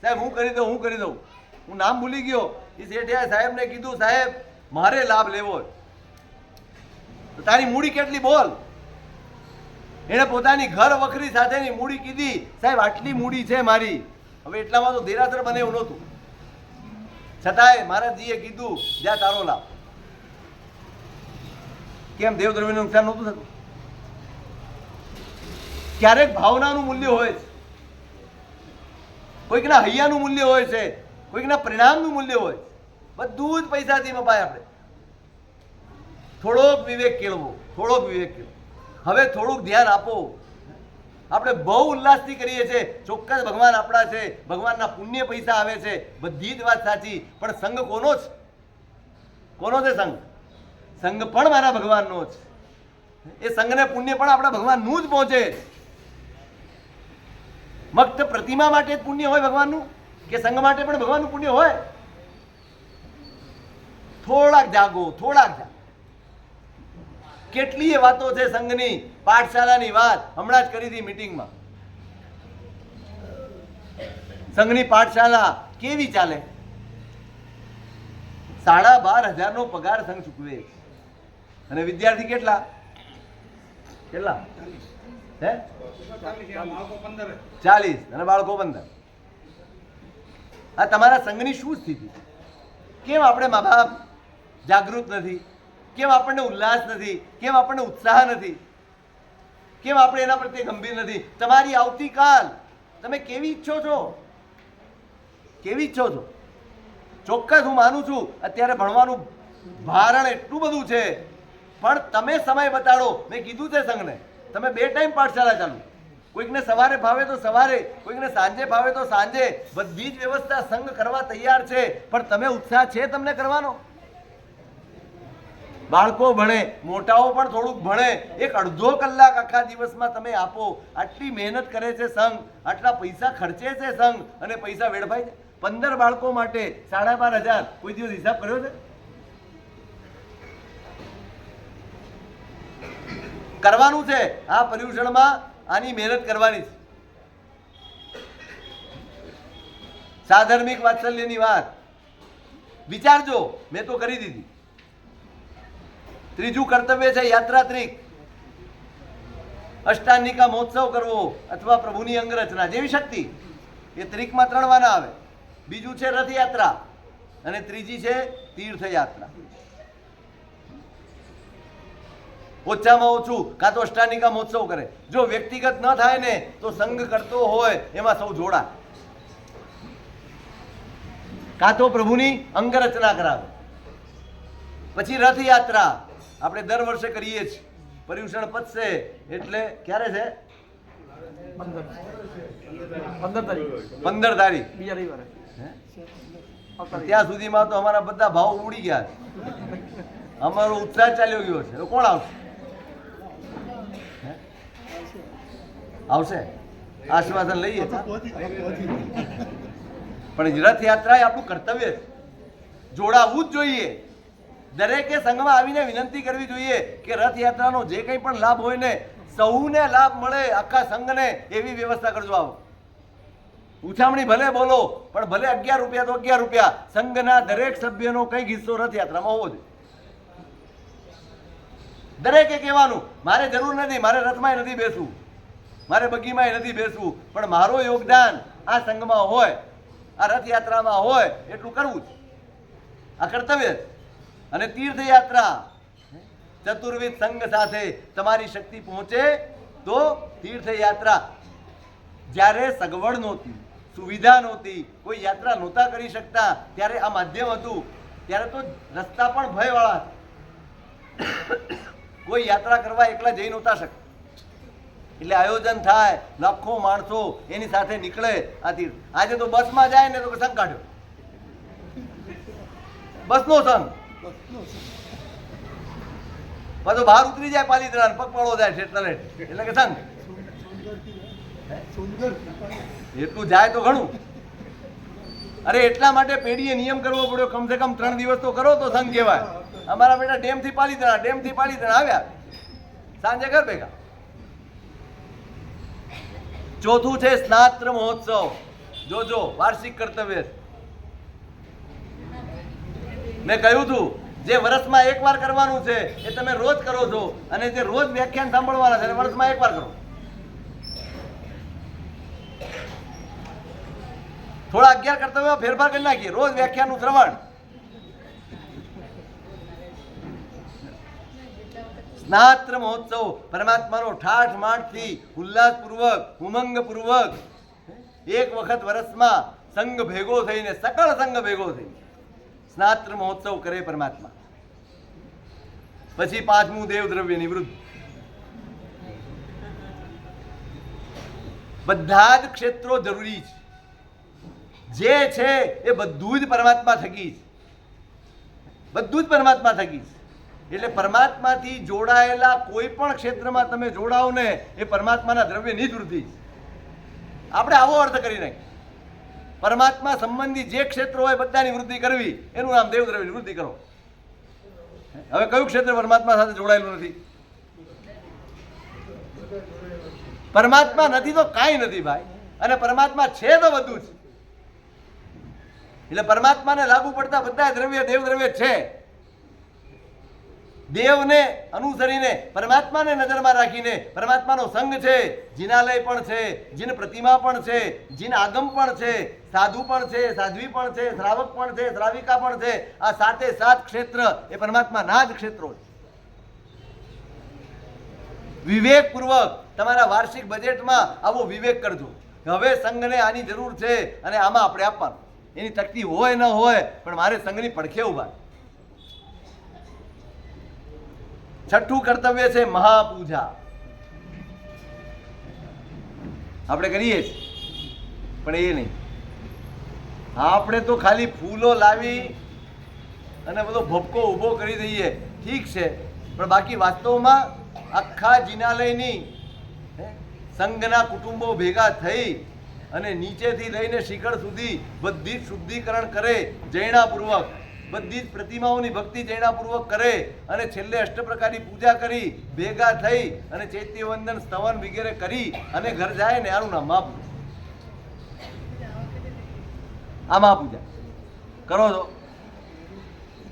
સાહેબ હું કરી દઉં, હું કરી દઉં. હું નામ ભૂલી ગયો. એ શેઠિયા સાહેબને કીધું, સાહેબ મારે લાભ લેવો તો તારી મૂડી કેટલી બોલ. એણે પોતાની ઘર વખરી સાથેની મૂડી કીધી, સાહેબ આટલી મૂડી છે મારી. હવે એટલામાં તો દેરાસર બને એવું નહોતું. છતાંય મહારાજજીએ કીધું જ્યાં તારો લાભ. કેમ? દેવદ્રવ્યનું નુકસાન નહોતું થતું? ક્યારેક ભાવનાનું મૂલ્ય હોય છે, કોઈકના હૈયાનું મૂલ્ય હોય છે, કોઈકના પરિણામનું મૂલ્ય હોય. બધું જ પૈસાથી મપાય. આપણે થોડોક વિવેક કેળવો, થોડોક વિવેક કેળવો. હવે થોડુંક ધ્યાન આપો. આપણે બહુ ઉલ્લાસથી કરીએ છીએ, ચોક્કસ ભગવાન આપણા છે, ભગવાનના પુણ્ય પૈસા આવે છે, બધી જ વાત સાચી. પણ સંઘ કોનો છે? કોનો છે સંઘ? સંઘ પણ મારા ભગવાનનો છે. એ સંઘને પુણ્ય પણ આપણા ભગવાનનું જ પહોંચે. ફક્ત પ્રતિમા માટે જ પુણ્ય હોય ભગવાનનું, કે સંઘ માટે પણ ભગવાનનું પુણ્ય હોય? થોડાક જાગો, થોડાક જાગો. કેટલીય વાતો છે સંઘની. પાઠશાલાની વાત હમણાં જ કરી હતી મીટિંગમાં. સંઘની પાઠશાલા કેવી ચાલે? 12,500 પગાર સંઘ ચૂકવે. અને વિદ્યાર્થી કેટલા? કેટલા હે? 40 અને બાળકો 15. આ તમારા સંઘની શું સ્થિતિ? કેમ આપણે મા બાપ જાગૃત નથી? કેમ આપણને ઉલ્લાસ નથી? કેમ આપણને ઉત્સાહ નથી? કેમ આપણે એના પ્રત્યે ગંભીર નથી? તમારી આવતીકાલ તમે કેવી ઈચ્છો છો? કેવી ઈચ્છો છો? ચોક્કસ હું માનું છું અત્યારે ભણવાનું ભારણ એટલું બધું છે, પણ તમે સમય બતાડો. મેં કીધું છે સંઘને, તમે 2 ટાઈમ પાઠશાળા ચાલુ, કોઈકને સવારે ફાવે તો સવારે, કોઈકને સાંજે ફાવે તો સાંજે, બધી જ વ્યવસ્થા સંઘ કરવા તૈયાર છે. પણ તમે ઉત્સાહ છે તમને કરવાનો? બાળકો ભણે, મોટાઓ પણ થોડુંક ભણે, 1-1.5 કલાક આખા દિવસમાં તમે આપો. આટલી મહેનત કરે છે સંઘ, આટલા પૈસા ખર્ચે છે સંઘ, અને પૈસા વેડફાય છે. 15 બાળકો માટે 12,500, કોઈ દિવસ હિસાબ કર્યો છે? કરવાનું છે આ પર્યુષણમાં, આની મહેનત કરવાની છે. સાધર્મિક વાત્સલ્યની વાત વિચારજો, મેં તો કરી દીધી. ત્રીજું કર્તવ્ય છે યાત્રાત્રિક, અષ્ટાંગિકા મહોત્સવ કરવો અથવા પ્રભુની અંગરચના, જેવી શક્તિ. એ ત્રિકમાં 3 વાના આવે. બીજું છે રથયાત્રા, અને ત્રીજી છે તીર્થયાત્રા. ઓછામાં ઓછું કાં તો અષ્ટાંગિકા મહોત્સવ કરે. જો વ્યક્તિગત ન થાય ને તો સંઘ કરતો હોય એમાં સૌ જોડા, કાં તો પ્રભુની અંગરચના કરાવે. પછી રથયાત્રા આપણે દર વર્ષે કરીએ છીએ. પર્યુષણ પતશે એટલે ક્યારે છે? 15 તારીખ, બીજા રવિવારે. ત્યાં સુધીમાં તો અમારા બધા ભાવ ઉડી ગયા છે. અમારો ઉત્સાહ ચાલ્યો ગયો છે. તો કોણ આવશે? આવશે? આશ્વાસન લઈએ. પણ રથયાત્રા એ આપણું કર્તવ્ય છે, જોડાવું જ જોઈએ. દરેકે સંઘમાં આવીને વિનંતી કરવી જોઈએ કે રથયાત્રાનો જે કંઈ પણ લાભ હોય ને, સૌને લાભ મળે, આખા સંઘને, એવી વ્યવસ્થા કરજો. આવો ઉછામણી ભલે બોલો, પણ ભલે 11 રૂપિયા તો 11 રૂપિયા, સંઘના દરેક સભ્યનો કંઈક હિસ્સો રથયાત્રામાં હોવો જોઈએ. દરેકે કહેવાનું, મારે જરૂર નથી, મારે રથમાં નથી બેસવું, મારે બગીમાં નથી બેસવું, પણ મારો યોગદાન આ સંઘમાં હોય, આ રથયાત્રામાં હોય, એટલું કરવું જ આ કર્તવ્ય. અને તીર્થયાત્રા, ચતુર્વિધ સંઘ સાથે તમારી શક્તિ પહોંચે તો તીર્થયાત્રા. જ્યારે સગવડ નહોતી, સુવિધા નહોતી, કોઈ યાત્રા નહોતા કરી શકતા, ત્યારે આ માધ્યમ હતું. ત્યારે તો રસ્તા પણ ભયવાળા, કોઈ યાત્રા કરવા એકલા જઈ નહોતા શકતા. એટલે આયોજન થાય, લાખો માણસો એની સાથે નીકળે આ તીર્થ. આજે તો બસમાં જાય ને તો સંઘ કાઢ્યો, બસનો સંઘ. પાછો બહાર ઉતરી જાય પાલીતાણા, પગપાળો જાય ઠેઠ એટલે કે સંઘ. એટલું જાય તો ઘણું. અરે એટલા માટે પેઢીએ નિયમ કરવો પડ્યો, કમસે કમ 3 દિવસ તો કરો તો સંઘ કહેવાય. અમારા બેટા ડેમથી પાલીતાણા આવ્યા, સાંજે ઘર ભેગા. ચોથું છે સ્નાત્ર મહોત્સવ. જોજો, વાર્ષિક કર્તવ્ય. મેં કહ્યું હતું, જે વર્ષમાં 1 વાર કરવાનું છે એ તમે રોજ કરો છો, અને જે રોજ વ્યાખ્યાન સાંભળવાના છે વર્ષમાં 1 વાર કરો. થોડા 11 કર્તવ્ય ફેરફાર કરી નાખીએ. રોજ વ્યાખ્યાનનું શ્રવણ. સ્નાત્ર મહોત્સવ, પરમાત્માનો ઠાઠ માઠથી, ઉલ્લાસપૂર્વક, ઉમંગપૂર્વક 1 વખત વર્ષમાં સંઘ ભેગો થઈને, સકળ સંઘ ભેગો થઈ સ્નાત્ર મહોત્સવ કરે પરમાત્મા. પછી 5મું દેવ દ્રવ્યની વૃદ્ધિ. બધા જ ક્ષેત્રો જરૂરી છે. જે છે એ બધું જ પરમાત્મા થકી છે, બધું જ પરમાત્મા થકી છે. એટલે પરમાત્માથી જોડાયેલા કોઈ પણ ક્ષેત્રમાં તમે જોડાઓ ને, એ પરમાત્માના દ્રવ્યની જ વૃદ્ધિ છે. આપણે આવો અર્થ કરી નાખીએ. પરમાત્મા સંબંધી જે ક્ષેત્રો હોય બધાની વૃદ્ધિ કરવી, એનું નામ દેવ દ્રવ્યની વૃદ્ધિ કરો. હવે કયું ક્ષેત્ર પરમાત્મા સાથે જોડાયેલું નથી? પરમાત્મા નથી તો કાંઈ નથી ભાઈ, અને પરમાત્મા છે તો બધું છે. એટલે પરમાત્માને લાગુ પડતા બધા દ્રવ્ય દેવ દ્રવ્ય છે. દેવને અનુસરીને, પરમાત્માને નજરમાં રાખીને, પરમાત્માનો સંઘ છે, જિનાલય પણ છે, જીન પ્રતિમા પણ છે, જીન આગમ પણ છે, સાધુ પણ છે, સાધ્વી પણ છે, શ્રાવક પણ છે, શ્રાવિકા પણ છે. આ 7 ક્ષેત્ર એ પરમાત્માના જ ક્ષેત્રો છે. વિવેકપૂર્વક તમારા વાર્ષિક બજેટમાં આવો વિવેક કરજો. હવે સંઘને આની જરૂર છે અને આમાં આપણે આપવાનું. એની તકતી હોય ન હોય, પણ મારે સંઘની પડખે ઉભા. છઠ્ઠું કર્તવ્ય છે મહાપૂજા. આપણે કરીએ છીએ, પણ એ નહીં. આપણે તો ખાલી ફૂલો લાવી અને બધો ભપકો ઊભો કરી દઈએ, ઠીક છે, પણ બાકી વાસ્તવમાં આખા જિનાલયની સંઘના કુટુંબો ભેગા થઈ અને નીચેથી લઈને શિખર સુધી બધી જ શુદ્ધિકરણ કરે જૈણાપૂર્વક, બધી જ પ્રતિમાઓની ભક્તિ જૈણાપૂર્વક કરે અને છેલ્લે અષ્ટપ્રકારની પૂજા કરી ભેગા થઈ અને ચૈત્યવંદન સ્તવન વગેરે કરી અને ઘર જાય ને, આનું નામ મહાપૂજા. આ મહાપૂજા કરો છો.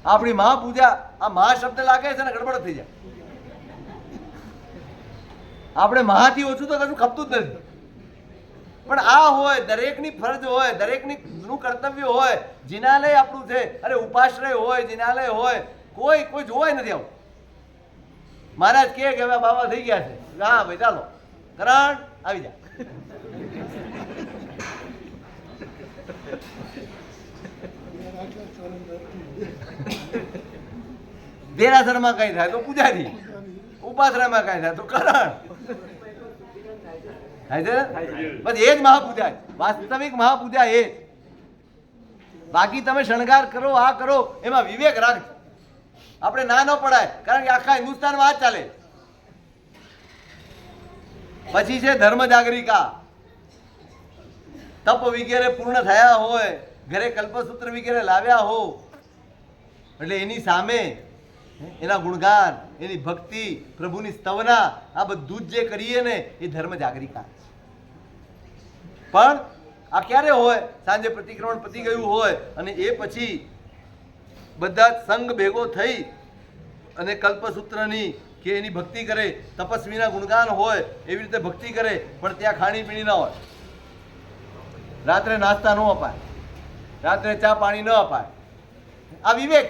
આપણી મહાપૂજા, આ મહા શબ્દ લાગે છે ને ગડબડ થઈ જાય. આપણે મહાથી ઓછું તો કશું ખપતું જ નથી. પણ આ હોય, દરેકની ફરજ હોય, દરેકની નું કર્તવ્ય હોય. જિનાલય આપણું છે, અરે ઉપાશ્રય હોય, જિનાલય હોય, કોઈ જોવાય નથી આવું. મહારાજ કે હવે બાબા થઈ ગયા છે, હા ભાઈ ચાલો કરણ આવી જા. દેરાસરમાં કઈ થાય તો પૂજારી, ઉપાશ્રયમાં કઈ થાય તો કરણ. બસ એ જ મહાપૂજા, વાસ્તવિક મહાપૂજા એ. બાકી તમે શણગાર કરો, આ કરો, એમાં વિવેક રાખજો. આપણે ના ન પડાય, કારણ કે આખા હિન્દુસ્તાનમાં આ જ ચાલે. પછી છે ધર્મ જાગરિકા. તપ વગેરે પૂર્ણ થયા હોય, ઘરે કલ્પસૂત્ર વગેરે લાવ્યા હો, એટલે એની સામે એના ગુણગાન, એની ભક્તિ, પ્રભુની સ્તવના, આ બધું જ જે કરીએ ને એ ધર્મ જાગરિકા. પણ આ ક્યારે હોય? સાંજે પ્રતિક્રમણ પતી ગયું હોય અને એ પછી બધા જ સંઘ ભેગો થઈ અને કલ્પસૂત્રની કે એની ભક્તિ કરે, તપસ્વીના ગુણગાન હોય એવી રીતે ભક્તિ કરે, પણ ત્યાં ખાણીપીણી ન હોય. રાત્રે નાસ્તા ન અપાય, રાત્રે ચા પાણી ન અપાય. આ વિવેક.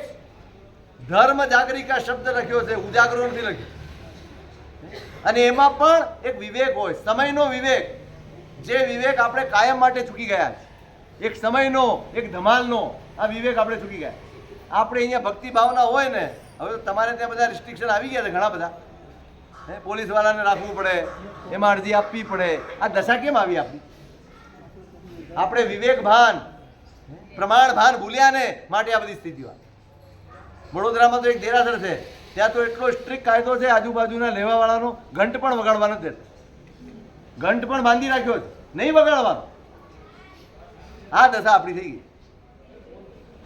ધર્મ જાગરિકા શબ્દ લખ્યો છે, ઉજાગરો નથી લખ્યો. અને એમાં પણ એક વિવેક હોય, સમયનો વિવેક. જે વિવેક આપણે કાયમ માટે ચૂકી ગયા છે, એક સમયનો, એક ધમાલનો, આ વિવેક આપણે ચૂકી ગયા. આપણે અહીંયા ભક્તિ ભાવના હોય ને, હવે તમારે ત્યાં બધા રિસ્ટ્રિક્શન આવી ગયા છે ઘણા બધા. પોલીસવાળાને રાખવું પડે, એમાં અરજી આપવી પડે. આ દશા કેમ આવી આપણી? આપણે વિવેક ભાન, પ્રમાણ ભાન ભૂલ્યા ને, માટે આ બધી સ્થિતિઓ. વડોદરામાં તો એક દેરાસર છે, ત્યાં તો એટલો સ્ટ્રિક્ટ કાયદો છે, આજુબાજુના લેવાવાળાનો ઘંટ પણ વગાડવા નથી દેતો. ઘંટ પણ બાંધી રાખ્યો છે, નહીં વગાડવાનો. આ દશા આપણી થઈ ગઈ.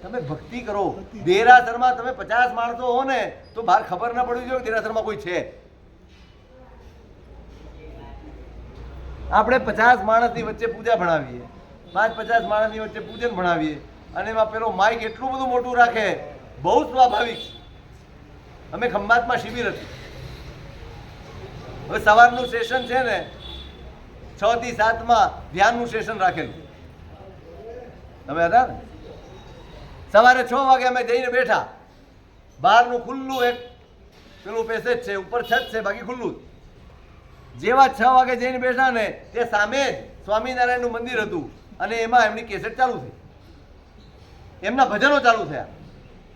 તમે ભક્તિ કરો. દેરાસરમાં તમે 50 માણસો હો ને તો બહાર ખબર ના પડવી જોઈએ કે દેરાસરમાં કોઈ છે. આપણે 50 માણસની વચ્ચે પૂજા ભણાવીએ, 50 માણસની વચ્ચે પૂજન ભણાવીએ, અને એમાં પેલો માઇક એટલું બધું મોટું રાખે, બહુ સ્વાભાવિક. અમે ખંભાતમાં શિબિર હતી. હવે સવારનું સેશન છે ને 6 થી 7 ધ્યાનનું સેશન રાખેલું. તમે હતા ને? સવારે 6 વાગે અમે જઈને બેઠા. બહારનું ખુલ્લું એક પેલું પેસેજ છે, ઉપર છત છે, બાકી ખુલ્લું. જેવા 6 વાગે જઈને બેઠા ને, તે સામે જ સ્વામિનારાયણનું મંદિર હતું અને એમાં એમની કેસેટ ચાલુ થઈ, એમના ભજનો ચાલુ થયા.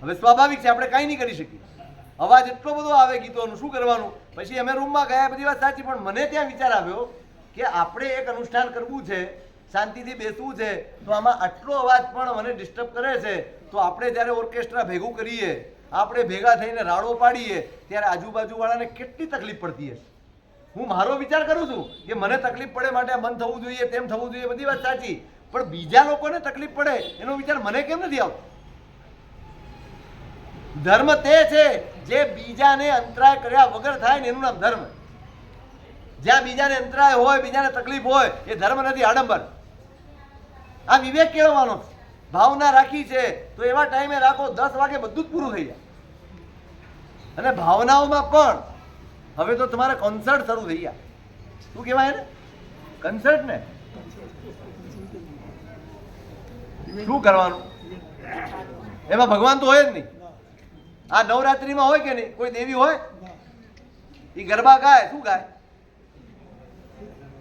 હવે સ્વાભાવિક છે, આપણે કાંઈ નહીં કરી શકીએ. અવાજ એટલો બધો આવે ગીતોનું, શું કરવાનું? પછી અમે રૂમમાં ગયા, બધી વાત સાચી, પણ મને ત્યાં વિચાર આવ્યો કે આપણે એક અનુષ્ઠાન કરવું છે, શાંતિથી બેસવું છે, તો આમાં આટલો અવાજ પણ મને ડિસ્ટર્બ કરે છે. તો આપણે જ્યારે ઓર્કેસ્ટ્રા ભેગું કરીએ, આપણે ભેગા થઈને રાડો પાડીએ, ત્યારે આજુબાજુવાળાને કેટલી તકલીફ પડતી હશે. હું મારો વિચાર કરું છું કે મને તકલીફ પડે માટે આ બંધ થવું જોઈએ, તેમ થવું જોઈએ, બધી વાત સાચી, પણ બીજા લોકોને તકલીફ પડે એનો વિચાર મને કેમ નથી આવતો? ધર્મ તે છે જે બીજાને અંતરાય કર્યા વગર થાય ને, એનું નામ ધર્મ. જ્યાં બીજાને અંતરાય હોય, બીજાને તકલીફ હોય, એ ધર્મ નથી, આડંબર. આ વિવેક કેળવવાનો છે. ભાવના રાખી છે તો એવા ટાઈમે રાખો, 10 વાગે બધું જ પૂરું થઈ જાય. અને ભાવનાઓમાં પણ હવે તો તમારે કોન્સર્ટ શરૂ થઈ ગયા. શું કહેવાય ને? કન્સર્ટ ને. શું કરવાનું? એમાં ભગવાન તો હોય જ નહીં. આ નવરાત્રિમાં હોય કે નહીં? કોઈ દેવી હોય? એ ગરબા ગાય, શું ગાય?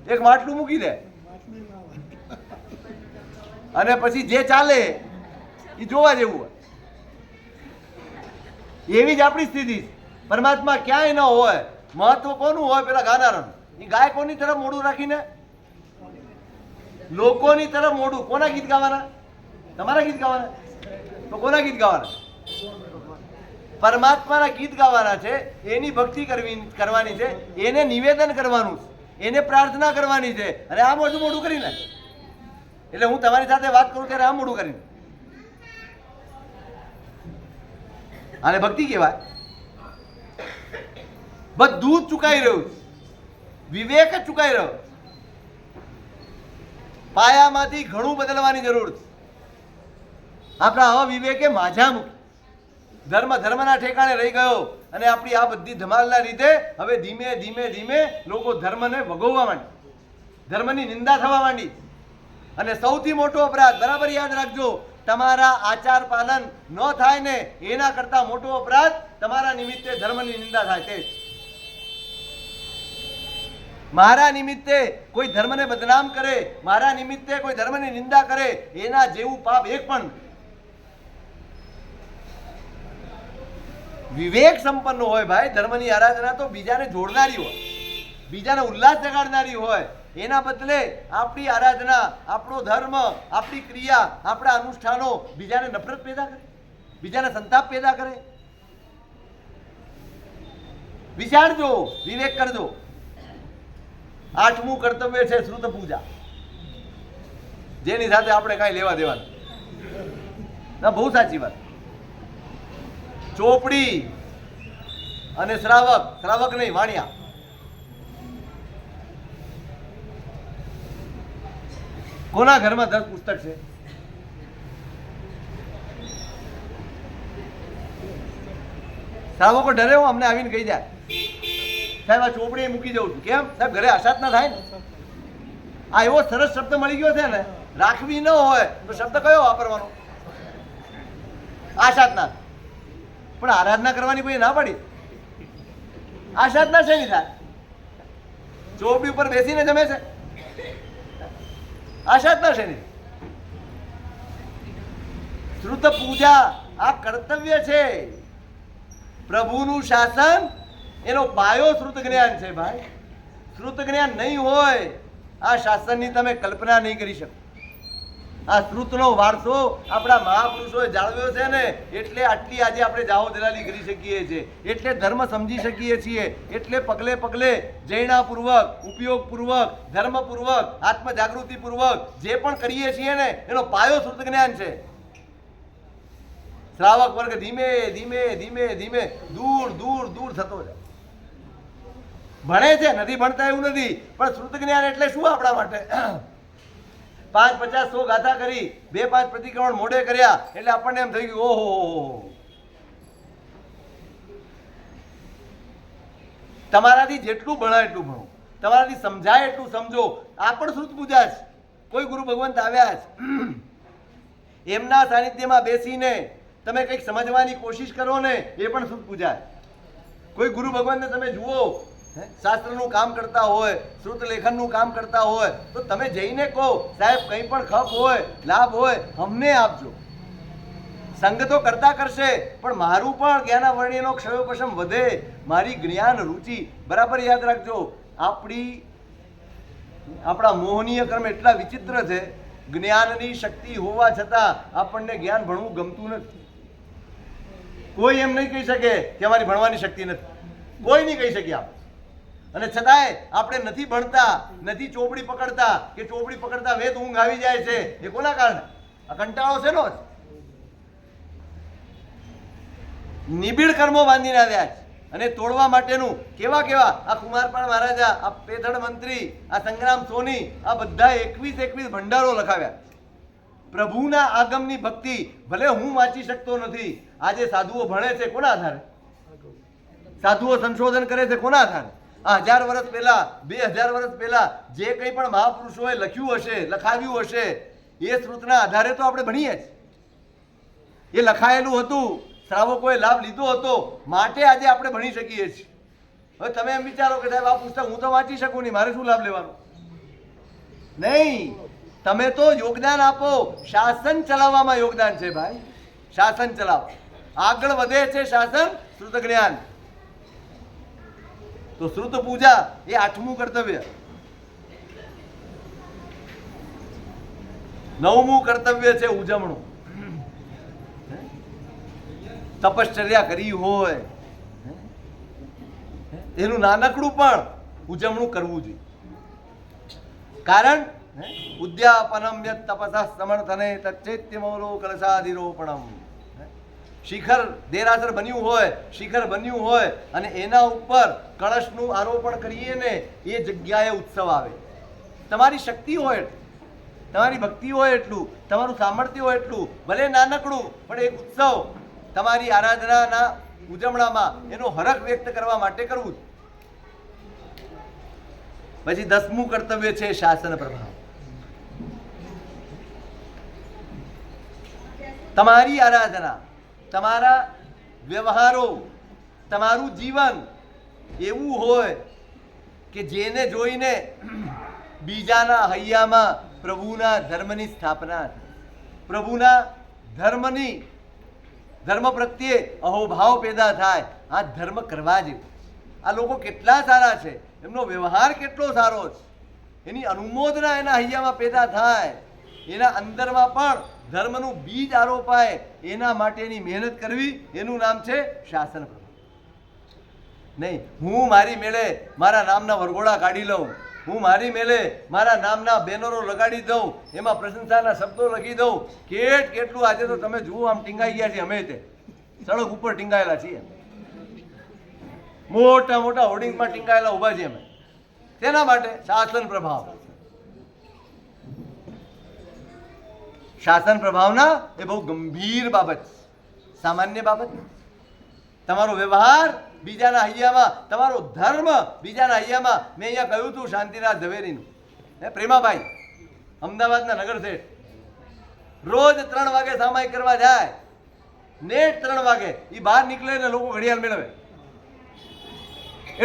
એક માટલું મૂકી દે, અને પછી જે ચાલે એ જોવા જેવું હોય. એવી જ આપણી સ્થિતિ છે. પરમાત્મા ક્યાંય ન હોય, મહત્વ કોનું હોય? પેલા ગાનારાનું. એ ગાય કોની તરફ મોઢું રાખીને? લોકોની તરફ મોઢું. કોના ગીત ગાવાના? તમારા ગીત ગાવાના? તો કોના ગીત ગાવાના? પરમાત્માના ગીત ગાવાના છે, એની ભક્તિ કરવાની છે, એને નિવેદન કરવાનું છે, એને પ્રાર્થના કરવાની છે. અને આ મોઢું મોઢું કરીને, એટલે હું તમારી સાથે વાત કરું ત્યારે આમ મોઢું કરીને, આને ભક્તિ કહેવાય? બધું જ ચુકાઈ રહ્યું છે, વિવેક જ ચુકાઈ રહ્યો. પાયામાંથી ઘણું બદલવાની જરૂર છે. આપણા અવિવેકે માઝા મૂકી, ધર્મના ઠેકાણે રહી ગયો. અને આપણી આ બધી ધમાલના લીધે હવે ધીમે ધીમે ધીમે લોકો ધર્મને વગોવવા માંડી, ધર્મની નિંદા થવા માંડી. અને સૌથી મોટો અપરાધ, બરાબર યાદ રાખજો, તમારા આચાર પાલન ન થાય ને એના કરતા મોટો અપરાધ તમારા નિમિત્તે ધર્મની નિંદા થાય તે. મારા નિમિત્તે કોઈ ધર્મને બદનામ કરે, મારા નિમિત્તે કોઈ ધર્મની નિંદા કરે, એના જેવું પાપ એક પણ. વિવેક સંપન્ન હોય ભાઈ, ધર્મની આરાધના તો બીજાને જોડનારી હોય, બીજાને ઉલ્લાસ જગાડનારી હોય. એના બદલે આપણી આરાધના, આપણો ધર્મ, આપણી ક્રિયા, આપણા અનુષ્ઠાનો બીજાને નફરત પેદા કરે, બીજાને સંતાપ પેદા કરે. વિચારજો, વિવેક કરજો. 8મું કર્તવ્ય છે શ્રુત પૂજા, જેની સાથે આપણે કાંઈ લેવા દેવાનું ના. બહુ સાચી વાત. ચોપડી અને શ્રાવક નહીં, વાણિયા. કોના ઘરમાં 10 પુસ્તક છે? શ્રાવકો ડરે હો, અમને આવીને કહી જાય, સાહેબ આ ચોપડી મૂકી જઉં છું. કેમ સાહેબ? ઘરે આશાત ના થાય ને. આ એવો સરસ શબ્દ મળી ગયો છે ને, રાખવી ન હોય તો શબ્દ કયો વાપરવાનો? આશાત ના. પણ આરાધના કરવાની કોઈ ના પડી. આશાત ના શેની થાય? ચોપડી ઉપર બેસીને જમે છે, આશાત ના શેની? શ્રુત પૂજા આ કર્તવ્ય છે. પ્રભુનું શાસન, એનો પાયો શ્રુત જ્ઞાન છે ભાઈ. શ્રુત જ્ઞાન નહીં હોય, આ શાસનની તમે કલ્પના નહીં કરી શકો. આ શ્રુતનો વારસો આપણા મહાપુરુષોએ જાળવ્યો છે ને, એટલે આટલી આજે આપણે જાહો દલાલી કરી શકીએ છીએ, એટલે ધર્મ સમજી શકીએ છીએ, એટલે પગલે પગલે જૈનાપૂર્વક, ઉપયોગપૂર્વક, ધર્મપૂર્વક, આત્મજાગૃતિપૂર્વક જે પણ કરીએ છીએ ને, એનો પાયો શ્રુત જ્ઞાન છે. શ્રાવક વર્ગ ધીમે ધીમે ધીમે ધીમે દૂર દૂર દૂર થતો જાય. ભણે છે, નથી ભણતા એવું નથી, પણ શ્રુત જ્ઞાન એટલે શું આપણા માટે? 5, 50, 100 ગાથા કરી, 2, 5 પ્રતિક્રમણ મોઢે કર્યા એટલે આપણને એમ થઈ ગયું ઓહો. તમારાથી જેટલું ભણાય એટલું ભણો, તમારાથી સમજાય એટલું સમજો. આ પણ શ્રુત પૂજા છે. કોઈ ગુરુ ભગવંત આવ્યા છે, એમના સાનિધ્યમાં બેસીને તમે કંઈક સમજવાની કોશિશ કરો ને, એ પણ શ્રુત પૂજા છે. કોઈ ગુરુ ભગવાનને તમે જુઓ, શાસ્ત્રનું કામ કરતા હોય, શ્રુત લેખનનું કામ કરતા હોય, તો તમે જઈને કહો, સાહેબ કંઈ પણ ખપ હોય, લાભ હોય, અમને આપજો. સંગ તો કરતા કરશે, પણ મારું પણ જ્ઞાનાવરણીનો ક્ષયોપશમ વધે, મારી જ્ઞાન રુચિ. બરાબર યાદ રાખજો, આપણા મોહનીય કર્મ એટલા વિચિત્ર છે, જ્ઞાનની શક્તિ હોવા છતાં આપણને જ્ઞાન ભણવું ગમતું નથી. કોઈ એમ નહીં કહી શકે કે અમારી ભણવાની શક્તિ નથી, કોઈ નહીં કહી શક્યા. અને છતાંય આપણે નથી ભણતા, નથી ચોપડી પકડતા, કે ચોપડી પકડતા વેત ઊંઘ આવી જાય છે. એ કોના કારણે? આ કંટાળો છે નો જ. નિબિડ કર્મો બાંધીને આવ્યા છે, અને તોડવા માટેનું કેવા આ કુમારપાળ મહારાજા, આ પેથડ મંત્રી, આ સંગ્રામ સોની, આ બધા 21 ભંડારો લખાવ્યા. પ્રભુના આગમની ભક્તિ ભલે હું વાંચી શકતો નથી. આજે સાધુઓ ભણે છે કોના આધારે? સાધુઓ સંશોધન કરે છે કોના આધારે? આ 1000 વર્ષ પહેલા, 2000 વર્ષ પહેલા જે કંઈ પણ મહાપુરુષોએ લખ્યું હશે, લખાવ્યું હશે, એ શ્રુતના આધારે તો આપણે ભણીએ જ. એ લખાયેલું હતું, શ્રાવકોએ લાભ લીધો હતો, માટે આજે આપણે ભણી શકીએ છીએ. હવે તમે એમ વિચારો કે સાહેબ આ પુસ્તક હું તો વાંચી શકું નહીં, મારે શું લાભ લેવાનો? નહીં, તમે તો યોગદાન આપો, શાસન ચલાવવામાં યોગદાન છે ભાઈ. શાસન ચલાવો, આગળ વધે છે શાસન શ્રુત જ્ઞાન. તો શ્રુત પૂજા એ 8મું કર્તવ્ય. 9મું કર્તવ્ય છે ઉજવણું. તપશ્ચર્યા કરી હોય એનું નાનકડું પણ ઉજવણું કરવું જોઈએ. કારણ ઉદ્યાપનમ યત તપસા સમર્થને તચ્ચૈત્યમૌલો કલશાધિરોપણમ. શિખર દેરાસર બન્યું હોય, શિખર બન્યું હોય અને એના ઉપર કળશનું આરોપણ કરીએ ને એ જગ્યાએ ઉત્સવ આવે. તમારી શક્તિ હોય, તમારી ભક્તિ હોય એટલું, તમારું સામર્થ્ય હોય એટલું, ભલે નાનકડું પણ એક ઉત્સવ તમારી આરાધનાના ઉજવણામાં એનો હરખ વ્યક્ત કરવા માટે કરવું. પછી 10મું કર્તવ્ય છે શાસન પ્રભાવ. તમારી આરાધના, તમારા વ્યવહારો, તમારું જીવન એવું હોય કે જેને જોઈને બીજાના હૈયામાં પ્રભુના ધર્મની સ્થાપના થાય, પ્રભુના ધર્મ પ્રત્યે અહોભાવ પેદા થાય. આ ધર્મ કરવા જેવું. આ લોકો કેટલા સારા છે, એમનો વ્યવહાર કેટલો સારો છે, એની અનુમોદના એના હૈયામાં પેદા થાય, એના અંદરમાં પણ ધર્મનું બીજ આરોપાય, એના માટેની મહેનત કરવી, એનું નામ છે શાસન પ્રભાવ. નહીં હું મારી મેળે મારા નામના વરઘોડા કાઢી લઉં, હું મારી મેળે મારા નામના બેનરો લગાડી દઉં, એમાં પ્રશંસાના શબ્દો લખી દઉં. કેટલું આજે તો તમે જુઓ આમ ટીંગાઈ ગયા છે. અમે તે સડક ઉપર ટીંગાયેલા છીએ, મોટા મોટા હોર્ડિંગમાં ટીંગાયેલા ઊભા છીએ અમે. તેના માટે શાસન પ્રભાવ. શાસન પ્રભાવના એ બહુ ગંભીર બાબત, સામાન્ય બાબત. તમારો વ્યવહાર બીજાના હૈયામાં, તમારો ધર્મ બીજાના હૈયામાં. મેં અહીંયા કહ્યું હતું શાંતિનાથ ઝવેરીનું, પ્રેમાભાઈ અમદાવાદના નગર શેઠ, રોજ 3 વાગે સામાયિક કરવા જાય, નેટ 3 વાગે એ બહાર નીકળે ને લોકો ઘડિયાળ મેળવે,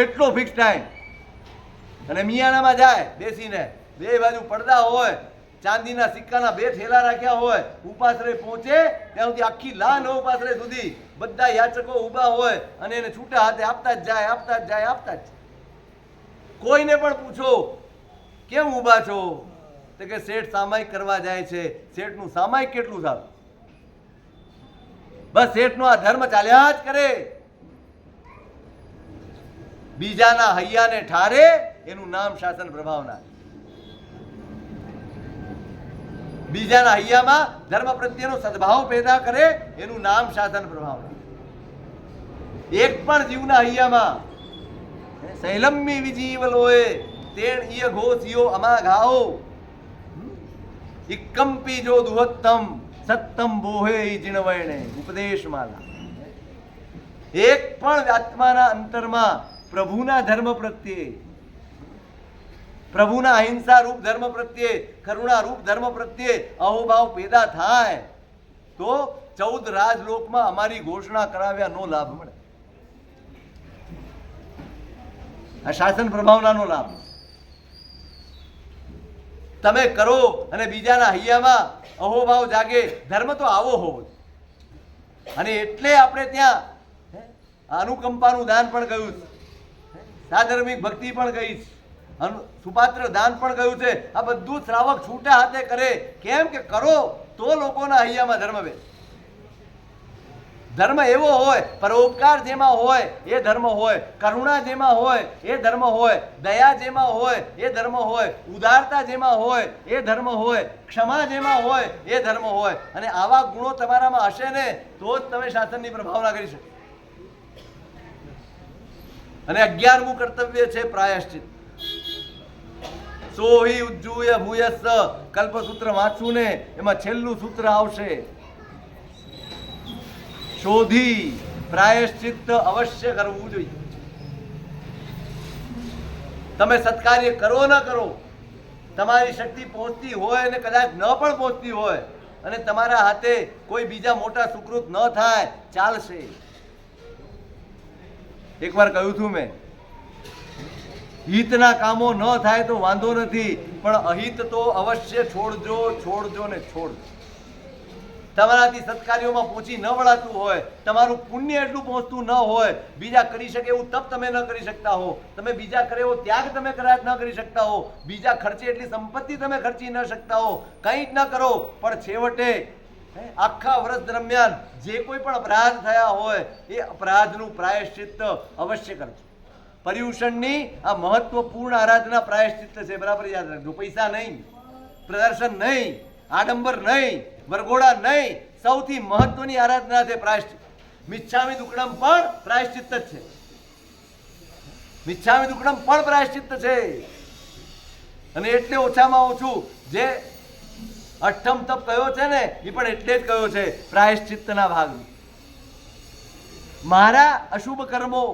એટલો ફિક્સ ટાઈમ. અને મિયાણામાં જાય બેસીને, 2 બાજુ પડદા હોય, ચાંદીના સિક્કાના 2 થેલા રાખ્યા હોય, ઉપાશ્રય પહોંચે ત્યાં સુધી આખી લાન ઉપાશ્રય સુધી બધા યાચકો ઊભા હોય અને એને છૂટા હાથે આપતા જ જાય, આપતા જ જાય, આપતા જ જાય. કોઈને પણ પૂછો કેમ ઊભા છો, તો કે શેઠ સામાયિક કરવા જાય છે. શેઠનું સામાયિક કેટલું સારું, બસ શેઠનો આ ધર્મ ચાલ્યા જ કરે. બીજાના હૈયાને ઠારે એનું નામ શાસન પ્રભાવના. બીજાના હૈયામાં ધર્મ પ્રત્યેનો સદભાવ પેદા કરે એનું નામ શાસન પ્રભાવના. એક પણ જીવના હૈયામાં સૈલમ્ય વિજીવ લોએ તેણ ઈય ઘોષિયો અમા ઘાઓ ઇક્કંપી જો દુહત્તમ સત્તમ બોહે જીણવૈણે. ઉપદેશમાલા. એક પણ આત્માના અંતરમાં પ્રભુના ધર્મ પ્રત્યે, પ્રભુના અહિંસા રૂપ ધર્મ પ્રત્યે, કરુણા રૂપ ધર્મ પ્રત્યે અહોભાવ પેદા થાય તો 14 રાજલોકમાં અમારી ઘોષણા કરાવ્યા નો લાભ મળે. આ શાસન પ્રભાવનાનો લાભ તમે કરો અને બીજાના હૈયામાં અહોભાવ જાગે. ધર્મ તો આવો હોવો જોઈએ. અને એટલે આપણે ત્યાં અનુકંપાનું દાન પણ કહ્યું છે, સાધર્મિક ભક્તિ પણ કહી છે, સુપાત્ર દાન પણ કહ્યું છે. આ બધું શ્રાવક છૂટા હાથે કરે. કેમ કે કરો તો લોકોના હૈયામાં ધર્મ બેસે. ધર્મ એવો હોય, પરોપકાર જેમાં હોય એ ધર્મ હોય, કરુણા જેમાં હોય એ ધર્મ હોય, દયા જેમાં હોય એ ધર્મ હોય, ઉદારતા જેમાં હોય એ ધર્મ હોય, ક્ષમા જેમાં હોય એ ધર્મ હોય. અને આવા ગુણો તમારામાં હશે ને તો જ તમે શાસનની પ્રભાવના કરી શકો. અને 11મું કર્તવ્ય છે પ્રાયશ્ચિત. સોહી ઉજ્જુય ભૂયસ્સ. કલ્પસૂત્ર વાંચવું ને એમાં છેલ્લું સૂત્ર આવશે, શોધી પ્રાયશ્ચિત અવશ્ય કરવું જોઈએ. તમે સત્કાર્ય કરો ન કરો, તમારી શક્તિ પહોંચતી હોય અને કદાચ ન પણ પહોંચતી હોય અને તમારા હાથે કોઈ બીજા મોટા સુકૃત ન થાય, ચાલશે. એકવાર કહ્યું હતું મેં, હિતના કામો ન થાય તો વાંધો નથી, પણ અહિત તો અવશ્ય છોડજો, છોડજો ને છોડજો. તમારાથી સત્કાર્યોમાં પહોંચી ન વળાતું હોય, તમારું પુણ્ય એટલું પહોંચતું ન હોય, બીજા કરી શકે એવું તપ તમે ન કરી શકતા હો, તમે બીજા કરે એવો ત્યાગ તમે ન કરી શકતા હો, બીજા ખર્ચે એટલી સંપત્તિ તમે ખર્ચી ન શકતા હો, કંઈ જ ન કરો, પણ છેવટે આખા વર્ષ દરમિયાન જે કોઈ પણ અપરાધ થયા હોય એ અપરાધનું પ્રાયશ્ચિત્ત અવશ્ય કરજો. પર્યુષણની આ મહત્વપૂર્ણ આરાધના પ્રાયશ્ચિત્ત છે, બરાબર યાદ રાખજો. પૈસા નહીં, પ્રદર્શન નહીં, આડંબર નહીં, વરઘોડા નહીં, સૌથી મહત્વની આરાધના છે પ્રાયશ્ચિત્ત. મિચ્છામિ દુક્કડમ પણ પ્રાયશ્ચિત્ત જ છે. મિચ્છામિ દુક્કડમ પણ પ્રાયશ્ચિત્ત છે. અને એટલે ઓછામાં ઓછું જે અષ્ટમ તપ કયો છે ને એ પણ એટલે જ કયો છે પ્રાયશ્ચિત્તના ભાગમાં. મારા અશુભ કર્મો,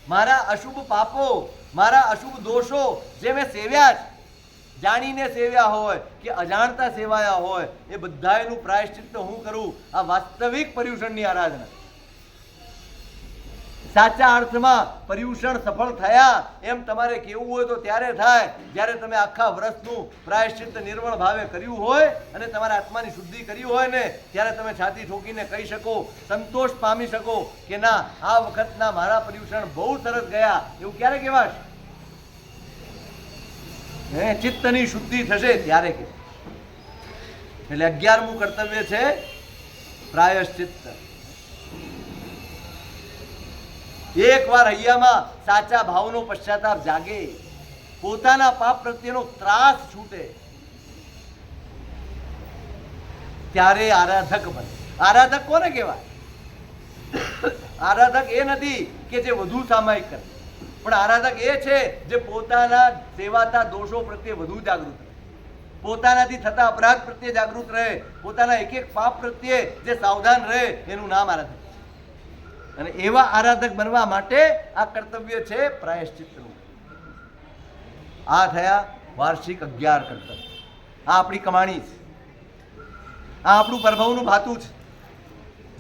મારા અશુભ પાપો, મારા અશુભ દોષો જે મેં સેવ્યા છે, જાણીને સેવ્યા હોય કે અજાણતા સેવાયા હોય, એ બધાયનું પ્રાયશ્ચિત્ત હું કરું. આ વાસ્તવિક પર્યુષણની આરાધના. સાચા અર્થમાં પર્યુષણ સફળ થયા એમ તમારે કેવું હોય તો ત્યારે થાય જ્યારે તમે આખા વર્ષનું પ્રાયશ્ચિત્ત નિર્મળ ભાવે કર્યું હોય અને તમારા આત્માની શુદ્ધિ કરી હોય ને, ત્યારે તમે છાતી ઠોકીને કહી શકો, સંતોષ પામી શકો કે ના, આ વખતના મારા પર્યુષણ બહુ સરસ ગયા. એવું ક્યારે કહેવાશે? ચિત્તની શુદ્ધિ થશે ત્યારે કે. એટલે 11મું કર્તવ્ય છે પ્રાયશ્ચિત્ત. એકવાર હૈયામાં સાચા ભાવનો પશ્ચાતાપ જાગે, પોતાના પાપ પ્રત્યેનો ત્રાસ છૂટે, ત્યારે આરાધક બને. આરાધક કોને કહેવાય? આરાધક એ નથી કે જે વધુ સામાયિક કરે, પણ આરાધક એ છે જે પોતાના સેવાતા દોષો પ્રત્યે વધુ જાગૃત રહે, પોતાનાથી થતા અપરાધ પ્રત્યે જાગૃત રહે, પોતાના એક એક પાપ પ્રત્યે જે સાવધાન રહે, એનું નામ આરાધક. અને એવા આરાધક બનવા માટે આ કર્તવ્ય છે પ્રાયશ્ચિત્તનું. આ થયા વાર્ષિક 11 કર્તવ્ય. આ આપણી કમાણી છે, આ આપણું પ્રભવનું ભાતું છે.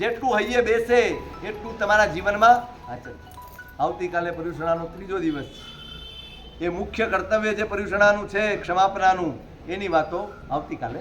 જેટલું હૈયે બેસે એટલું તમારા જીવનમાં આચરણ. આવતીકાલે પર્યુષણાનો 3જો દિવસ છે. એ મુખ્ય કર્તવ્ય જે પર્યુષણાનું છે, ક્ષમાપનાનું, એની વાતો આવતીકાલે